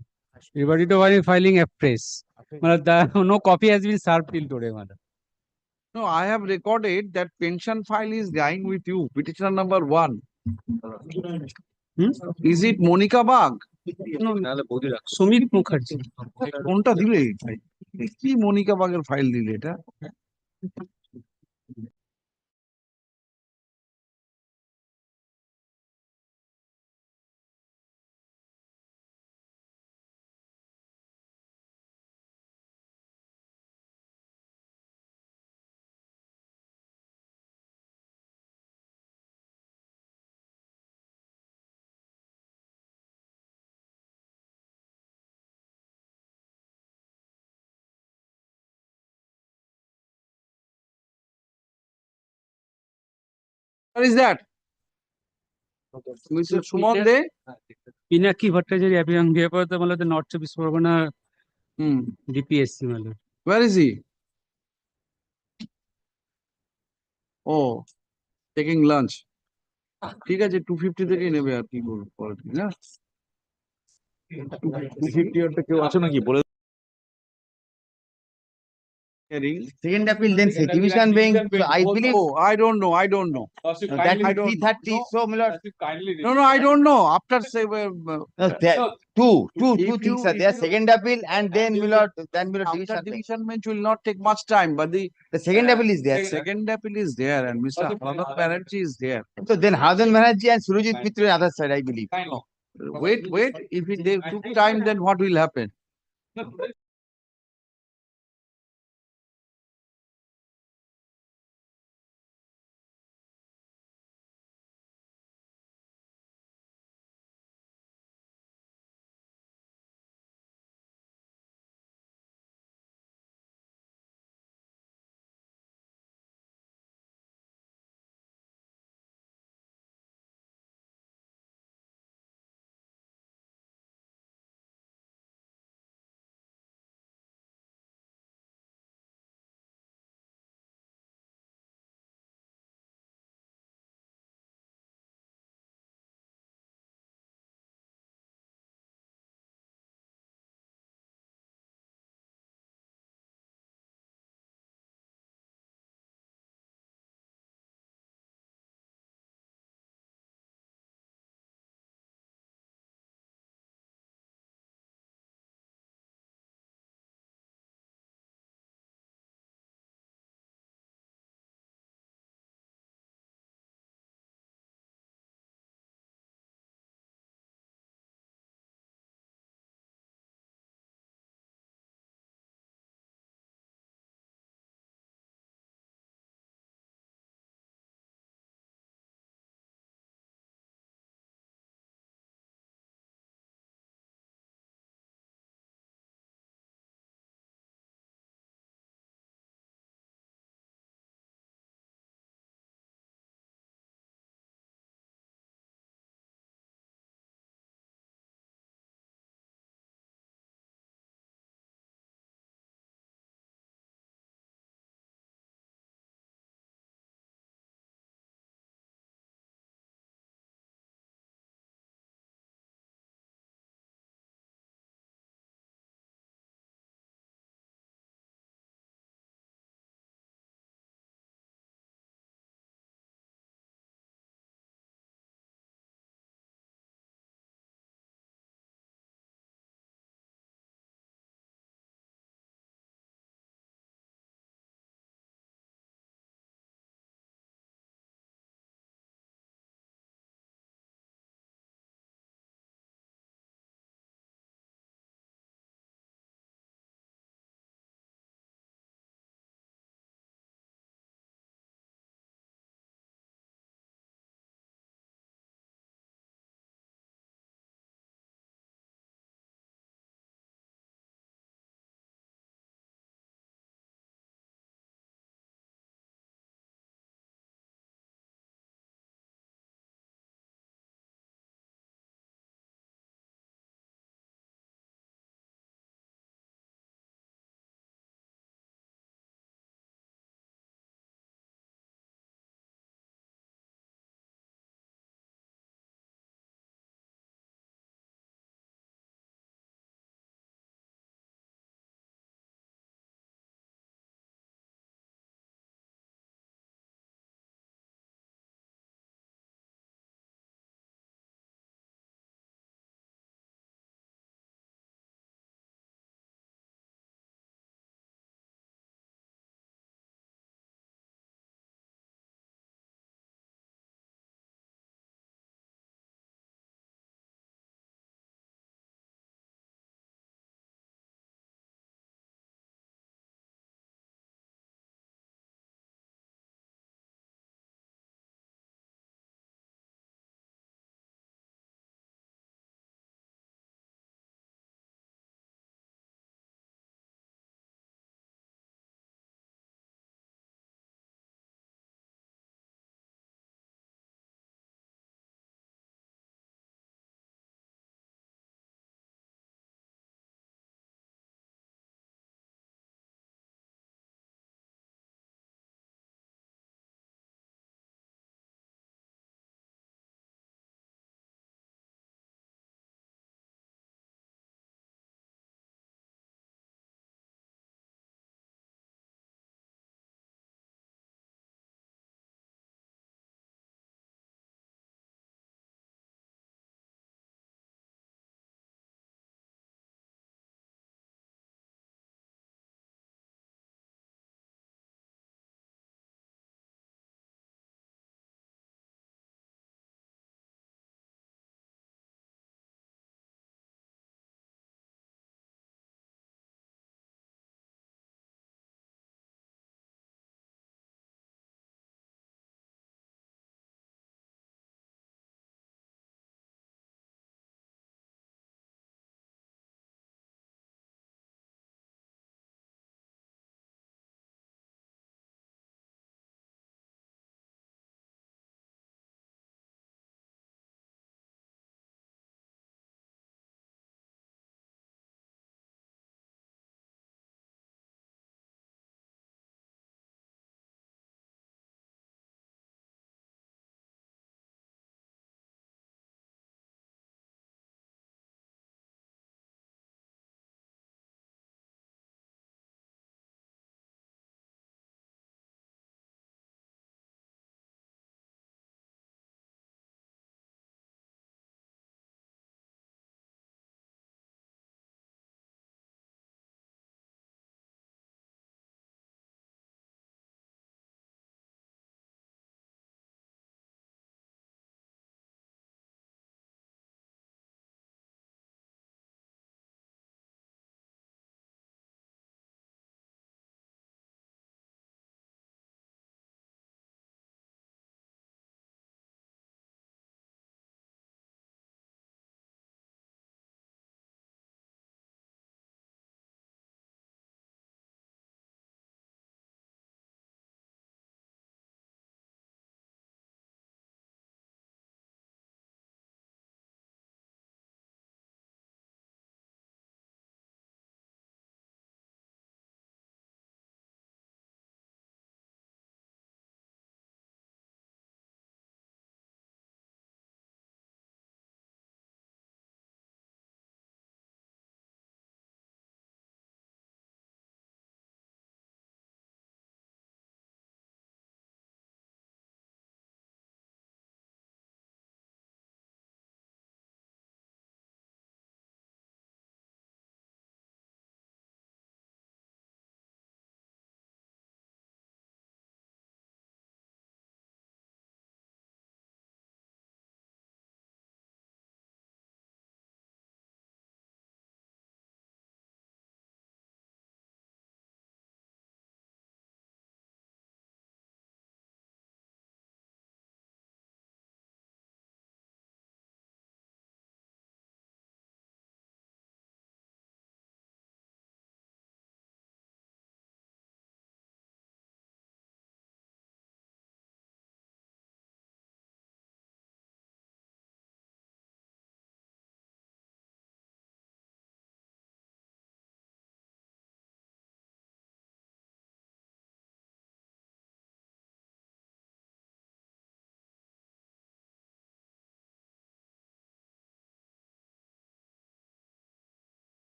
Everybody to filing a press. No copy has been served till today, madam. No, I have recorded that pension file is lying with you. Petitioner number 1. Is it Monica Bagh? No, Sumit Mukherjee. কোনটা দিলে? কি মনিকা বাগের file দিলে এটা? What is that? Mr. Suman De? Pinaki Bhattacharya appearing here for the North Chobis Pargana DPSC. Where is he? Oh, taking lunch. ঠিক আছে 250 থেকেই নেবে আর কি করব না 250 এর কেউ আছে নাকি বলে Second appeal, then division being, so I believe. Oh, I don't know. That is 330. So, my lord. No, I don't know. After say, Two things are there. Second appeal and then, my lord, after division bench will not take much time, but the second appeal is there. Second appeal is there, and Mr. Pranab Banerjee is there. So then Hasan Banerjee and Surajit Mitra on the other side, I believe. Wait. If they took time, then what will happen?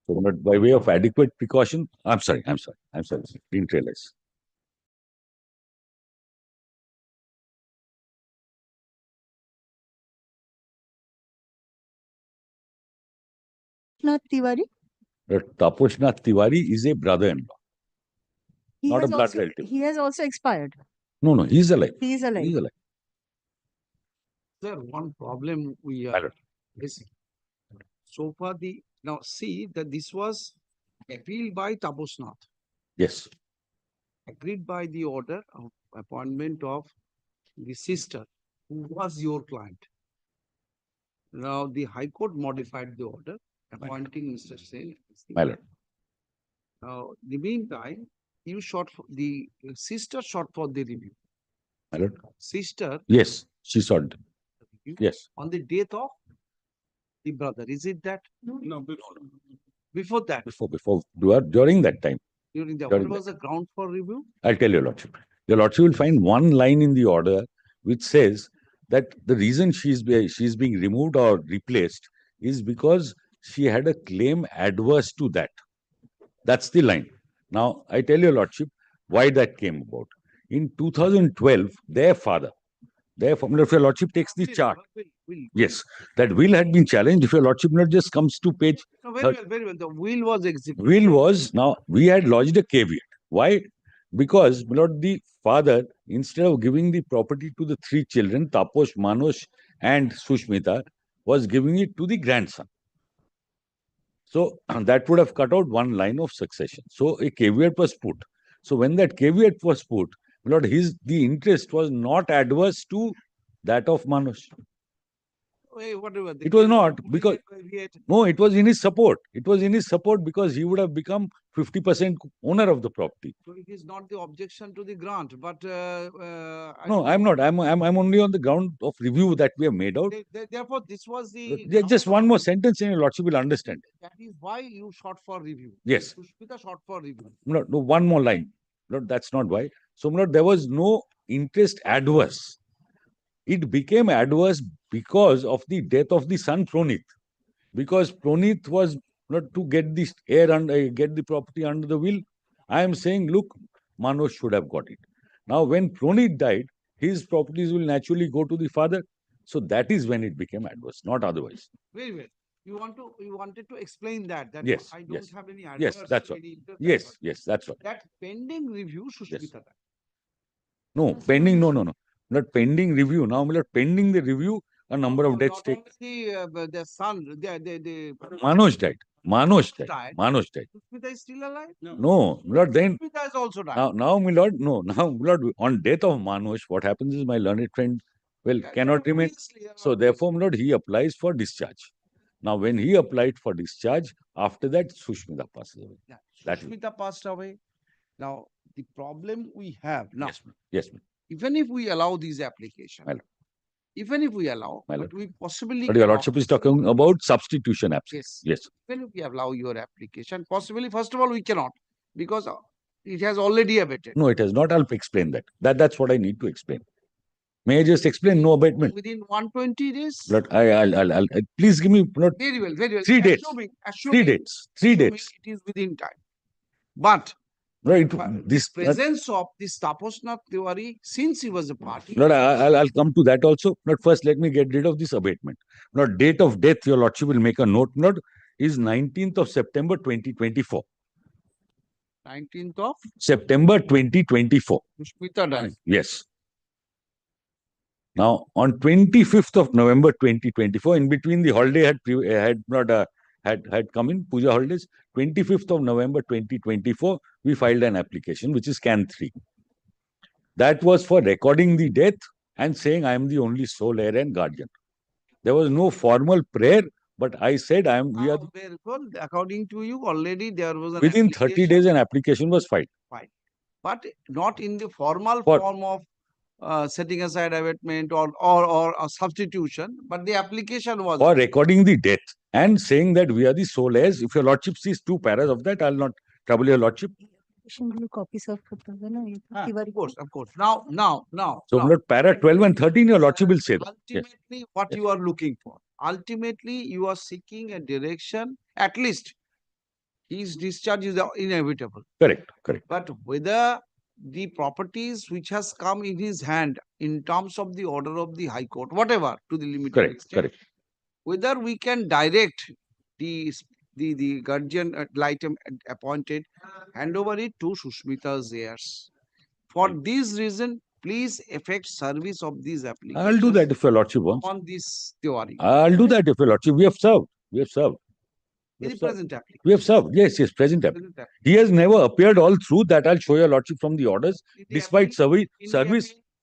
So, but by way of adequate precaution, I'm sorry, didn't realize. Nath Tiwari. Taposhnath Tiwari is a brother-in-law, not a blood relative. He has also expired. No, he's alive. He is alive. He's alive. Sir, one problem we are facing. So far, now see that this was appealed by Taposnath. Yes. Agreed by the order of appointment of the sister who was your client. Now the High Court modified the order appointing Mr. Sen. My lord. Now, the meantime, you the sister sought for the review. My lord. Sister. Yes, she sought. Yes. On the death of the brother, is it that? No. Before that. During that time. What was the ground for review? I'll tell your lordship. Your lordship will find one line in the order which says that the reason she's being removed or replaced is because she had a claim adverse to that. That's the line. Now, I tell your lordship why that came about. In 2012, their father, if your lordship takes the chart, yes, that will had been challenged. If your lordship not just comes to page. No, very well. The will was executed. Will was, now we had lodged a caveat. Why? Because my lord, the father, instead of giving the property to the three children, Taposh, Manosh, and Sushmita, was giving it to the grandson. So that would have cut out one line of succession. So a caveat was put. So when that caveat was put, my lord, the interest was not adverse to that of Manosh. Whatever. It was not because no, it was in his support. It was in his support because he would have become 50% owner of the property. So it is not the objection to the grant, but no, I'm not. I'm only on the ground of review that we have made out. Therefore, this was the. Just one more sentence, and your lordship will understand. That is why you sought for review. Yes. Sushmita sought for review. No, one more line. No, that's not why. So, there was no interest adverse. It became adverse because of the death of the son Pronit. Because Pronit was not to get this heir and get the property under the will. I am saying, look, Manosh should have got it. Now, when Pronit died, his properties will naturally go to the father. So that is when it became adverse, not otherwise. Very well. You wanted to explain that yes, I don't have any adverse. Yes, that's what. Yes, that's what. That pending review, Sushmita. Yes. No, pending, no. Not pending review. Now, pending the review, a number of deaths take. The son, the Manosh died. Manosh died. Sushmita is still alive? No, Lord, then. Sushmita has also died. Now, my lord, no. Now, my lord, on death of Manosh, what happens is my learned friend, cannot remain. So, therefore, my lord, he applies for discharge. Now, when he applied for discharge, after that, Sushmita passes away. Yeah. Sushmita passed away. Now, the problem we have now. Yes, ma'am. Even if we allow these applications, even if we allow, but we possibly. But your lordship is talking about substitution absence. Yes. Even if we allow your application, possibly, first of all, we cannot because it has already abated. No, it has not. I'll explain that. That's what I need to explain. May I just explain? No abatement. Within 120 days. But I'll please give me. Very well, very well. 3 days. Assuming 3 days. It is within time. But. Right. This presence of this Taposnath Tiwari, since he was a party. Lord, I'll come to that also. But first, let me get rid of this abatement. Lord, date of death, your lordship will make a note. Lord, is 19th of September 2024. 19th of September 2024. Sushmita died. Yes. Now, on 25th of November 2024, in between the holiday had come in, Puja holidays, 25th of November 2024, we filed an application, which is CAN 3. That was for recording the death and saying I am the only sole heir and guardian. There was no formal prayer, but I said we are. According to you, already there was an within 30 days an application was filed. But not in the formal form of setting aside abatement or a substitution, but the application was for recording the death and saying that we are the sole heirs. If your lordship sees 2 paras of that, I'll not trouble your lordship. Copies of Of course. Now. So, my lord, para 12 and 13, your lordship will say that. Yes. Ultimately, what you are looking for. Ultimately, you are seeking a direction, at least his discharge is inevitable. Correct, correct. But whether the properties which has come in his hand in terms of the order of the High Court, whatever, to the limited Correct, extent, correct. whether we can direct the guardian ad litem appointed, hand over it to Sushmita's heirs. For this reason, please effect service of these applications. I'll do that if your lordship wants. On this theory. I'll do that if your lordship. We have served. We have served. In the present application. We have served. Yes, yes, present application. He has never appeared all through that. I'll show your lordship from the orders, despite service.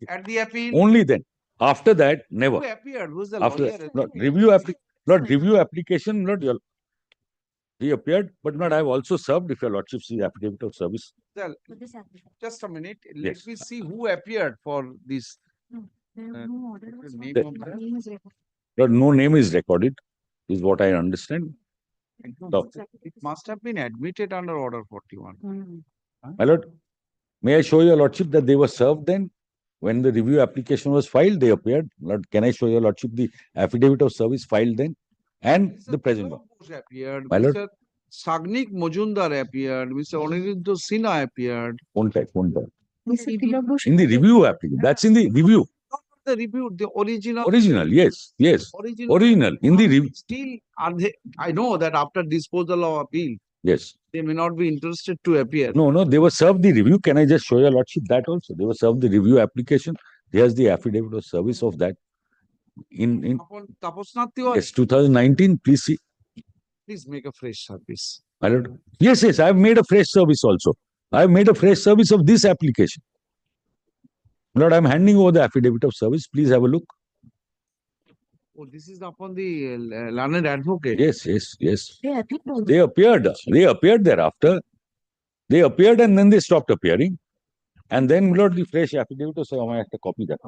At the appeal. Only then. After that, never. Who appeared? Who's the After lawyer? that, not review application, not your. He appeared, but not. I've also served. If your lordship sees affidavit of service. Well, just a minute. Yes. Let me see who appeared for this. Name of the- Lord, no name is recorded, is what I understand. So, It must have been admitted under order 41. my lord, may I show your lordship that they were served then? When the review application was filed, they appeared. Lord, can I show your lordship the affidavit of service filed then? And the present one. Appeared. My lord. Mr. Sagnik Mojumdar appeared. Mr. Aniruddha Sinha appeared. Won't take. In the review application. That's in the review. The review, the original. Original, yes, yes. Original. In the review. Still, are they? I know that after disposal of appeal, Yes. they may not be interested to appear. No, they were served the review. Can I just show your lordship that also? They were served the review application. There's the affidavit of service of that. In Tapasnath Tiwari, yes, 2019, please see. please make a fresh service. My lord. Yes, yes, I've made a fresh service also. I've made a fresh service of this application. Lord, I'm handing over the affidavit of service. Please have a look. Oh, this is upon the learned advocate. Yes, yes, yes. They appeared. They appeared thereafter. They appeared and then they stopped appearing. And then, Lord, the fresh affidavit of service, I have to copy that.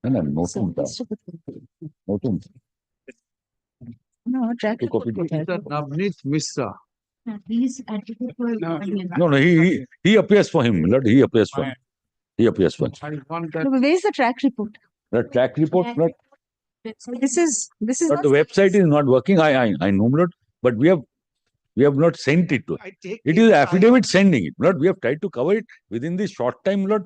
No, noting that. Noting. No, track To copy report. Mr. Navneet Mishra. Please advocate for. No, he appears for him, Lord. He appears for him. He appears for him. No, but where is the track report? The track report, Lord. This is But the website is not working. I know, Lord. But we have not sent it to him. It is affidavit sending it. Lord, we have tried to cover it within this short time, Lord.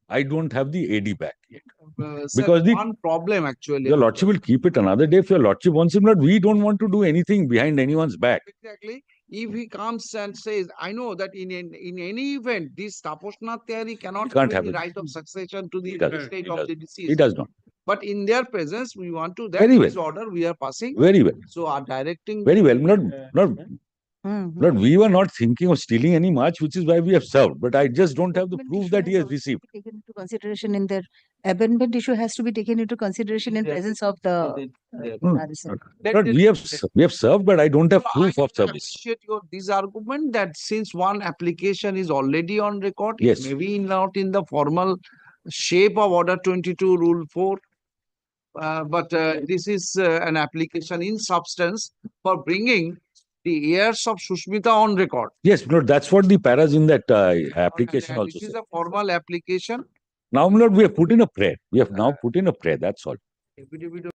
I don't have the AD back yet. Sir, Because the one problem actually. your lordship will keep it another day if your lordship wants him. Lord, we don't want to do anything behind anyone's back. Exactly. If he comes and says, I know that in any event, this Tapasnath theory cannot It can't have any happen. right of succession to the It doesn't. estate It of the doesn't. deceased. It does not. But in their presence, we want to that Very well. this order we are passing. Very well. So our directing. Very well. Lord, we were not thinking of stealing any march, which is why we have served. But I just don't have the proof that he has received. Taken into consideration in their abandonment issue has to be taken into consideration in presence of the RSL. Lord, we have served, but I don't have proof of service. Appreciate your this argument that since one application is already on record, Yes. maybe not in the formal shape of Order 22, Rule 4, but this is an application in substance for bringing the heirs of Sushmita on record. Yes, Lord, that's what the paras in that application also This is say. a formal application. Now, Lord, we have put in a prayer. We have now put in a prayer. That's all. Affidavit of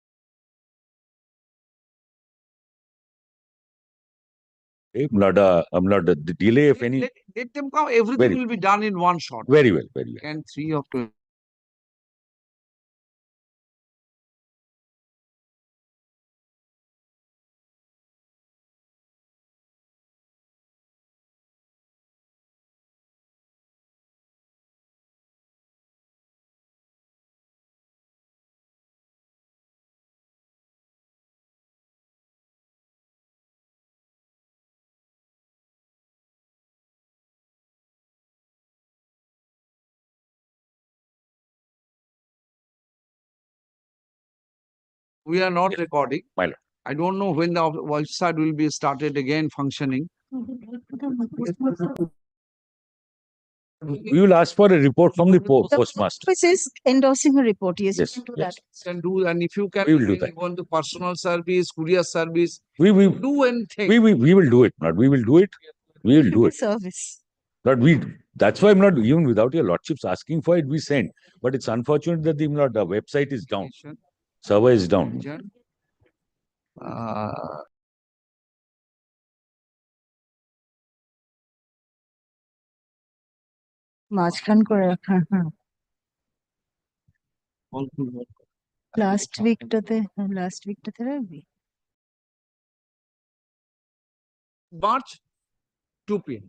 Lord, the delay, if any. Let them come. Everything Very- will be done in one shot. Very well, very well. And 3 of 20. We are not recording. My lord. I don't know when the website will be started again functioning. We will ask for a report from the postmaster. Office is endorsing a report. Yes, Yes, you can do yes. that. Can do, and if you can, We will do that. go on to personal service, courier service, We do anything. we will do it. Not we will do it. We will do it. Service. Not we. That's why I'm not even without your lordships asking for it. We send, but it's unfortunate that the website is down. Server is down. মাঝখান করে রাখা last উইকটাতে রাখবি March 2 p.m.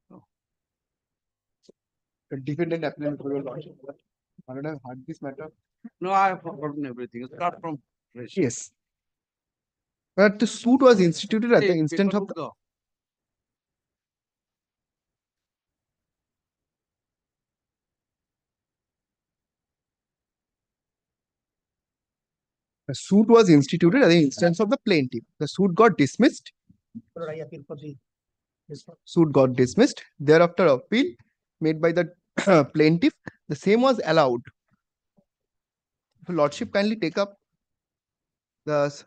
No. The defendant appellant for your lordship. I don't have heard this matter. No, I have forgotten everything. Start from fresh. Yes. But the suit was instituted at the instant of the suit was instituted at the instance of the plaintiff. The suit got dismissed. Suit got dismissed. Thereafter, appeal made by the plaintiff. The same was allowed. If lordship kindly take up the.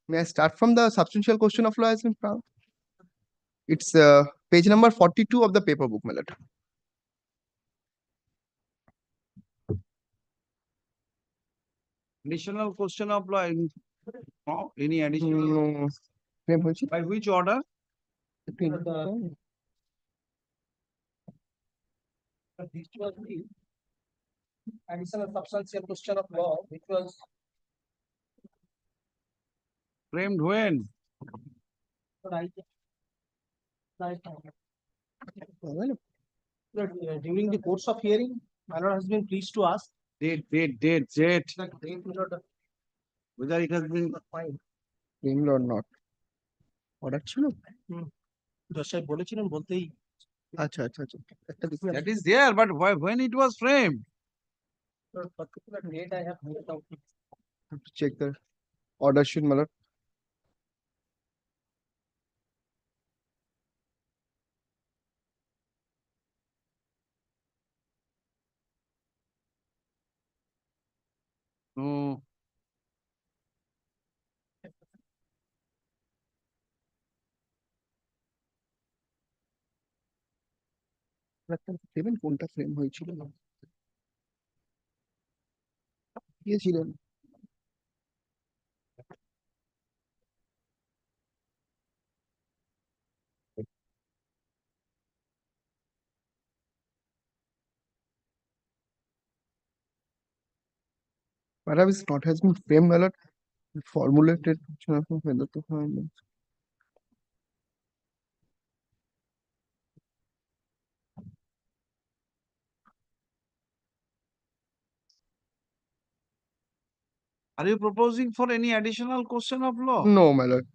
May I start from the substantial question of law as in found? It's page number 42 of the paper book, my lord. Additional question of law. No, any additional? No. Frame হয়েছে? By which order? This was the additional substantial question of law, which was Framed when? right. During the course of hearing, my lord has been pleased to ask. Date. Whether it has been Framed or not. Order ছিল? জজ সাহেব বলেছিলেন বলতেই আচ্ছা আচ্ছা আচ্ছা একটা দেখি that is there, but why, when it was framed? particular date I have noted out. have to check the order sheet, my lord. No. Seven কোনটা ফ্রেম হয়েছিল না ছিলেন perhaps not has been framed, my lord. Formulated whether to find Are you proposing for any additional question of law? no, my lord.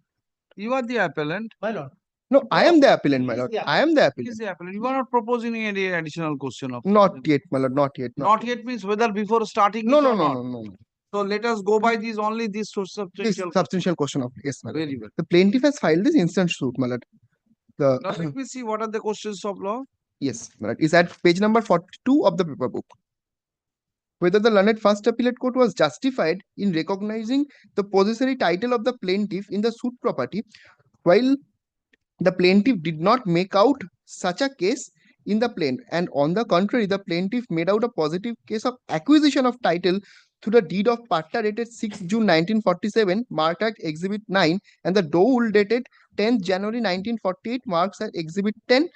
You are the appellant. My lord. No, I am the appellant, my He is lord. the I am the He appellant. is the appellant. You are not proposing any additional question of Not yet, my lord. Not yet. Not yet means whether before starting No, it no, or no, not. no, no, no. So let us go by these only this This substantial. substantial question of yes, my lord. Very well. The plaintiff has filed this instant suit, my lord. Now The let me see what are the questions of law. yes, my lord, is at page number 42 of the paper book. Whether the learned first appellate court was justified in recognizing the possessory title of the plaintiff in the suit property, while the plaintiff did not make out such a case in the plaint, and on the contrary, the plaintiff made out a positive case of acquisition of title through the deed of parta dated 6 June 1947, marked at Exhibit 9, and the dole dated 10th January 1948, marks at Exhibit 10,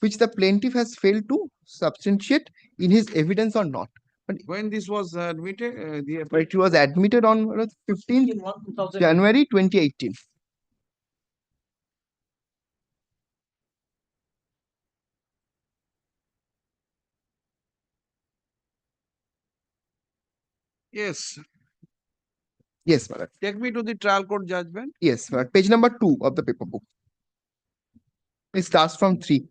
which the plaintiff has failed to substantiate in his evidence or not. When this was admitted, But it was admitted on 15th January 2018. yes. Yes, my lord. Take me to the trial court judgment. Yes, my lord. Page number 2 of the paper book. It starts from 3.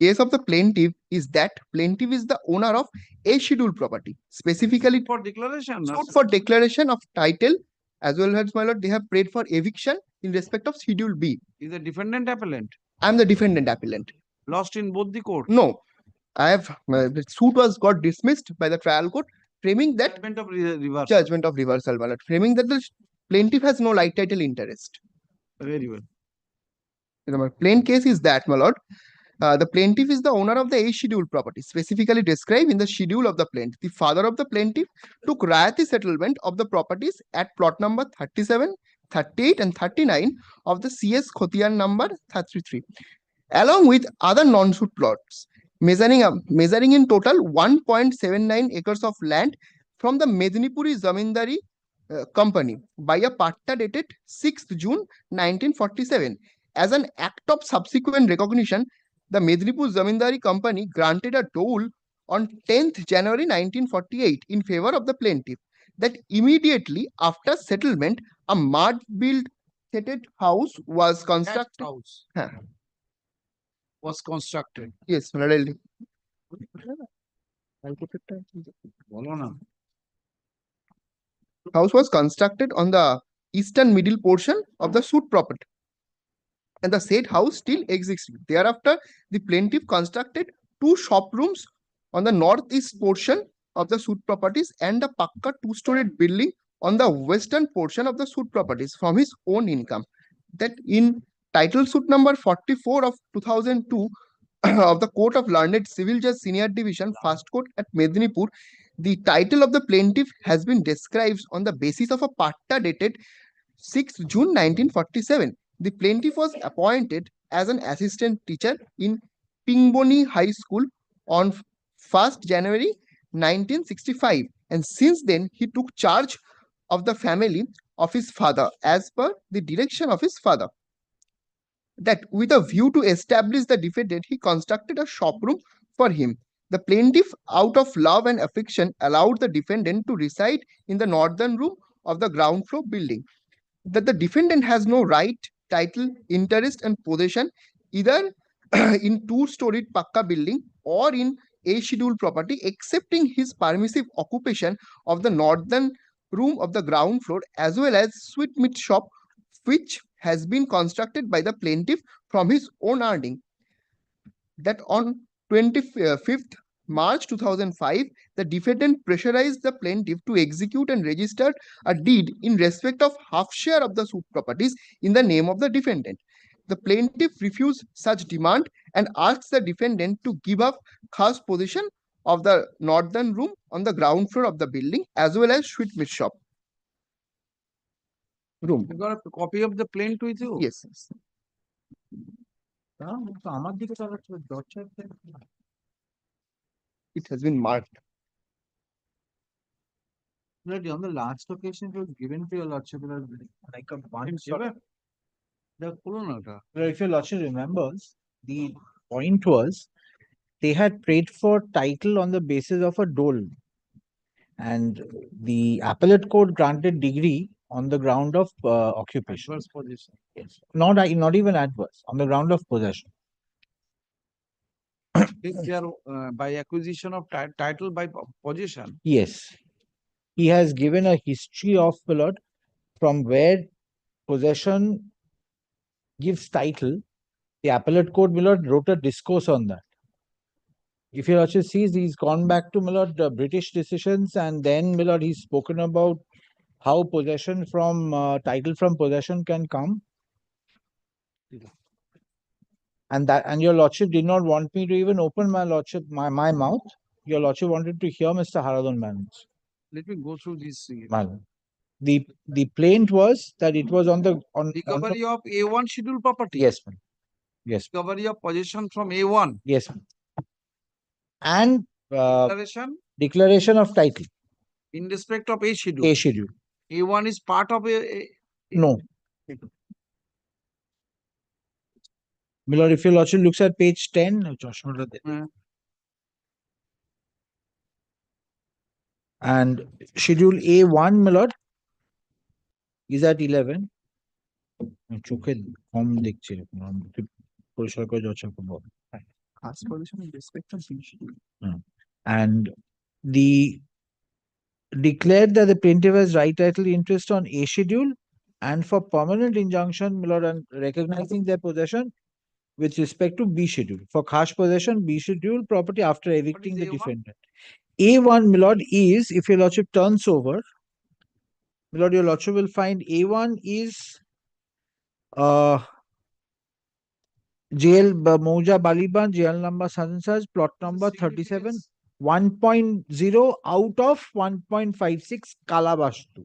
Case of the plaintiff is that plaintiff is the owner of a scheduled property, specifically For declaration. suit for declaration of title, as well as, my lord, they have prayed for eviction in respect of Schedule B. Is the defendant appellant? I am the defendant appellant. Lost in both the court. No, I have the suit was got dismissed by the trial court, framing that Judgment of reversal. judgment of reversal, my lord, framing that the plaintiff has no light title interest. Very well. The plain case is that, my lord, the plaintiff is the owner of the A scheduled property, specifically described in the schedule of the plaintiff. The father of the plaintiff took rayati settlement of the properties at plot number 37, 38, and 39 of the CS Khotian number 33, along with other non-suit plots, measuring in total 1.79 acres of land from the Mednipuri Zamindari company by a parta dated 6th June 1947. As an act of subsequent recognition, the Mednipur Zamindari company granted a dole on 10th January 1948 in favor of the plaintiff, that immediately after settlement, a mud-built house was constructed. House Huh. was constructed. Yes, Maladeli. বলো না। House was constructed on the eastern middle portion of the suit property, and the said house still exists. Thereafter, the plaintiff constructed 2 shop rooms on the northeast portion of the suit properties and a pakka 2-storied building on the western portion of the suit properties from his own income. That in title suit number 44 of 2002, of the Court of Learned Civil Judge Senior Division, First Court at Medinipur, the title of the plaintiff has been described on the basis of a patta dated 6 June 1947. The plaintiff was appointed as an assistant teacher in Pingboni High School on 1st January 1965, and since then he took charge of the family of his father as per the direction of his father. That with a view to establish the defendant, he constructed a shop room for him. The plaintiff, out of love and affection, allowed the defendant to reside in the northern room of the ground floor building. That the defendant has no right, title, interest, and possession either in two-storied Pakka building or in a scheduled property, excepting his permissive occupation of the northern room of the ground floor as well as sweetmeat shop, which has been constructed by the plaintiff from his own earning. That on 25th March 2005, the defendant pressurized the plaintiff to execute and register a deed in respect of half share of the suit properties in the name of the defendant. The plaintiff refused such demand and asked the defendant to give up khas position of the northern room on the ground floor of the building as well as sweetmeat shop room. You got a copy of the plaint with you? Yes. It has been marked. On the last occasion, it was given to your lordship like a bunch. If your lordship remembers, the point was they had prayed for title on the basis of a dole, and the appellate court granted degree on the ground of occupation. Adverse position. Yes. Not even adverse, on the ground of possession. If they are by acquisition of title by position. Yes. He has given a history of the lot from where possession gives title. The appellate court, my lord, wrote a discourse on that. If your lordship sees, he's gone back to, my lord, the British decisions, and then, my lord, he's spoken about how possession from title from possession can come. And your lordship did not want me to even open my lordship my mouth. Your lordship wanted to hear Mr. Haradon Manage. Let me go through this. The plaint was that it was on recovery of A1 scheduled property. Yes, ma'am. Yes. Recovery of possession from A1. Yes, ma'am. And declaration of title in respect of A schedule. A schedule. A1 is part of No. My lord, if your lordship looks at page 10, and schedule A1, my lord, is at 11. And the declared that the plaintiff has right title interest on A schedule and for permanent injunction, my lord, and recognizing their possession with respect to B schedule. For cash possession, B schedule property after evicting the defendant. A1, my lord, is, if your lordship turns over, my lord, your lordship will find A1 is jail Mauja Baliban, jail number such plot number 37, 1.0 out of 1.56 Kalabastu.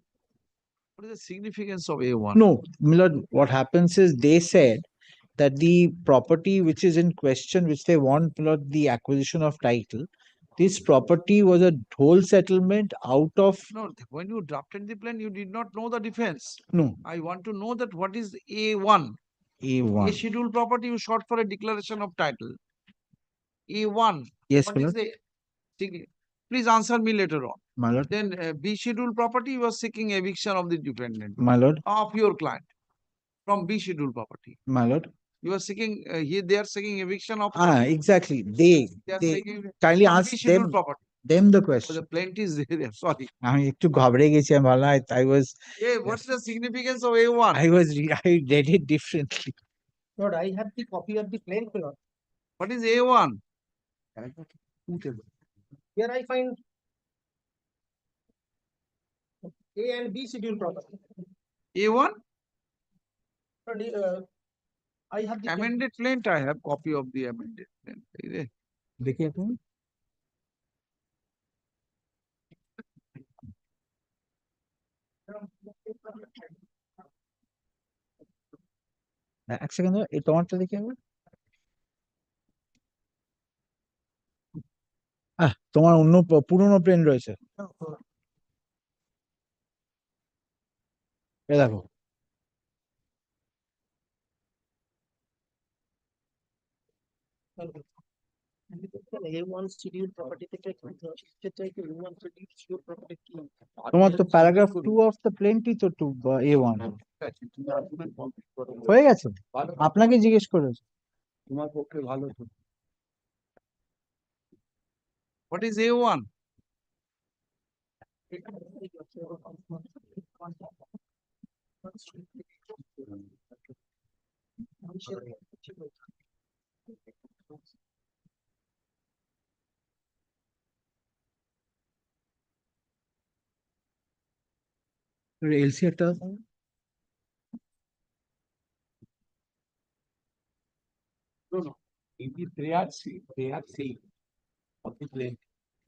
What is the significance of A1? No, my lord, what happens is they said that the property which is in question, which they want, my lord, the acquisition of title, this property was a whole settlement out of. No, when you drafted the plan, you did not know the defense. No. I want to know that what is A1. A1. A scheduled property, you sought for a declaration of title. A1. Yes, what my is the. Please answer me later on. My lord. Then B scheduled property, you are seeking eviction of the defendant. My lord. Of your client. From B scheduled property. My lord. You are seeking, they are seeking eviction of. Exactly. They kindly ask them the question. The plaintiff is there. Sorry. I was. Hey, what's the significance of A1? I read it differently. Lord, I have the copy of the plaint, Lord. What is A1? Here I find A and B schedule property. A1? I have the Amended plaint, I have copy of the amended plaint. देखिए तुम এক second এই তোমারটা দেখি একবার তোমার অন্য পুরনো প্লেন রয়েছে এ দেখো A1 schedule property থেকে সেটা কি A1 schedule property কি তোমার তো প্যারাগ্রাফ 2 অফ দ্য প্লেনটি তো টু A1 হয়ে গেছে আপনাকে জিজ্ঞেস করেছে তোমার পক্ষে ভালো তো। What is A1? এলসিআরটা No. They are saying of the plain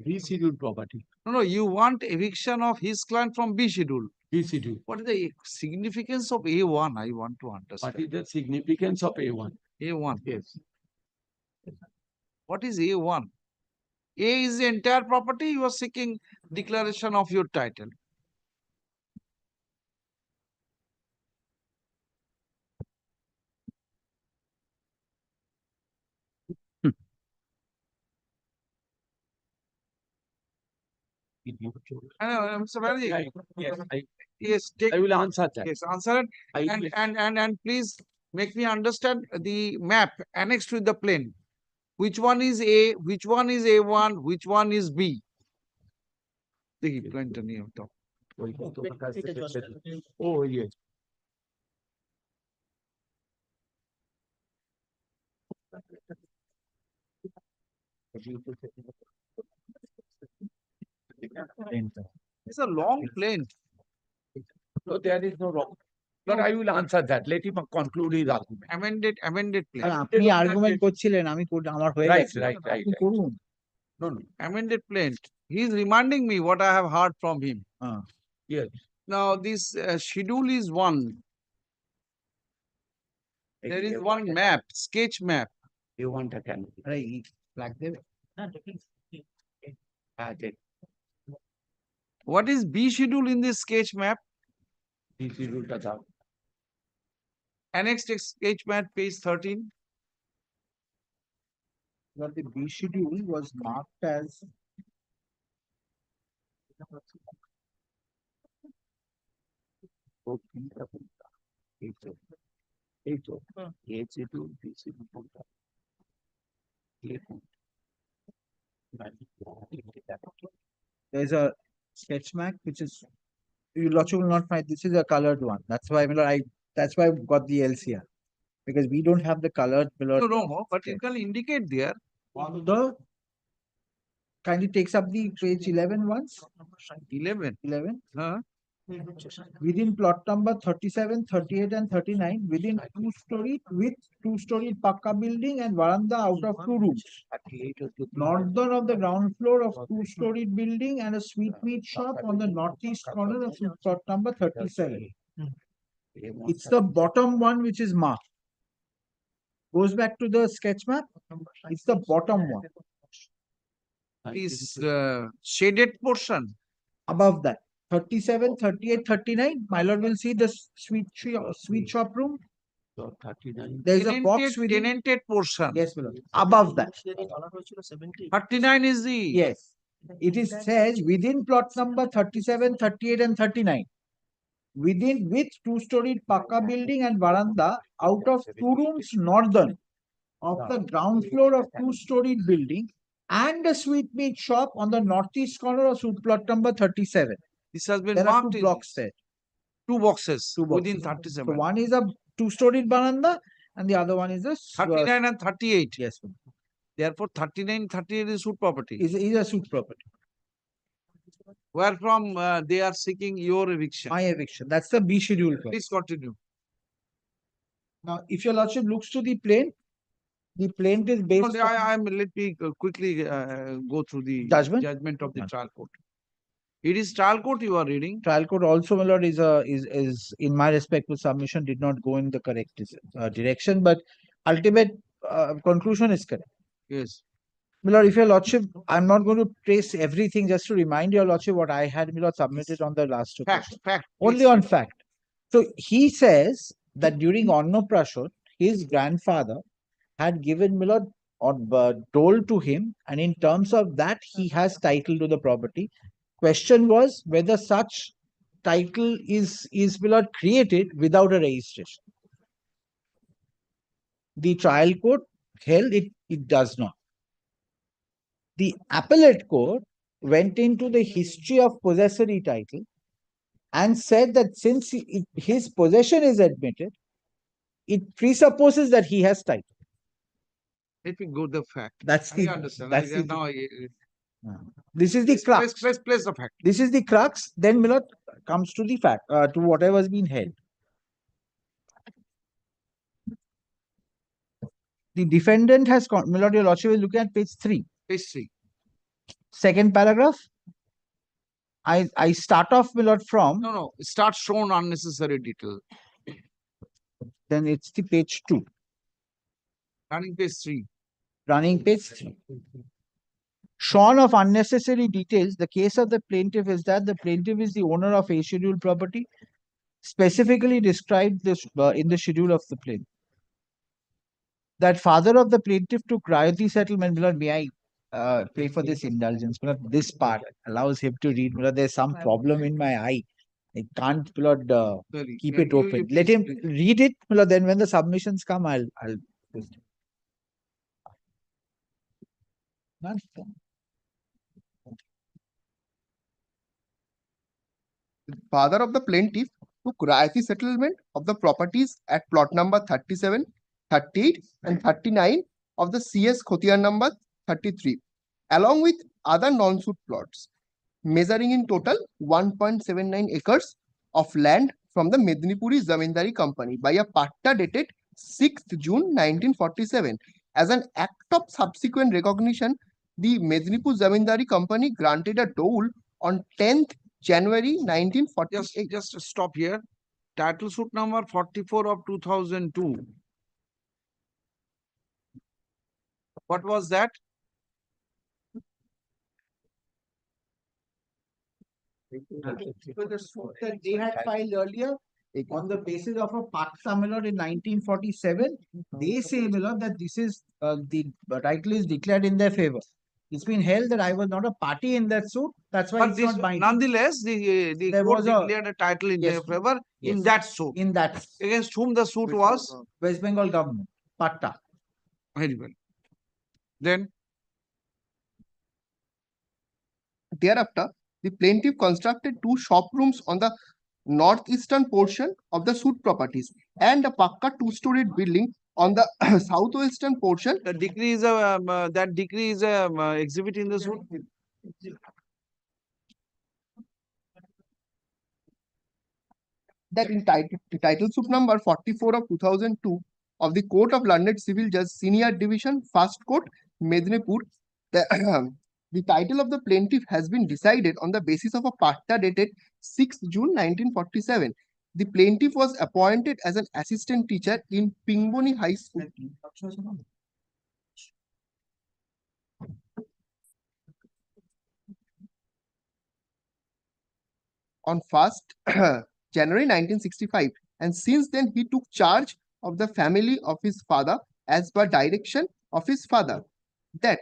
B schedule property. No, you want eviction of his client from B schedule. B schedule. What is the significance of A1? I want to understand. What is the significance of A1? A1. Yes. What is A1? A is the entire property. You are seeking declaration of your title. Mr. Banerjee. Yes, I will answer that. Yes, answer it. And please make me understand the map annexed with the plane. Which one is A, which one is A1, which one is B? The plane near top. Oh, yes. It's a long plane. No, there is no wrong. But I will answer that. Let him conclude his argument. Amended plane. আপনি argument করছিলেন আমি আমার হয়ে গেছে Right. আপনি করুন No. Amended plane. He is reminding me what I have heard from him. Yes. Now this schedule is one. There is one map, sketch map. You want a can? Right. Like that. What is B schedule in this sketch map? B schedule ka tha. Annexed sketch map, page 13. But the B schedule was marked as there's a sketch map which is you Lochu will not find this is a colored one. That's why that's why I've got the LCR. Because we don't have the colored below. No, but you can indicate there. On the kindly takes up the page 11 once. 11. Huh? Within plot number 37, 38 and 39, within two-story Pakka building and veranda out of 2 rooms. Northern of the ground floor of 2-story building and a sweetmeat shop on the northeast corner of plot number 37. It's the bottom one which is marked. Goes back to the sketch map. It's the bottom one. Is shaded portion. Above that. 37, 38, 39. My lord will see the sweet shop room. There is a box with tenanted portion. Yes, my lord. Above that. 39 is the. Yes. It is says within plot number 37, 38 and 39. Within with 2-story Pakka building and veranda out of 2 rooms northern of the ground floor of 2-story building and a sweetmeat shop on the northeast corner of plot number 37. This has been There marked are 2 in blocks there. 2 boxes, Two boxes. within 37. So one is a 2-story veranda and the other one is a 39 and 38. Yes. Therefore, 39, 38 is suit property. Is a suit property. Where from they are seeking your eviction. My eviction. That's the B schedule. Please continue. Now, if your lordship looks to the plaint is based No, let me quickly go through the judgment of the trial court. It is trial court you are reading. Trial court also, my lord, is in my respectful submission did not go in the correct direction, but ultimate conclusion is correct. Yes. My lord, if your lordship, I'm not going to trace everything, just to remind your lordship what I had, my lord, submitted on the last occasion. Fact. Only please. on fact. So he says that during Annaprashan, his grandfather had given my lord or told to him, and in terms of that, he has title to the property. Question was whether such title is my lord created without a registration. The trial court held it does not. The appellate court went into the history of possessory title and said that since his possession is admitted, it presupposes that he has title. Let me go the fact. That's the I understand. that's the Now this is the crux. Place the fact. This is the crux. Then Miller comes to the fact to whatever has been held. The defendant has Miller, your lordship is looking at page 3. Page 3. Second paragraph. I start off, Miller, from. No. Start shown unnecessary detail. Then it's the page 2. Running page 3. Running page 3. Shorn of unnecessary details, the case of the plaintiff is that the plaintiff is the owner of a scheduled property, specifically described this in the schedule of the plaintiff. That father of the plaintiff took royalty settlement. Miller, may I pay for this indulgence? Miller, this part allows him to read. Miller, there's some problem in my eye. I can't, Miller, keep it open. Let him read it. Miller, then when the submissions come, I'll. The father of the plaintiff took royalty settlement of the properties at plot number 37, 38, and 39 of the CS Khotiar number 33, along with other non-suit plots, measuring in total 1.79 acres of land from the Mednipuri Zamindari Company by a patta dated 6th June 1947. As an act of subsequent recognition, the Mednipur Zamindari Company granted a dole on 10th January 1948. Just stop here. Title suit number 44 of 2002. What was that? The suit that they had filed earlier on the basis of a patta, Miller, in 1947, they say, Miller, that this is the title is declared in their favor. It's been held that I was not a party in that suit. That's why it's not binding. Nonetheless, the court declared a title in their favor in that suit. In that. Against whom the suit was? West Bengal government. Patta. Very well. Then? Thereafter, the plaintiff constructed 2 shop rooms on the northeastern portion of the suit properties and a pakka 2-storied building on the southwestern portion. The decree is that decree is exhibit in the suit. That in title suit number 44 of 2002 of the Court of London Civil Judge Senior Division, First Court, Mednipur, the title of the plaintiff has been decided on the basis of a patta dated 6th June 1947. The plaintiff was appointed as an assistant teacher in Pingboni High School. On 1st January 1965, and since then he took charge of the family of his father as per direction of his father. That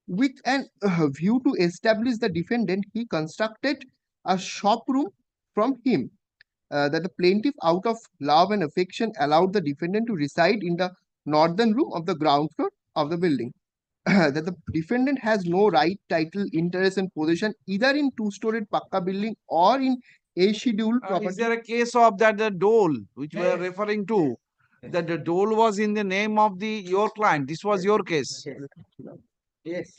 with an view to establish the defendant, he constructed a shop room from him. That the plaintiff, out of love and affection, allowed the defendant to reside in the northern room of the ground floor of the building. That the defendant has no right, title, interest, and possession either in 2-storied pakka building or in a scheduled property. Is there a case of that the dole which we are referring to? That the dole was in the name of your client. This was your case. Yes.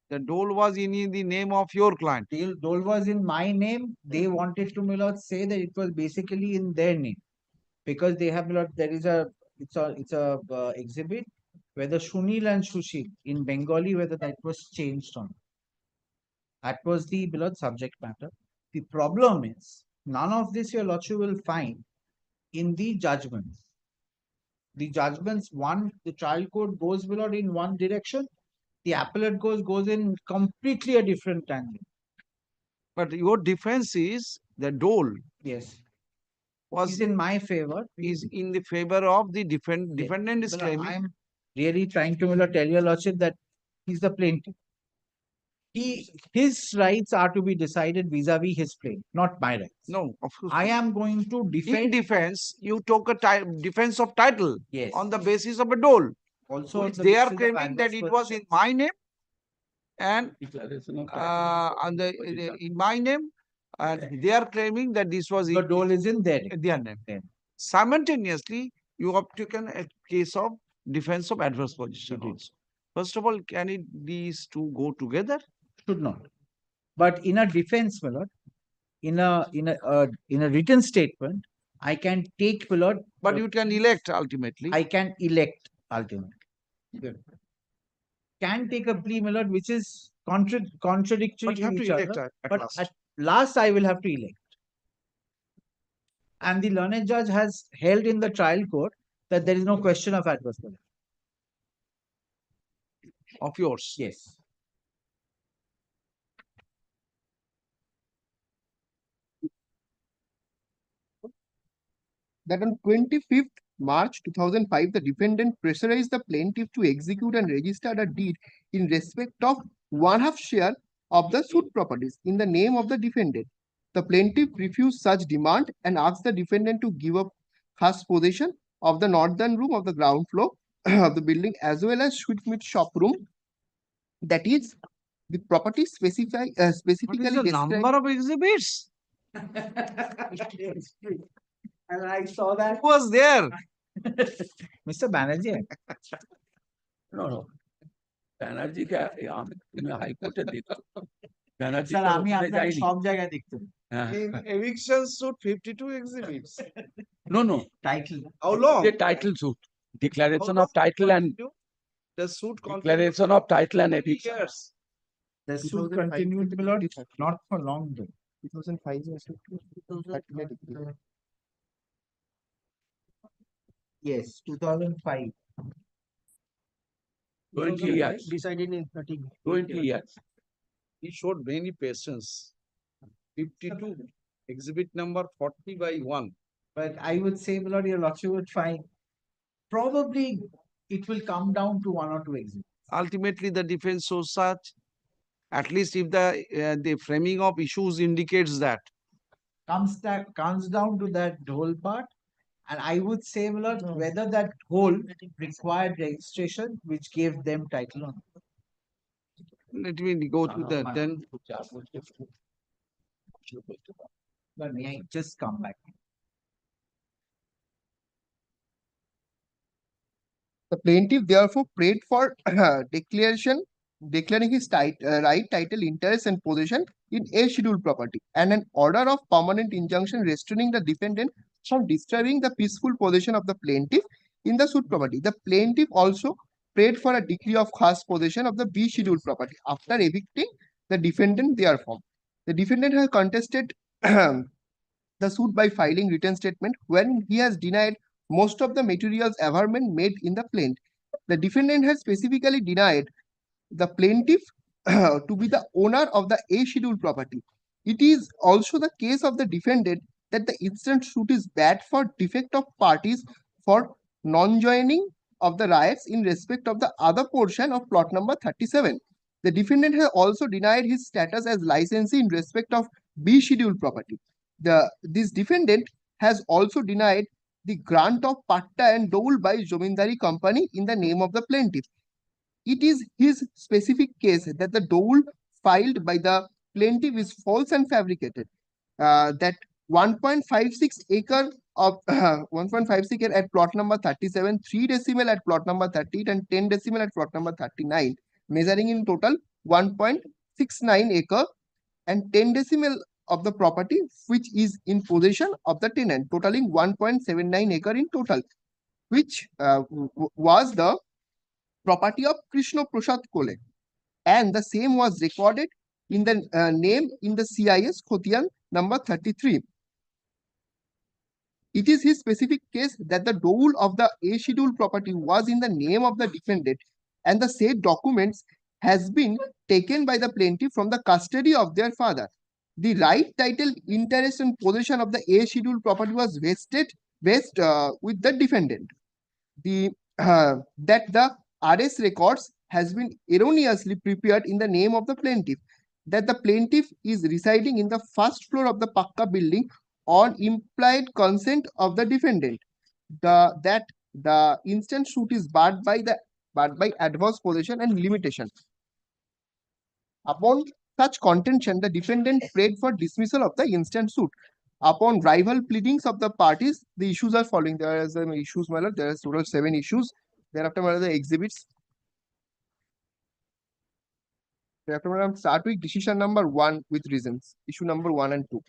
The dole was in the name of your client. The dole was in my name. They wanted to, my lord, say that it was basically in their name, because they have, my lord, there is a it's a exhibit where the Shunil and Shushil in Bengali, whether that was changed on. That was the beloved subject matter. The problem is none of this your lordship will find in the judgments. The judgments, the trial court goes below in one direction, the appellate goes in completely a different tangent. But your defense is the dole Yes. was Is in my favor. is in the favor of the defendant is But claiming. I'm really trying to tell your lordship that he's the plaintiff. His rights are to be decided vis-a-vis his plaint, not my rights. No, of course. I am going to defend. In defense, you took a defense of title Yes. on the basis of a dole. Also, Which the they are basis of claiming that adverse it was in my name and in my name, and they are claiming that this was the dole is in their name. Simultaneously, you have taken a case of defense of adverse position also. First of all, can these two go together? Should not. But in a defense, my lord, in a written statement, I can take, my lord. But you can elect ultimately. I can elect ultimately. Good. Can take a plea, my lord, which is contradictory But you have to to each elect other. at But last. at last, I will have to elect. And the learned judge has held in the trial court that there is no question of adverse possession. Of yours? Yes. That on 25th March 2005, the defendant pressurized the plaintiff to execute and register a deed in respect of 1/2 share of the suit properties in the name of the defendant. The plaintiff refused such demand and asked the defendant to give up khas possession of the northern room of the ground floor of the building as well as sweetmeat shop room. That is, the property specifically What is the number of exhibits? And I saw that. Who was there? Mr. Banerjee. No. Banerjee কে তুমি হাইকোর্টে দেখো Banerjee sir আমি আপনাকে সব জায়গায় দেখতে In eviction suit 52 exhibits. No. Title. How long? The title suit. Declaration of title and the suit declaration of title and eviction. Years. The suit continued, my lord, not for long though. 2005. Yes, 2005. 20 years. Decided in 20 years. He showed many patience. 52, exhibit number 40/1. But I would say, my lord, your lordship would find probably it will come down to 1 or 2 exhibits. Ultimately, the defense shows such. At least if the framing of issues indicates that. Comes down to that whole part. And I would say, my lord, whether that whole required registration, which gave them title on. Let me go to that then. But may I just come back? The plaintiff therefore prayed for declaring his right, title, interest, and possession in a scheduled property and an order of permanent injunction restraining the defendant from disturbing the peaceful possession of the plaintiff in the suit property. The plaintiff also prayed for a decree of khas possession of the B scheduled property after evicting the defendant therefrom. The defendant has contested the suit by filing written statement when he has denied most of the materials averment made in the plaint. The defendant has specifically denied the plaintiff to be the owner of the A scheduled property. It is also the case of the defendant that the instant suit is bad for defect of parties for non-joining of the rights in respect of the other portion of plot number 37. The defendant has also denied his status as licensee in respect of B scheduled property. This defendant has also denied the grant of patta and dole by Jomindari company in the name of the plaintiff. It is his specific case that the dole filed by the plaintiff is false and fabricated. That 1.56 acre of 1.56 acre at plot number 37, 3 decimal at plot number 38, and 10 decimal at plot number 39, measuring in total 1.69 acre and 10 decimal of the property which is in possession of the tenant, totaling 1.79 acre in total. which was the property of Krishna Prasad Kole, and the same was recorded in the name in the CIS Khotian number 33. It is his specific case that the dole of the A schedule property was in the name of the defendant, and the said documents has been taken by the plaintiff from the custody of their father. The right, title, interest, and possession of the A schedule property was vested with the defendant. That the RS records has been erroneously prepared in the name of the plaintiff, that the plaintiff is residing in the first floor of the Pakka building on implied consent of the defendant, that the instant suit is barred by adverse possession and limitation. Upon such contention, the defendant prayed for dismissal of the instant suit. Upon rival pleadings of the parties, the issues are following. There are some issues, my lord. There are total 7 issues. Thereafter, my lord, the exhibits. Thereafter, madam, start with decision number 1 with reasons. Issue number 1 and 2.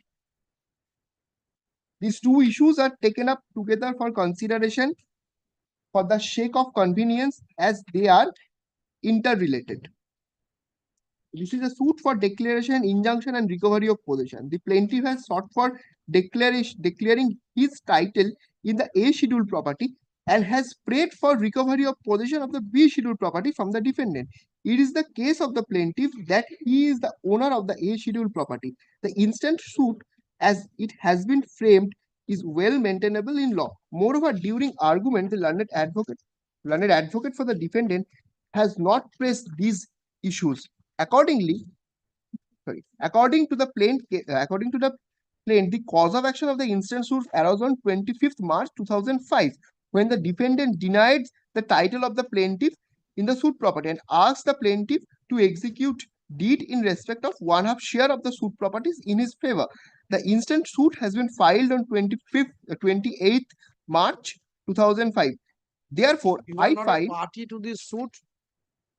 These 2 issues are taken up together for consideration for the sake of convenience, as they are interrelated. This is a suit for declaration, injunction, and recovery of possession. The plaintiff has sought for declaring his title in the A schedule property and has prayed for recovery of possession of the B schedule property from the defendant. It is the case of the plaintiff that he is the owner of the A schedule property. The instant suit, as it has been framed, is well maintainable in law. Moreover, during argument, the learned advocate for the defendant has not pressed these issues. According to the plaint, the cause of action of the instant suit arose on 25th March 2005, when the defendant denied the title of the plaintiff in the suit property and asked the plaintiff to execute deed in respect of 1/2 share of the suit properties in his favor. The instant suit has been filed on 28th March 2005. Therefore, You are I not a find party to this suit,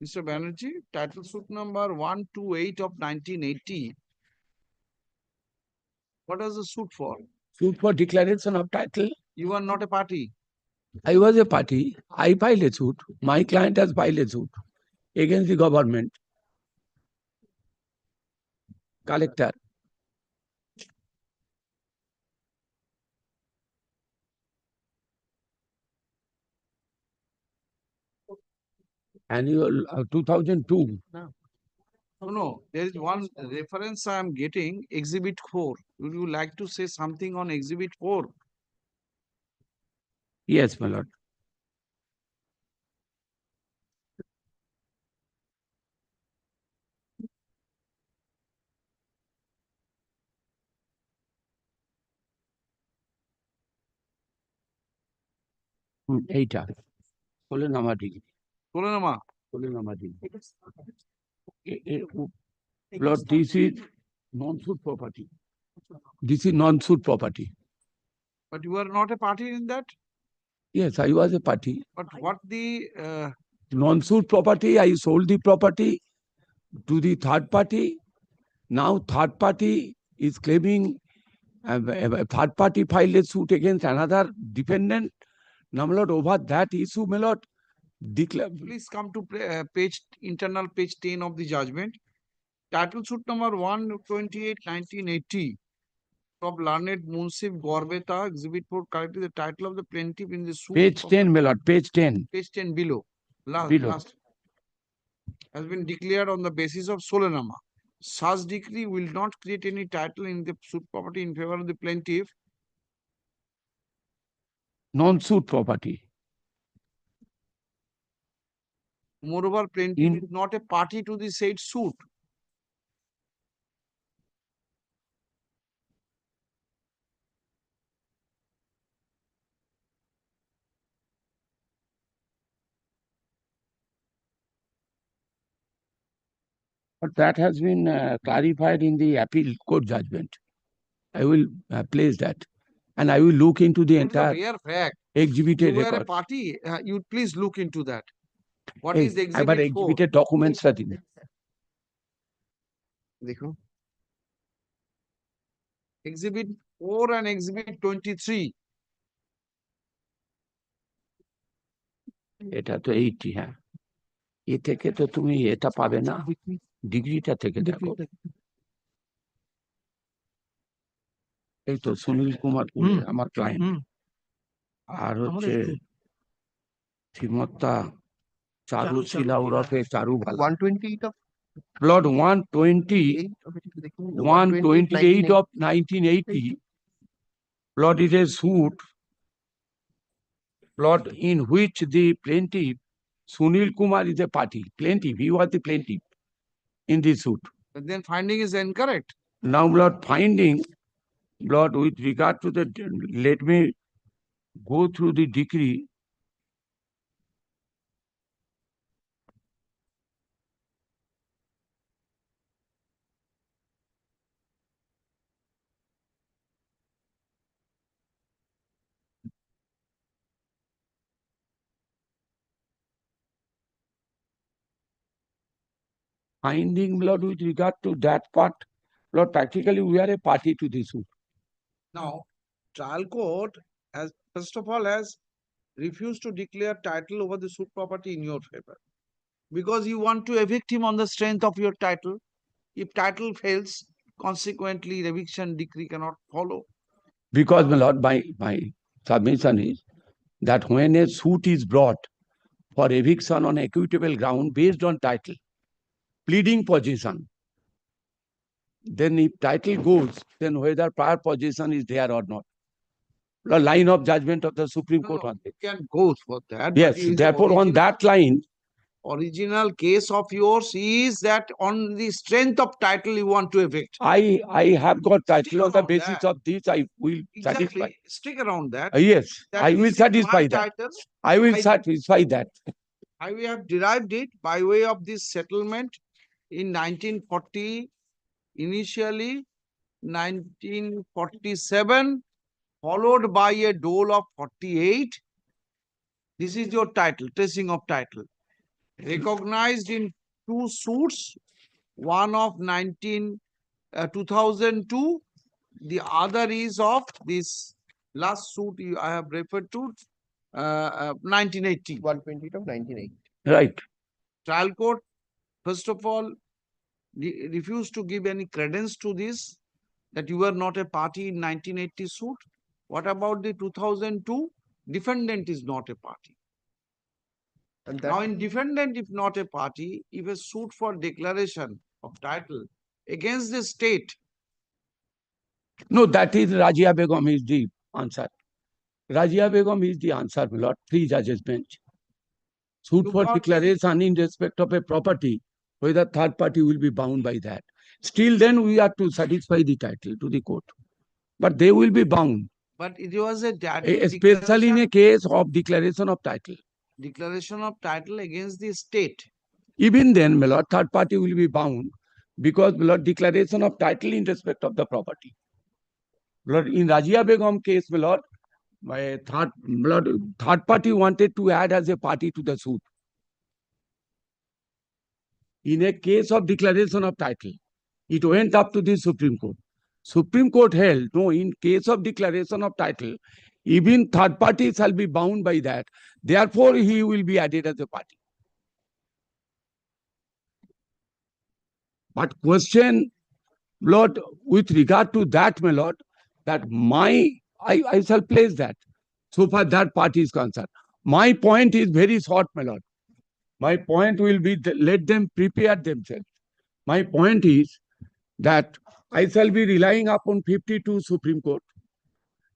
Mr. Banerjee. Title suit number 128 of 1980. What is the suit for? Suit for declaration of title. You are not a party. I was a party. I filed a suit. My client has filed a suit against the government. Collector. Annual 2002. No, there is one reference I am getting, Exhibit 4. Would you like to say something on Exhibit 4? Yes, my lord. এইটা বলে নামা degree বলে নামা degree Lord, this is non-suit property. This is non-suit property. But you are not a party in that? Yes, I was a party. But what the Non-suit property, I sold the property to the third party. Now third party is claiming a third party filed a suit against another defendant. Now, my lord, over that issue, my lord, please come to internal page 10 of the judgment. Title suit number 128 1980 of learned Munsif Gorbeta, Exhibit 4, correctly the title of the plaintiff in the suit. Page 10, my lord, page 10. Page 10 below. Below. Last has been declared on the basis of Solenama. Such decree will not create any title in the suit property in favor of the plaintiff. Non-suit property. Moreover, plaintiff is not a party to the said suit. But that has been clarified in the appeal court judgment. I will place that. And I will look into the entire Rare fact. exhibited You are a record. party. You please look into that. What is the Exhibit 4? Exhibited documents are in. देखो. Exhibit 4 and Exhibit 23. এটা তো 80, হ্যাঁ। এ থেকে তো তুমি এটা পাবে না, ডিগ্রিটা থেকে দেখো। এই তো সুনীল কুমার পুরে আমার ক্লায়েন্ট, আর হচ্ছে থিমত্তা চারুশীলা ওরফে Charubala. 128 of Plot 128 of 1980. Plot is a suit. Plot in which the plaintiff Sunil Kumar is a party. Plaintiff, he was the plaintiff in this suit. But then finding is incorrect. Now, Lord, finding, Lord, with regard to the, let me go through the decree. Finding, Lord, with regard to that part, Lord, practically we are a party to this suit. Now, trial court has, first of all, has refused to declare title over the suit property in your favor. Because you want to evict him on the strength of your title. If title fails, consequently, the eviction decree cannot follow. Because, my Lord, my submission is that when a suit is brought for eviction on equitable ground based on title, pleading possession, then if title goes, then whether prior possession is there or not. The line of judgment of the Supreme Court on You it. can go for that. Yes, but his therefore on that line, original case of yours is that on the strength of title you want to evict. I have got title Stick on the around basis that. of this, I will satisfy. Exactly. Stick around that. Yes, That I this will is my satisfy that. title. I will I- satisfy that. I have derived it by way of this settlement in 1940, initially 1947, followed by a dole of 48. This is your title, tracing of title. Recognized in two suits, one of 2002, the other is of this last suit I have referred to, 1980. 120 of 1980. Right. Trial court, first of all, refused to give any credence to this, that you were not a party in 1980 suit. What about the 2002? Defendant is not a party. And Now, that in defendant, if not a party, if a suit for declaration of title against the state, No, that is Rajia Begum is the answer. Rajia Begum is the answer, my Lord. 3 judges bench. Suit You for got the- declaration in respect of a property, whether third party will be bound by that. Still then we have to satisfy the title to the court. But they will be bound, but it was a especially in a case of declaration of title. declaration of title against the state. Even then, my Lord, third party will be bound because, my Lord, declaration of title in respect of the property. My Lord, in Rajia Begum case, my Lord, third party wanted to add as a party to the suit. In a case of declaration of title, it went up to the Supreme Court. Supreme Court held, no, in case of declaration of title, even third party shall be bound by that. Therefore, he will be added as a party. But question, Lord, with regard to that, my Lord, that I shall place that. So far that party is concerned. My point is very short, my Lord. My point will be let them prepare themselves. My point is that I shall be relying upon 52 Supreme Court.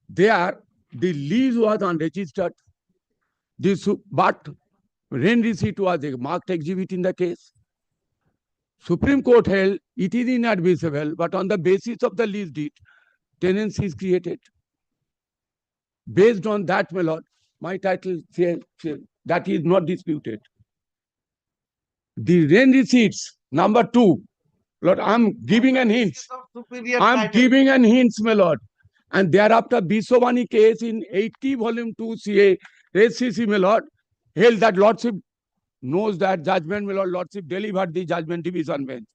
There, the lease was unregistered. But rent receipt was a marked exhibit in the case. Supreme Court held it is inadmissible, but on the basis of the lease deed, tenancy is created. Based on that, my Lord, my title, that is not disputed. The rent receipts, number 2, Lord, I'm giving an hint. I'm giving an hint, my Lord. And thereafter, Biswani case in 80 volume 2 CA, SCC, my Lord, held that Lordship knows that judgment, my Lord, Lordship delivered the judgment division bench.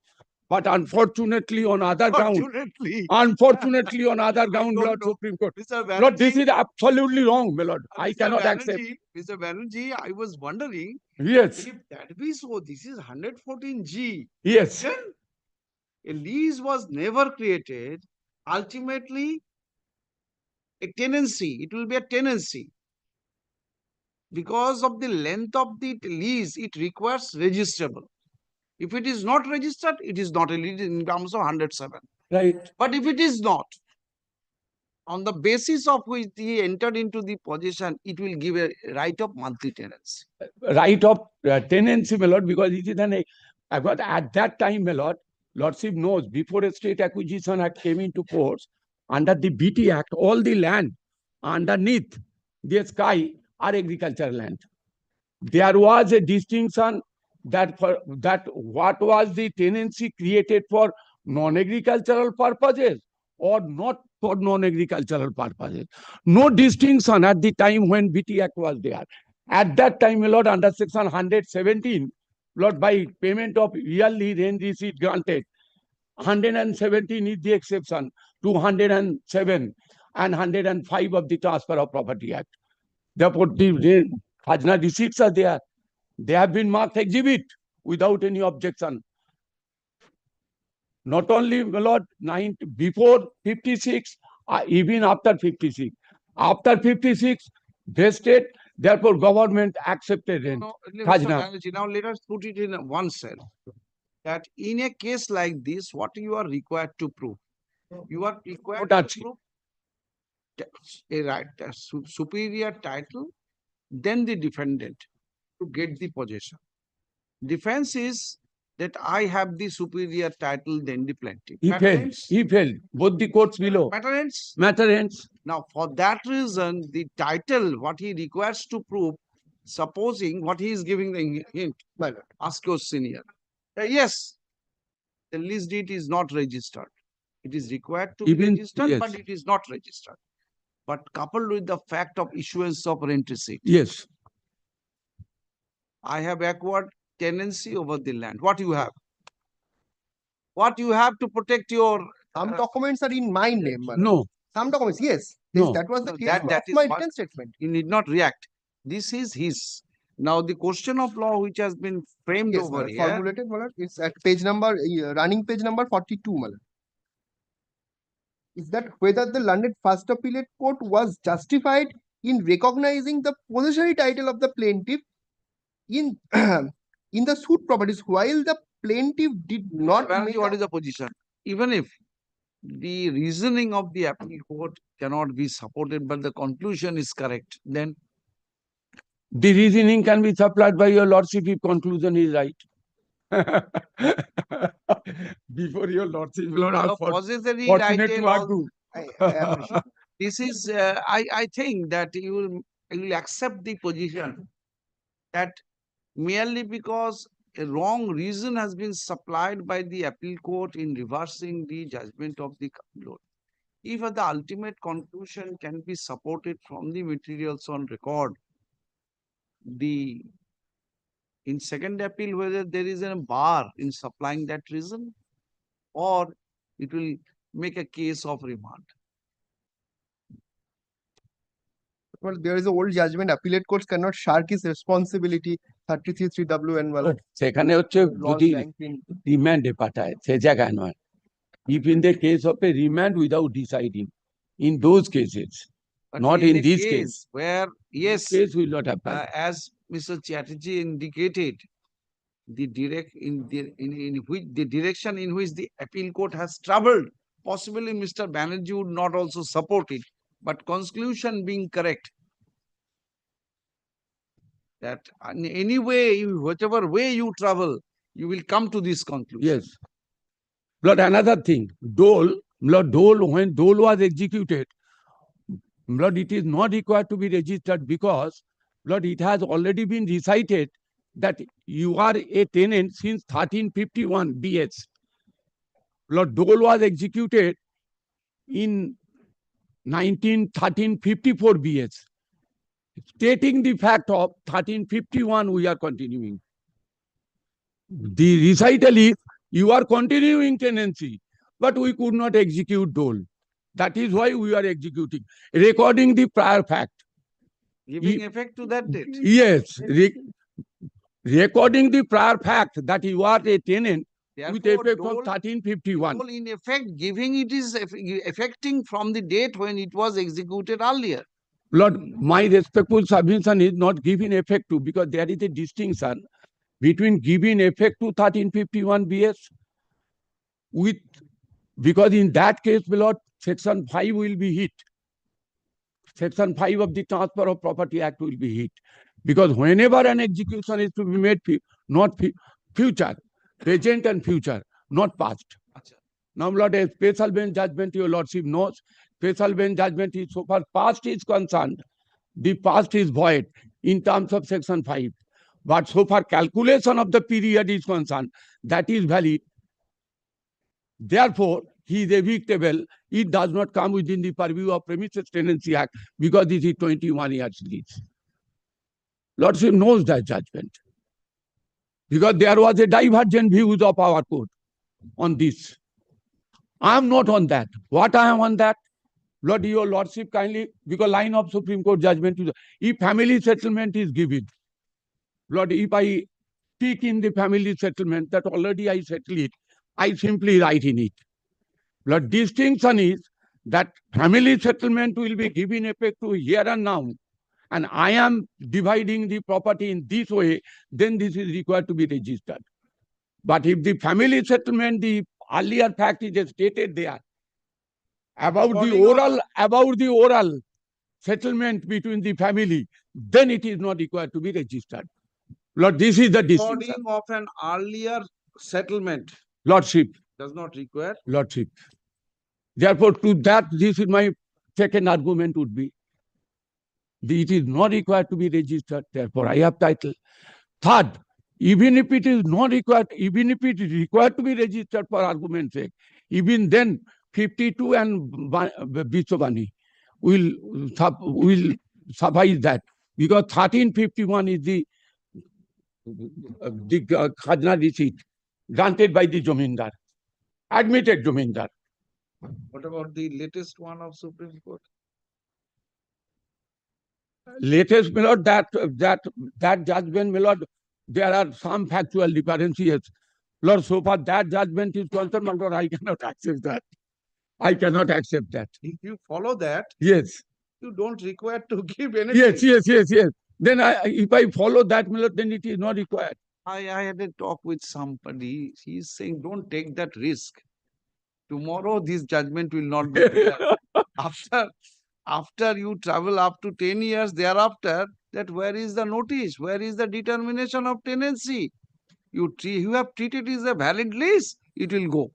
But unfortunately, on other ground, Unfortunately. unfortunately, on other ground, don't Lord know. Supreme Court. Mr. Lord, this Banerjee- is absolutely wrong, my Lord. I Mr. cannot accept. Banerjee, Mr. Banerjee, I was wondering. Yes. If that be so, this is 114G. Yes. Then a lease was never created. Ultimately, a tenancy, it will be a tenancy. Because of the length of the lease, it requires registrable. If it is not registered, it is not a lease in terms of 107. Right. But if it is not, on the basis of which he entered into the possession, it will give a right of monthly tenancy. Right of tenancy, my Lord, because it is but at that time, my Lord, Lordship knows before a State Acquisition Act came into force, under the BT Act, all the land underneath the sky are agricultural land. There was a distinction that what was the tenancy created for non-agricultural purposes or not for non-agricultural purposes. No distinction at the time when BT Act was there. At that time, my Lord, under section 117, Lord, by payment of yearly rent receipt granted, 117 is the exception to 107 and 105 of the Transfer of Property Act. Therefore, the Khajna receipts are there. They have been marked exhibit without any objection. Not only, my Lord, before 56, even after 56. After 56, vested, therefore government accepted rent. Mr. Khajna. Banerjee, now let us put it in one cell. That in a case like this, what you are required to prove? You are required to prove a superior title, then the defendant to get the possession. Defense is that I have the superior title, then the plaintiff. He failed. Both the courts below. Matter ends. Matter ends. Now, for that reason, the title, what he requires to prove, supposing what he is giving the hint, ask your senior. Yes, the lease deed is not registered. It is required to be registered, yes. but it is not registered. But coupled with the fact of issuance of rent receipt. Yes. I have acquired tenancy over the land. What you have? What you have to protect your... Some documents are in my name. No. Some documents, yes. No. That was the No, case that of is my what- written statement. You need not react. This is his. Now, the question of law which has been framed Yes, over Malad, here. formulated, Malad. It's at page number, running page number 42, Malad. Is that whether the London First Appellate Court was justified in recognizing the possessory title of the plaintiff in in the suit properties while the plaintiff did not Banerjee, make what is the position? Even if the reasoning of the appeal court cannot be supported, but the conclusion is correct, then The reasoning can be supplied by your Lordship if conclusion is right. Before your Lordship, Lord, I'm possessory fortunate title to argue. I appreciate. This is, I think that you will accept the position that merely because a wrong reason has been supplied by the appeal court in reversing the judgment of the court. If the ultimate conclusion can be supported from the materials on record, in second appeal, whether there is a bar in supplying that reason, or it will make a case of remand. Well, there is a old judgment. Appellate courts cannot shirk his responsibility. 33 WN. Well, সেখানে হচ্ছে যদি রিমান্ডে পাঠায় সে জায়গায় নয় if in the case of a remand without deciding in those cases But not in a this case where, yes, case will not happen. As Mr. Chatterjee indicated, the direction in which the appeal court has traveled, possibly Mr. Banerjee would not also support it, but conclusion being correct, that in any way, whatever way you travel, you will come to this conclusion. Yes. But another thing, Dole, when Dole was executed, Lord, it is not required to be registered because, Lord, it has already been recited that you are a tenant since 1351 BS. Lord, Dole was executed in 1354 BS. Stating the fact of 1351, we are continuing. The recital is You are continuing tenancy, but we could not execute dole. That is why we are executing, recording the prior fact. Giving effect to that date. Yes, recording the prior fact that you are a tenant with Therefore, effect of dole- 1351. dole in effect, giving it is affecting from the date when it was executed earlier. Lord, my respectful submission is not giving effect to, because there is a distinction between giving effect to 1351 BS with, because in that case, my Lord, section 5 will be hit. Section 5 of the Transfer of Property Act will be hit. Because whenever an execution is to be made, not future, present and future, not past. Now, my Lord, a special bench judgment, your Lordship knows, special bench judgment is so far past is concerned, the past is void in terms of section 5. But so far calculation of the period is concerned, that is valid. Therefore, he is evictable. It does not come within the purview of Premises Tenancy Act because this is 21 years lease. Lordship knows that judgment. Because there was a divergent views of our court on this. I am not on that. What I am on that? Lord, your Lordship kindly, because line of Supreme Court judgment is, if family settlement is given, Lord, if I speak in the family settlement that already I settle it, I simply write in it. Lord, distinction is that family settlement will be given effect to here and now, and I am dividing the property in this way, then this is required to be registered. But if the family settlement, the earlier fact is stated there, about the oral settlement between the family, then it is not required to be registered. Lord, this is the distinction. Recording of an earlier settlement Lordship. does not require. Lordship. Therefore, to that, this is my second argument would be, it is not required to be registered. Therefore, I have title. Third, even if it is not required, even if it is required to be registered for argument's sake, even then 52 and Biswabani will suffice that, because 1351 is the Khajna receipt granted by the Jamindar, admitted Jamindar. What about the latest one of Supreme Court? Latest, my Lord, that judgment, my Lord, there are some factual differences. Lord, so far that judgment is concerned, my Lord, I cannot accept that. I cannot accept that. If you follow that, yes, you don't require to give anything. Yes. Then if I follow that, my Lord, then it is not required. I had a talk with somebody. He is saying, don't take that risk. Tomorrow, this judgment will not be there. After you travel up to 10 years thereafter, that where is the notice? Where is the determination of tenancy? You have treated it as a valid lease, it will go.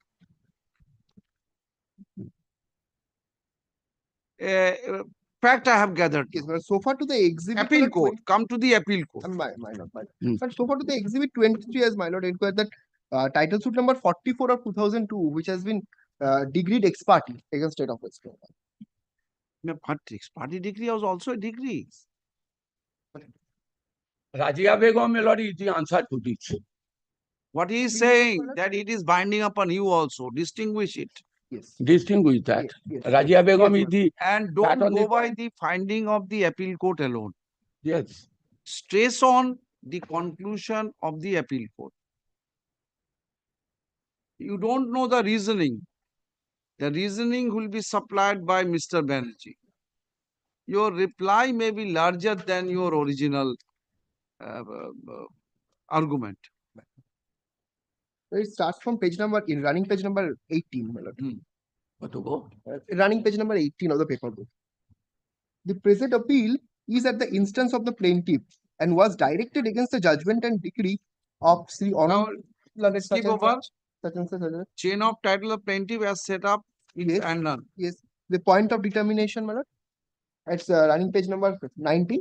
Fact I have gathered. Yes, but so far to the exhibit. Appeal court. Come to the appeal court. My lord. But so far to the exhibit 23 as my lord inquired that title suit number 44 of 2002, which has been degreed ex parte against State of West Bengal. No, but ex parte degree was also a degree. Rajia Begum, my Lord, is the answer to this. What he is saying, that it is binding upon you also. Distinguish it. Yes. Distinguish that. Rajia Begum is the. And don't go by the finding of the appeal court alone. Yes. Stress on the conclusion of the appeal court. You don't know the reasoning. The reasoning will be supplied by Mr. Banerjee. Your reply may be larger than your original argument. It starts from page number, in running page number 18. My lord. What to go? Running page number 18 of the paper book. The present appeal is at the instance of the plaintiff and was directed against the judgment and decree of Sri Honorable. Skip over. Chain of title of plaintiff as set up in and none. Yes. The point of determination, my lord. It's running page number 90.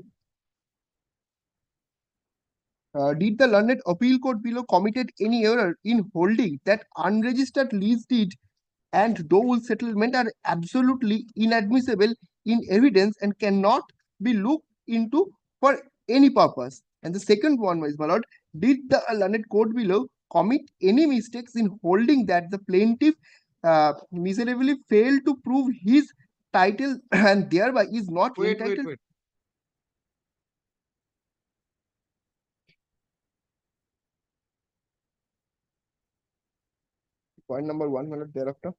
Did the learned appeal court below committed any error in holding that unregistered lease deed and dole settlement are absolutely inadmissible in evidence and cannot be looked into for any purpose? And the second one is, my lord, did the learned court below commit any mistakes in holding that the plaintiff miserably failed to prove his title and thereby is not entitled. Point number 1, my lord, thereafter.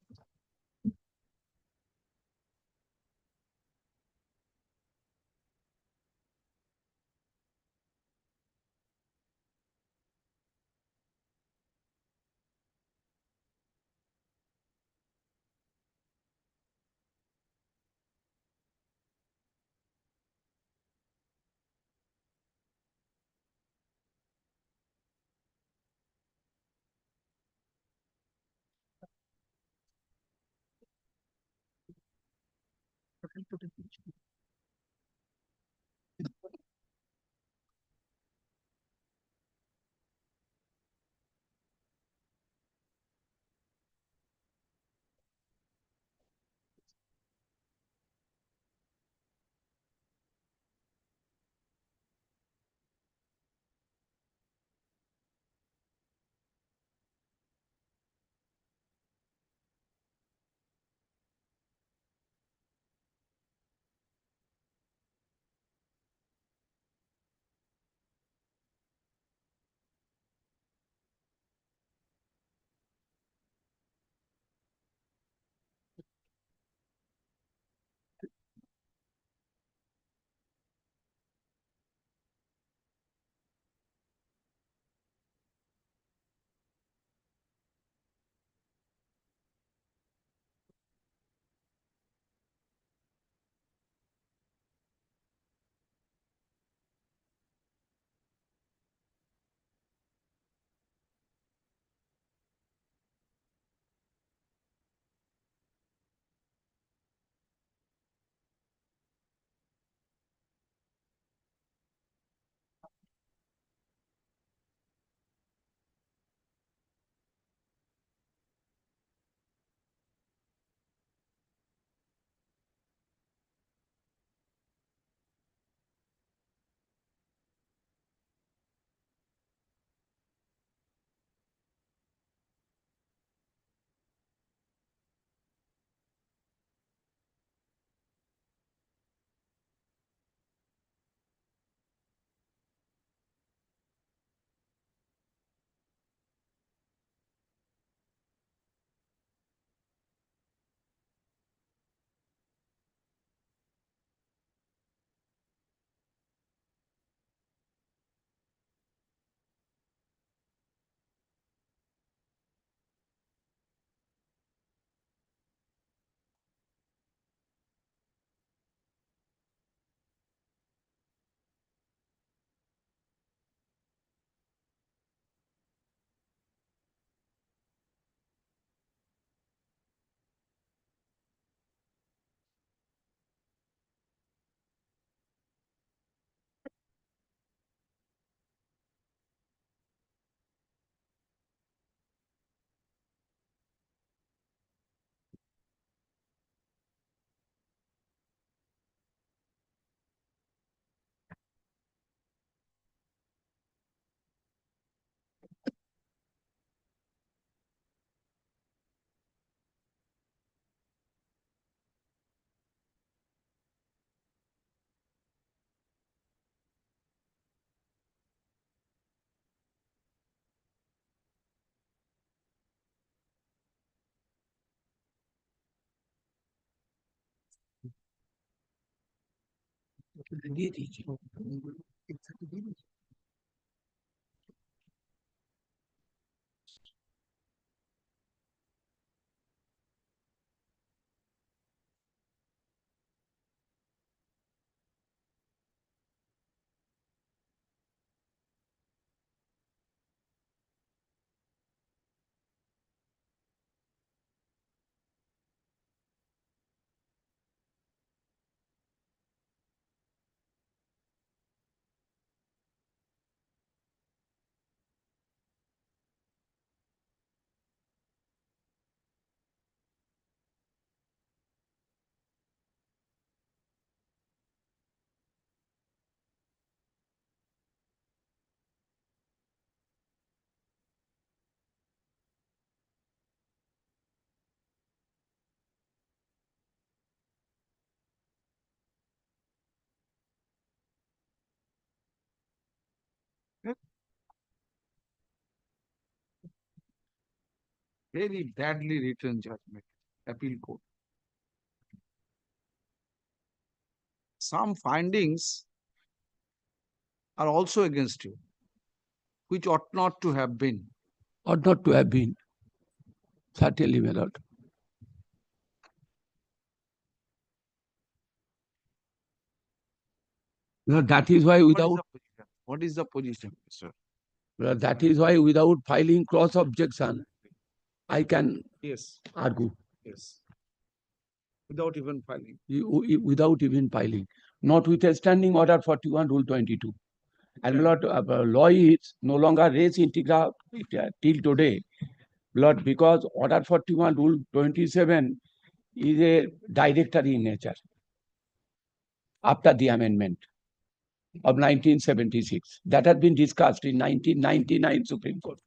Very badly written judgment, appeal court. Some findings are also against you, which ought not to have been. Ought not to have been. Certainly, my lord. No, that is why without What is the position, sir? that is why without filing cross objection, I can Yes. argue. Yes. Without even filing. Without even filing. Notwithstanding order 41 rule 22. And my lord, law is no longer res integra till today. Lord, because order 41 rule 27 is a directory in nature after the amendment of 1976. That has been discussed in 1999 Supreme Court.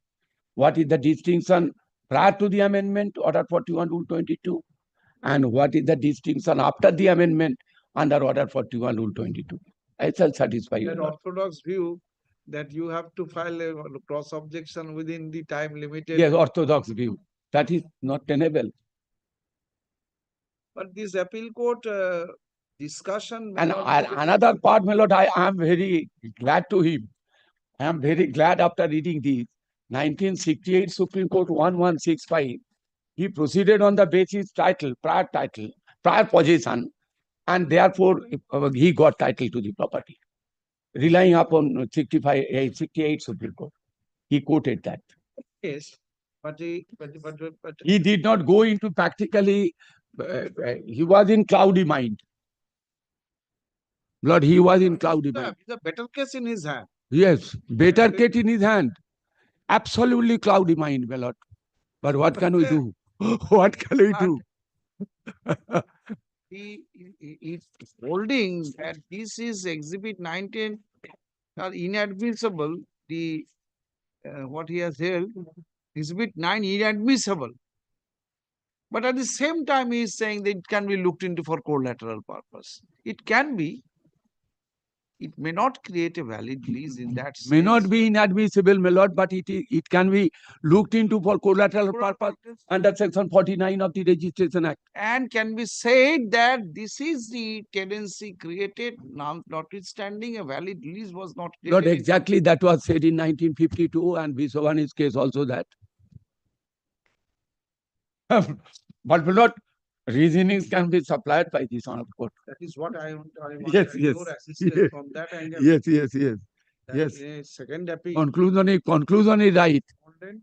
What is the distinction prior to the amendment, order 41 rule 22? And what is the distinction after the amendment under order 41 rule 22? I shall satisfy you. That orthodox view that you have to file a cross objection within the time limited. Yes, orthodox view. That is not tenable. But this appeal court discussion. And another part, my lord, I am very glad to him. I am very glad after reading the 1968 Supreme Court 1165. He proceeded on the basis title, prior possession, and therefore he got title to the property, relying upon 68 Supreme Court. He quoted that. Yes, but he did not go into practically, he was in cloudy mind. Lord, he was in cloudy mind. the better case in his hand. Yes, better case in his hand. Absolutely cloudy mind, my lord. But what can we do? What can we do? He holding that this is exhibit 19 are inadmissible. The what he has held, exhibit 9 inadmissible. But at the same time, he is saying that it can be looked into for collateral purpose. It can be. It may not create a valid lease in that sense. May not be inadmissible, my lord, but it can be looked into for collateral purpose under section 49 of the Registration Act. And can be said that this is the tenancy created, notwithstanding a valid lease was not created. Lord, exactly that was said in 1952 and Viswani's case also that. But my lord, reasonings can be supplied by this honorable court. That is what I want Yes, yes. your assistance from that angle. Yes, yes, yes. That Yes. in a second appeal, Conclusion is right.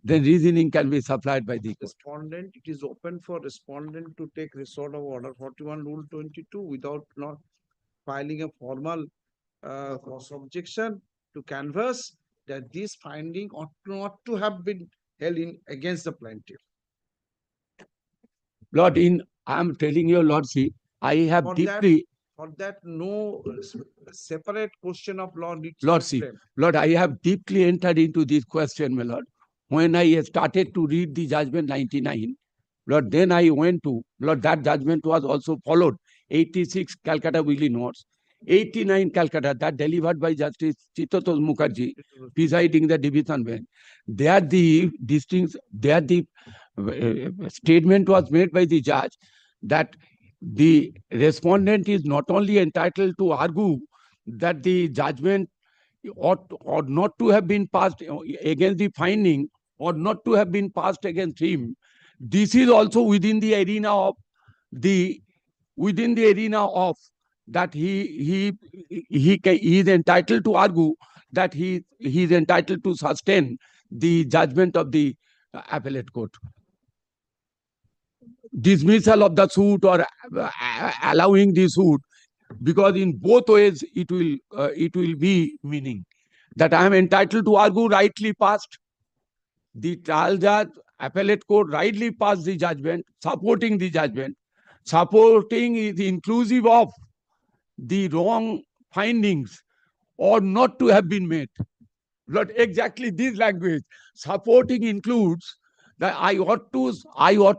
Then reasoning can be supplied by the court. respondent, it is open for respondent to take resort of order 41 rule 22 without not filing a formal cross objection to canvass that this finding ought not to have been held in against the plaintiff. Lord, I am telling your lordship, I have For deeply, that no separate question of law needs to be lordship, framed. Lord, I have deeply entered into this question, my lord. When I started to read the judgment 99, Lord, then I went to, Lord, that judgment was also followed. 86 Calcutta Weekly Notes, 89 Calcutta, that delivered by Justice Chitotos Mukherjee, presiding the division bench. There the statement was made by the judge that the respondent is not only entitled to argue that the judgment ought not to have been passed against the finding, or not to have been passed against him. This is also within the arena of that he is entitled to argue that he is entitled to sustain the judgment of the appellate court. Dismissal of the suit or allowing the suit, because in both ways it will be meaning that I am entitled to argue rightly passed. The trial judge, appellate court rightly passed the judgment, supporting the judgment. Supporting is inclusive of the wrong findings or not to have been made. Not exactly this language. Supporting includes that I ought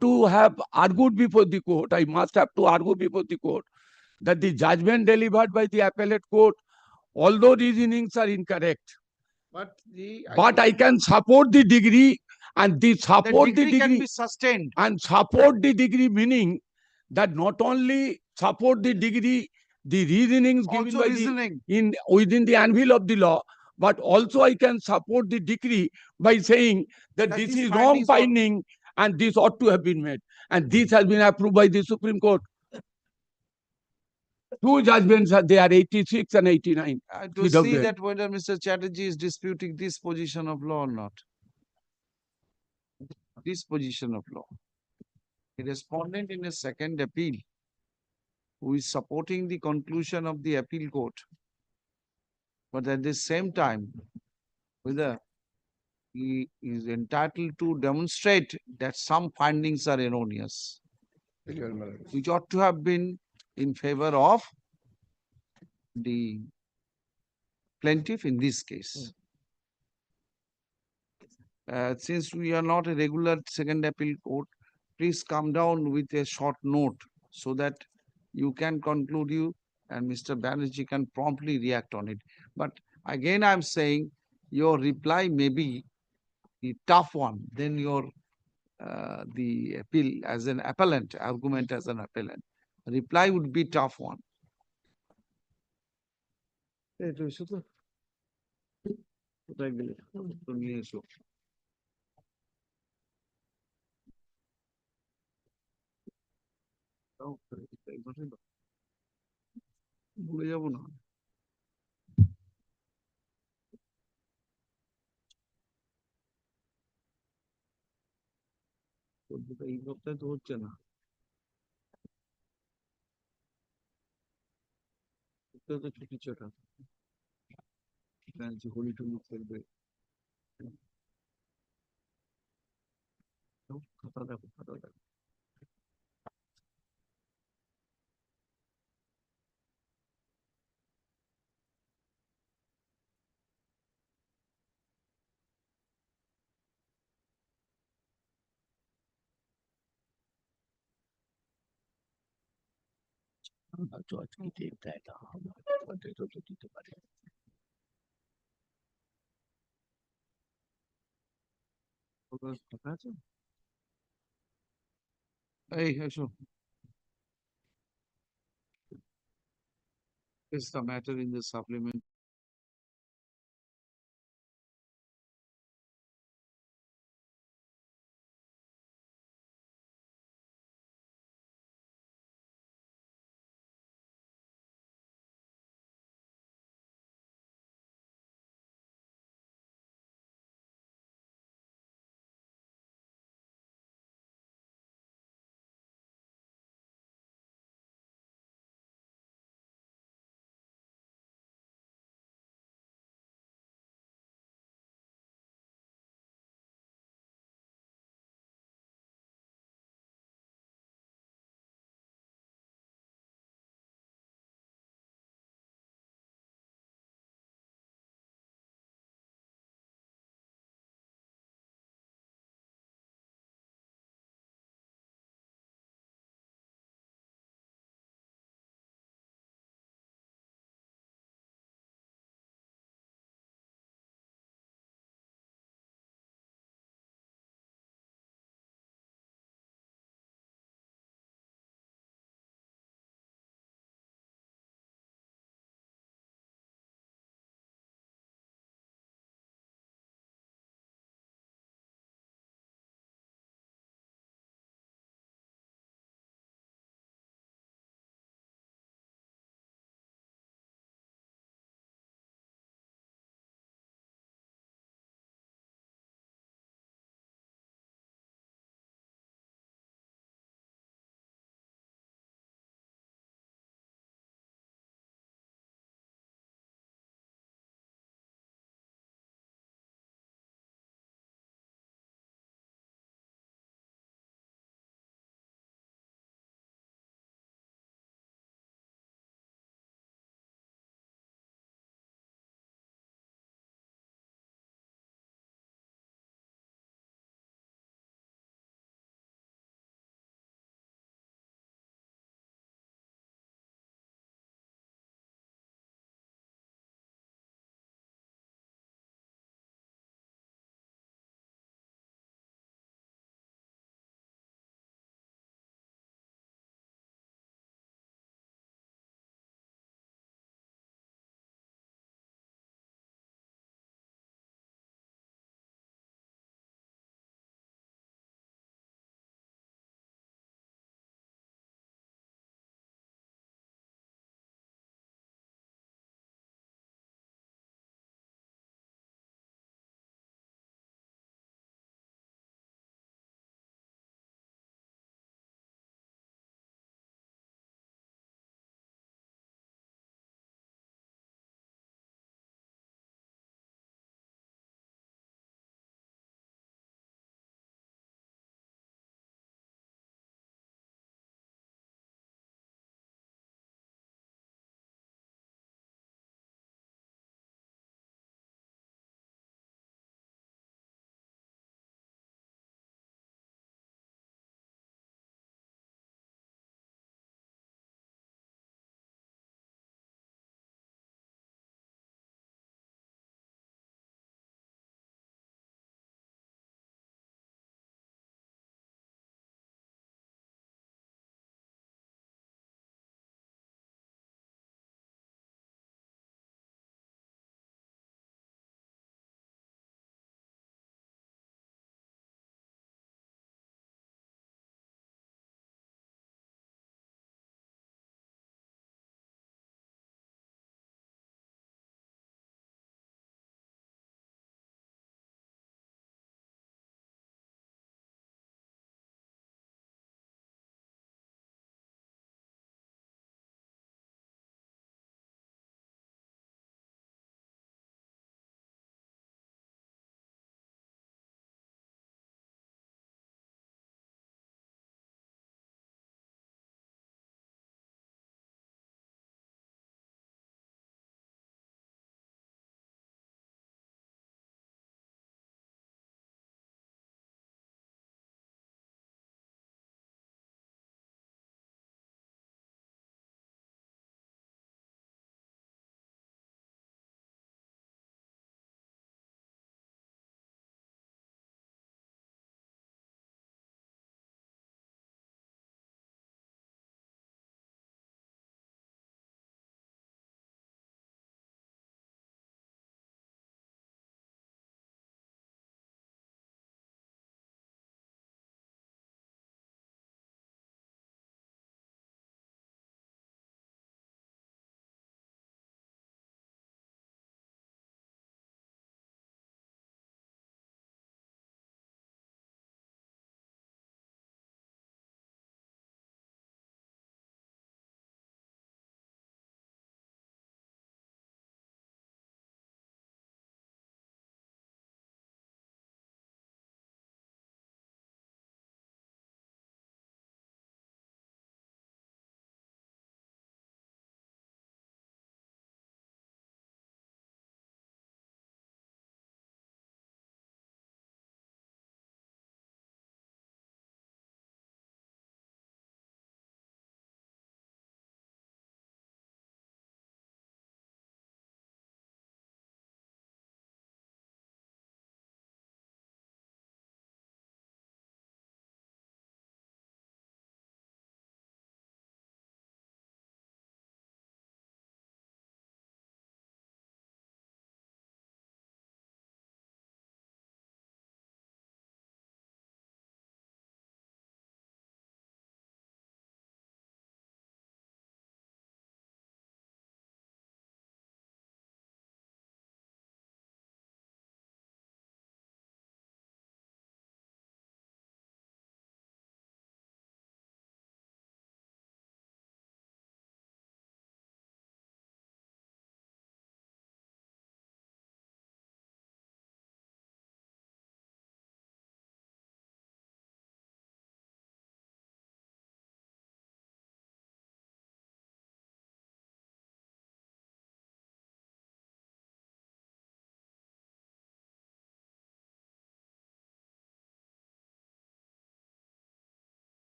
to have argued before the court. I must have to argue before the court that the judgment delivered by the appellate court, although reasonings are incorrect, but I can support the degree And the The support the degree can degree be sustained. and support the degree meaning that not only support the degree, the reasonings given Also by reasoning. within the anvil of the law, but also I can support the decree by saying that That this these is wrong findings ought- finding and this ought to have been made. And this has been approved by the Supreme Court. Two judgments are there, 86 and 89. To see that whether Mr. Chatterjee is disputing this position of law or not. This position of law. The respondent in a second appeal who is supporting the conclusion of the appeal court, but at the same time, whether he is entitled to demonstrate that some findings are erroneous, which ought to have been in favor of the plaintiff in this case. Since we are not a regular second appeal court, please come down with a short note so that you can conclude you and Mr. Banerjee can promptly react on it. But again, I'm saying your reply may be the tough one, then your the appeal as an appellant, argument as an appellant. Reply would be tough one. ভুলে যাবো না এই সপ্তাহে তো হচ্ছে না তো ছুটি ছটা হোলি টুলি খেলবে খাতা দেখো খাতা দেখো আজকে ডেট দেয় না ডেটও তো দিতে পারে ফাঁকা আছে এই এসো is the matter in the supplement